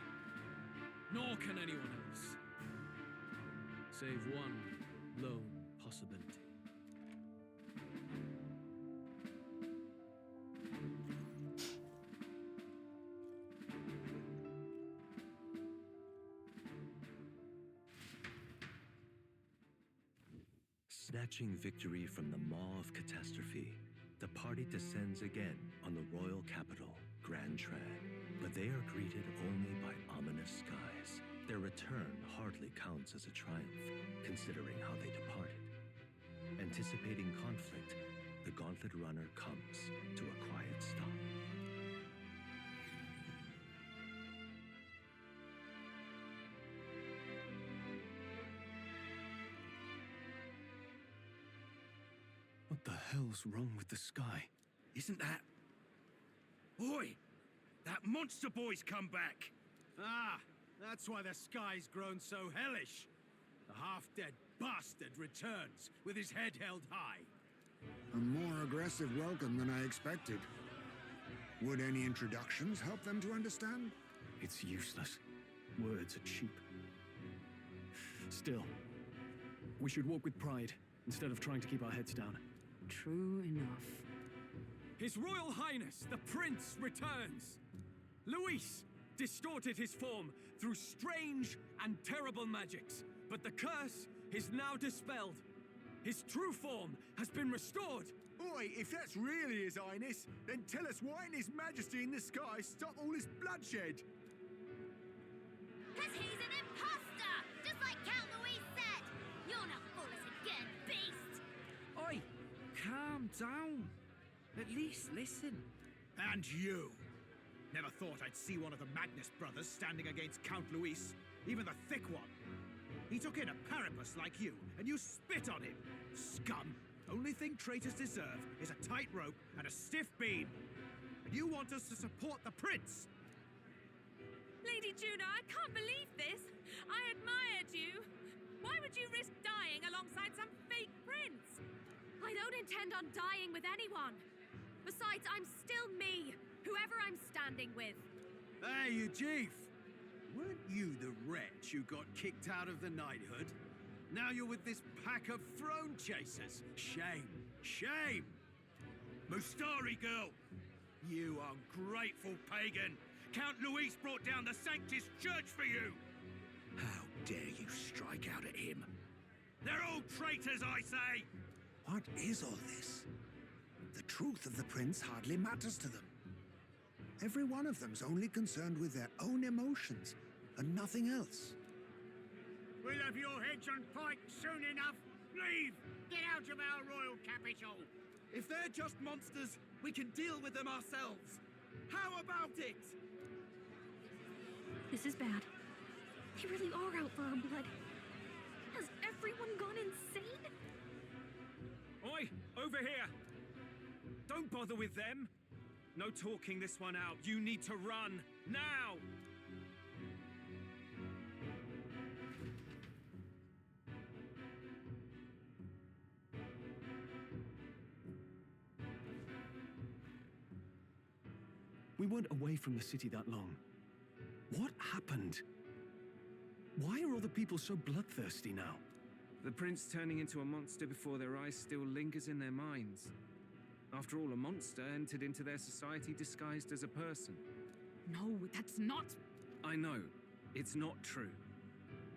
nor can anyone else. Save one lone possibility. Snatching victory from the maw of catastrophe, the party descends again on the royal capital, Grand Trad. But they are greeted only by ominous skies. Their return hardly counts as a triumph, considering how they departed. Anticipating conflict, the Gauntlet Runner comes to a quiet stop. What the hell's wrong with the sky? Isn't that... Oi! That monster boy's come back! Ah, that's why the sky's grown so hellish. The half-dead bastard returns with his head held high. A more aggressive welcome than I expected. Would any introductions help them to understand? It's useless. Words are cheap. Still, we should walk with pride instead of trying to keep our heads down. True enough. His Royal Highness, the Prince, returns. Luis distorted his form through strange and terrible magics, but the curse is now dispelled. His true form has been restored. Oi, if that's really His Highness, then tell us why ain't His Majesty in the sky stop all this bloodshed? Cause he's an imposter! Just like Count Luis said! You're not fool us again, beast! Oi, calm down. At least listen. And you! Never thought I'd see one of the Magnus brothers standing against Count Luis, even the thick one. He took in a Paripus like you, and you spit on him. Scum! Only thing traitors deserve is a tight rope and a stiff beam. And you want us to support the prince? Lady Juna, I can't believe this. I admired you. Why would you risk dying alongside some fake prince? I don't intend on dying with anyone. Besides, I'm still me, whoever I'm standing with. Hey, you chief! Weren't you the wretch who got kicked out of the knighthood? Now you're with this pack of throne chasers. Shame. Shame! Mustari girl! You ungrateful pagan! Count Luis brought down the Sanctus Church for you! How dare you strike out at him? They're all traitors, I say! What is all this? The truth of the prince hardly matters to them. Every one of them's only concerned with their own emotions and nothing else. We'll have your heads on pike soon enough. Leave! Get out of our royal capital! If they're just monsters, we can deal with them ourselves. How about it? This is bad. They really are out for our blood. Has everyone gone insane? Oi, over here! Don't bother with them. No talking this one out. You need to run, now! We weren't away from the city that long. What happened? Why are all the people so bloodthirsty now? The prince turning into a monster before their eyes still lingers in their minds. After all, a monster entered into their society disguised as a person. No, that's not... I know, it's not true.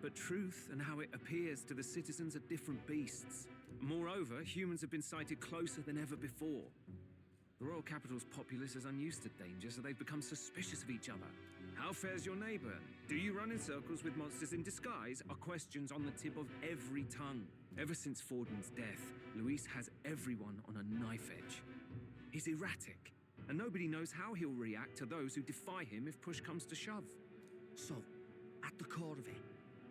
But truth and how it appears to the citizens are different beasts. Moreover, humans have been sighted closer than ever before. The royal capital's populace is unused to danger, so they've become suspicious of each other. How fares your neighbor? Do you run in circles with monsters in disguise? Are questions on the tip of every tongue. Ever since Fordman's death, Luis has everyone on a knife edge. He's erratic, and nobody knows how he'll react to those who defy him if push comes to shove. So, at the core of it,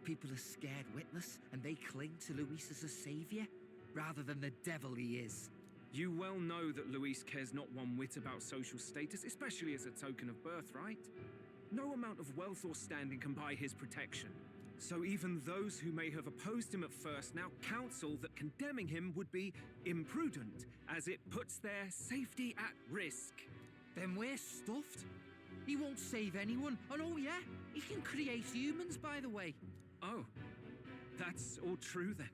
people are scared witless and they cling to Luis as a savior, rather than the devil he is. You well know that Luis cares not one whit about social status, especially as a token of birthright. No amount of wealth or standing can buy his protection. So even those who may have opposed him at first now counsel that condemning him would be imprudent, as it puts their safety at risk. Then we're stuffed. He won't save anyone, and oh yeah, he can create humans, by the way. Oh, that's all true then.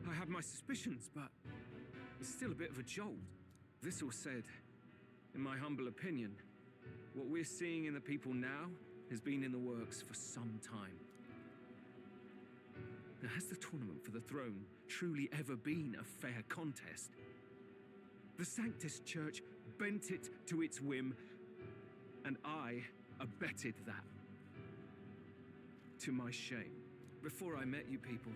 I have my suspicions, but it's still a bit of a jolt. This all said, in my humble opinion, what we're seeing in the people now has been in the works for some time. Now, has the tournament for the throne truly ever been a fair contest? The Sanctus Church bent it to its whim, and I abetted that. To my shame. Before I met you people,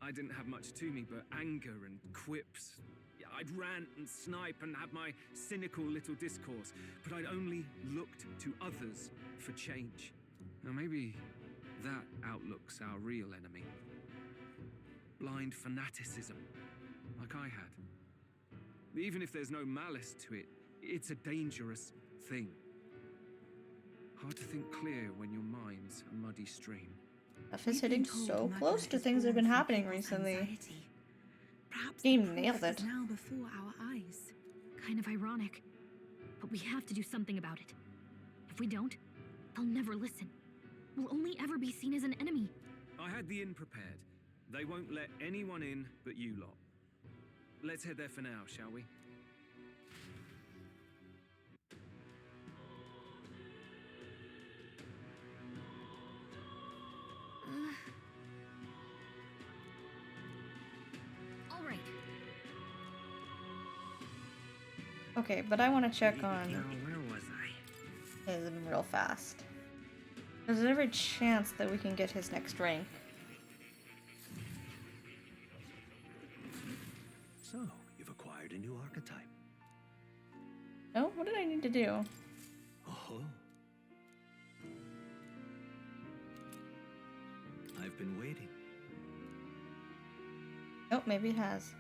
I didn't have much to me but anger and quips. I'd rant and snipe and have my cynical little discourse, but I'd only looked to others for change. Now maybe that outlook's our real enemy. Blind fanaticism, like I had. Even if there's no malice to it, it's a dangerous thing. Hard to think clear when your mind's a muddy stream. Stuff is hitting so close to things that have been happening recently. Game nailed it. Now before our eyes. Kind of ironic, but we have to do something about it. If we don't, they'll never listen. We'll only ever be seen as an enemy. I had the inn prepared. They won't let anyone in but you lot. Let's head there for now, shall we? All right. Okay, but I want to check on Now, where was I? him real fast. There's every chance that we can get his next rank. So, you've acquired a new archetype. No? What did I need to do? Oh. I've been waiting. Oh, maybe it has.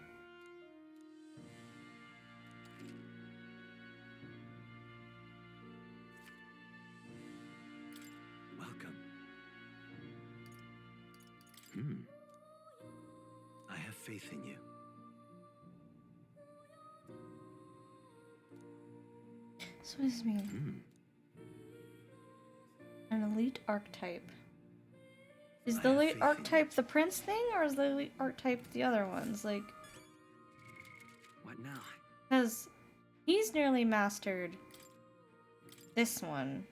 Welcome. I have faith in you. So what does this mean? An elite archetype. Is the elite archetype the prince thing, or is the elite archetype the other ones? Like, What now? because he's nearly mastered this one.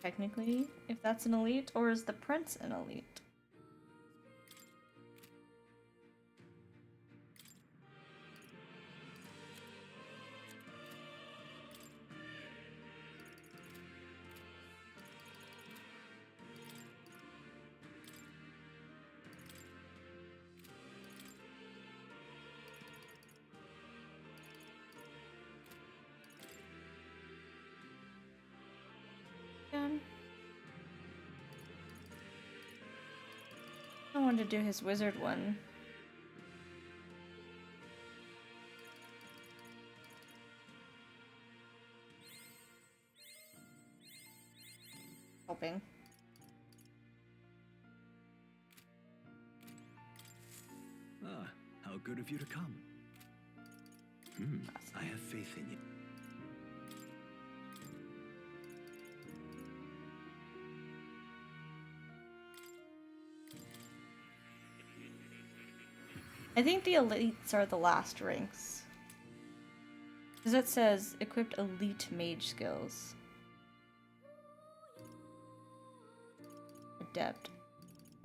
Technically, if that's an elite, or is the prince an elite? I wanted to do his wizard one. Hoping. Ah, how good of you to come. I have faith in you. I think the elites are the last ranks. Because it says equipped elite mage skills. Adept.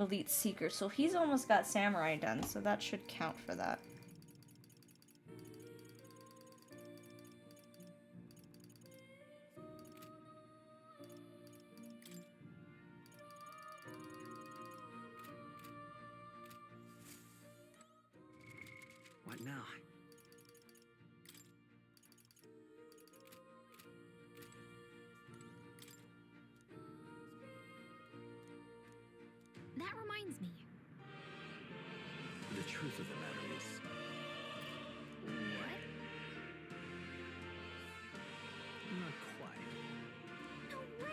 Elite seeker. So he's almost got samurai done, so that should count for that. What now? That reminds me. The truth of the matter is, What? not quite. No way!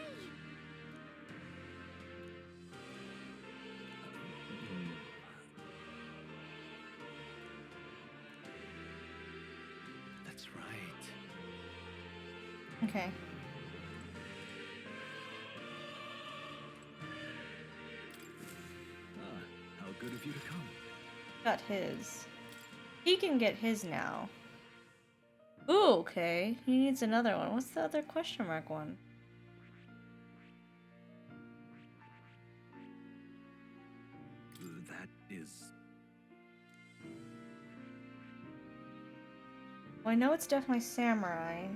That's right. Okay. How good of you to come. Got his. He can get his now. Ooh, okay. He needs another one. What's the other question mark one? That is... Well, I know it's definitely samurai.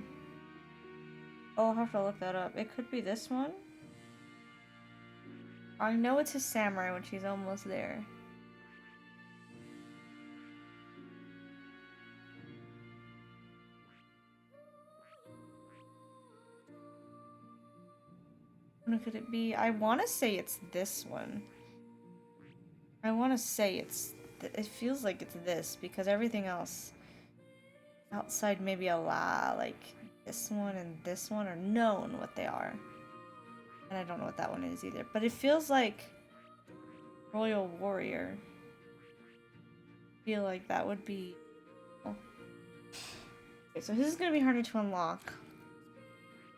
Oh, I'll have to look that up. It could be this one. I know it's his samurai when she's almost there. What could it be? I want to say it's this one. I want to say it's... it feels like it's this, because everything else outside maybe a la, like this one and this one are known what they are. And I don't know what that one is either. But it feels like Royal Warrior. I feel like that would be... oh. Okay, so his is going to be harder to unlock.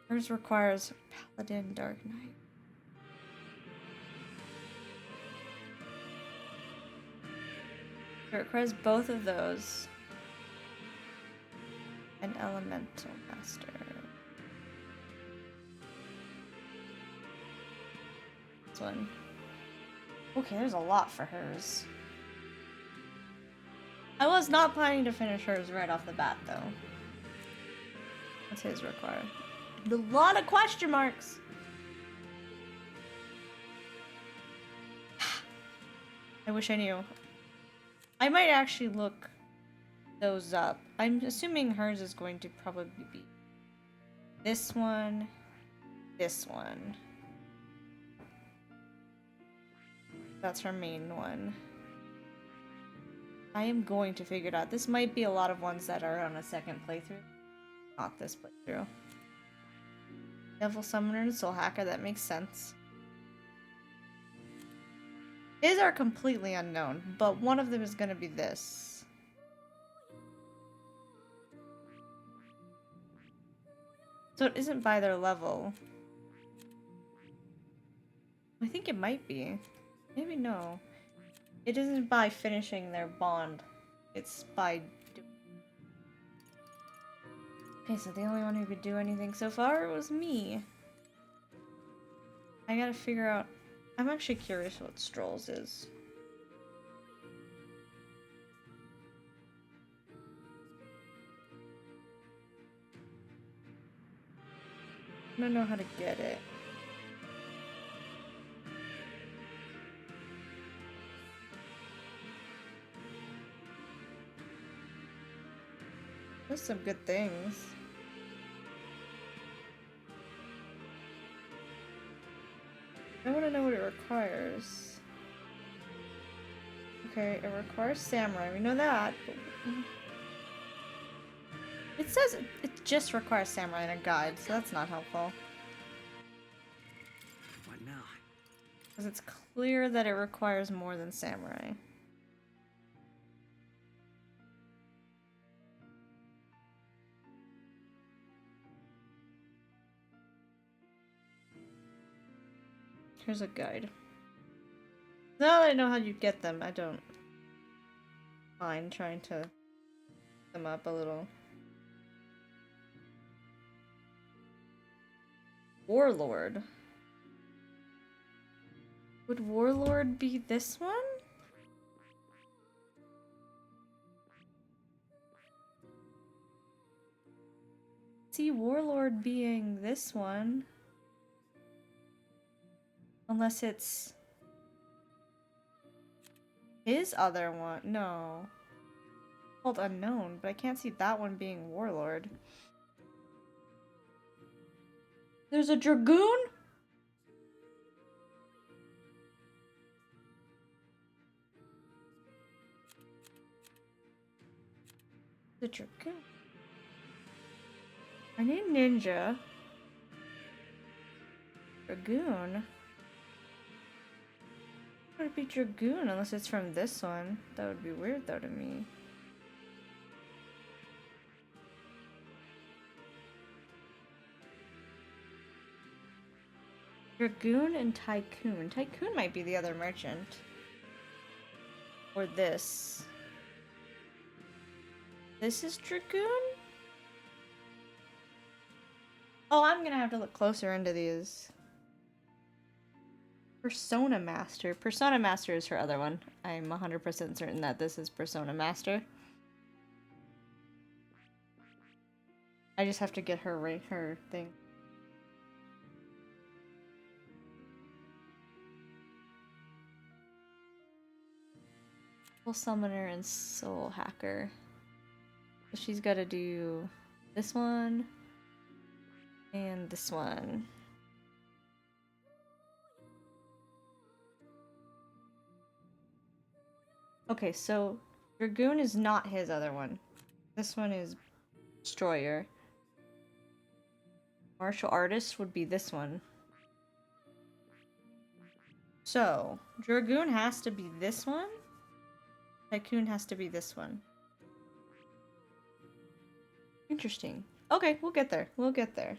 Hers requires Paladin Dark Knight. It requires both of those. An Elemental Master. This one. Okay, there's a lot for hers. I was not planning to finish hers right off the bat, though. What's his require? A lot of question marks! I wish I knew. I might actually look those up. I'm assuming hers is going to probably be this one, this one. That's her main one. I am going to figure it out. This might be a lot of ones that are on a second playthrough. Not this playthrough. Devil Summoner and Soul Hacker, that makes sense. His are completely unknown, but one of them is going to be this. So it isn't by their level. I think it might be. Maybe no. It isn't by finishing their bond. It's by... Okay, so the only one who could do anything so far was me. I gotta figure out... I'm actually curious what Strolls is. I don't know how to get it. There's some good things. I want to know what it requires. Okay, it requires samurai. We know that. But... it says it just requires samurai in a guide, so that's not helpful. What now? Because it's clear that it requires more than samurai. Here's a guide. Now that I know how you get them, I don't fine trying to them up a little. Warlord. Would Warlord be this one? See Warlord being this one. Unless it's his other one. No. Called Unknown, but I can't see that one being Warlord. There's a Dragoon? The Dragoon. I need Ninja. Dragoon? Would it be Dragoon unless it's from this one? That would be weird though to me. Dragoon and Tycoon. Tycoon might be the other merchant. Or this. This is Dragoon? Oh, I'm gonna have to look closer into these. Persona Master. Persona Master is her other one. I'm 100% certain that this is Persona Master. I just have to get her her thing. Soul Summoner and Soul Hacker. So she's got to do this one and this one. Okay, so Dragoon is not his other one. This one is Destroyer. Martial Artist would be this one. So, Dragoon has to be this one. Tycoon has to be this one. Interesting. Okay, we'll get there. We'll get there.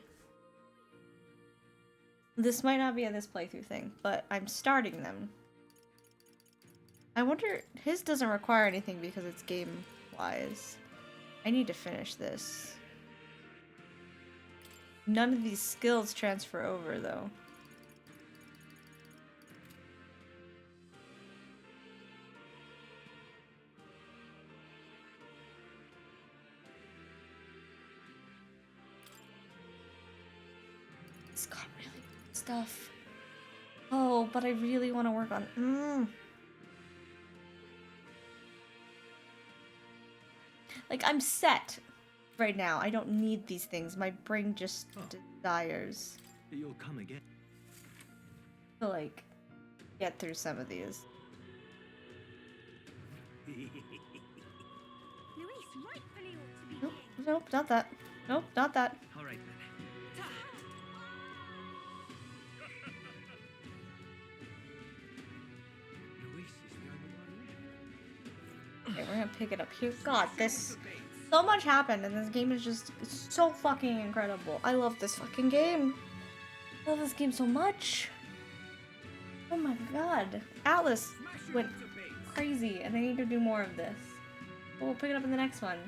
This might not be a this playthrough thing, but I'm starting them. I wonder, his doesn't require anything because it's game-wise. I need to finish this. None of these skills transfer over, though. It's got really good stuff. Oh, but I really want to work on... Like, I'm set right now. I don't need these things. My brain just desires You'll come again. to, like, get through some of these. Luis rightfully ought to be Nope, nope, not that. Nope, not that. All right then. Okay, we're gonna pick it up here. God, this... So much happened, and this game is just so fucking incredible. I love this fucking game. I love this game so much. Oh my god. Atlas went crazy, and I need to do more of this. But we'll pick it up in the next one.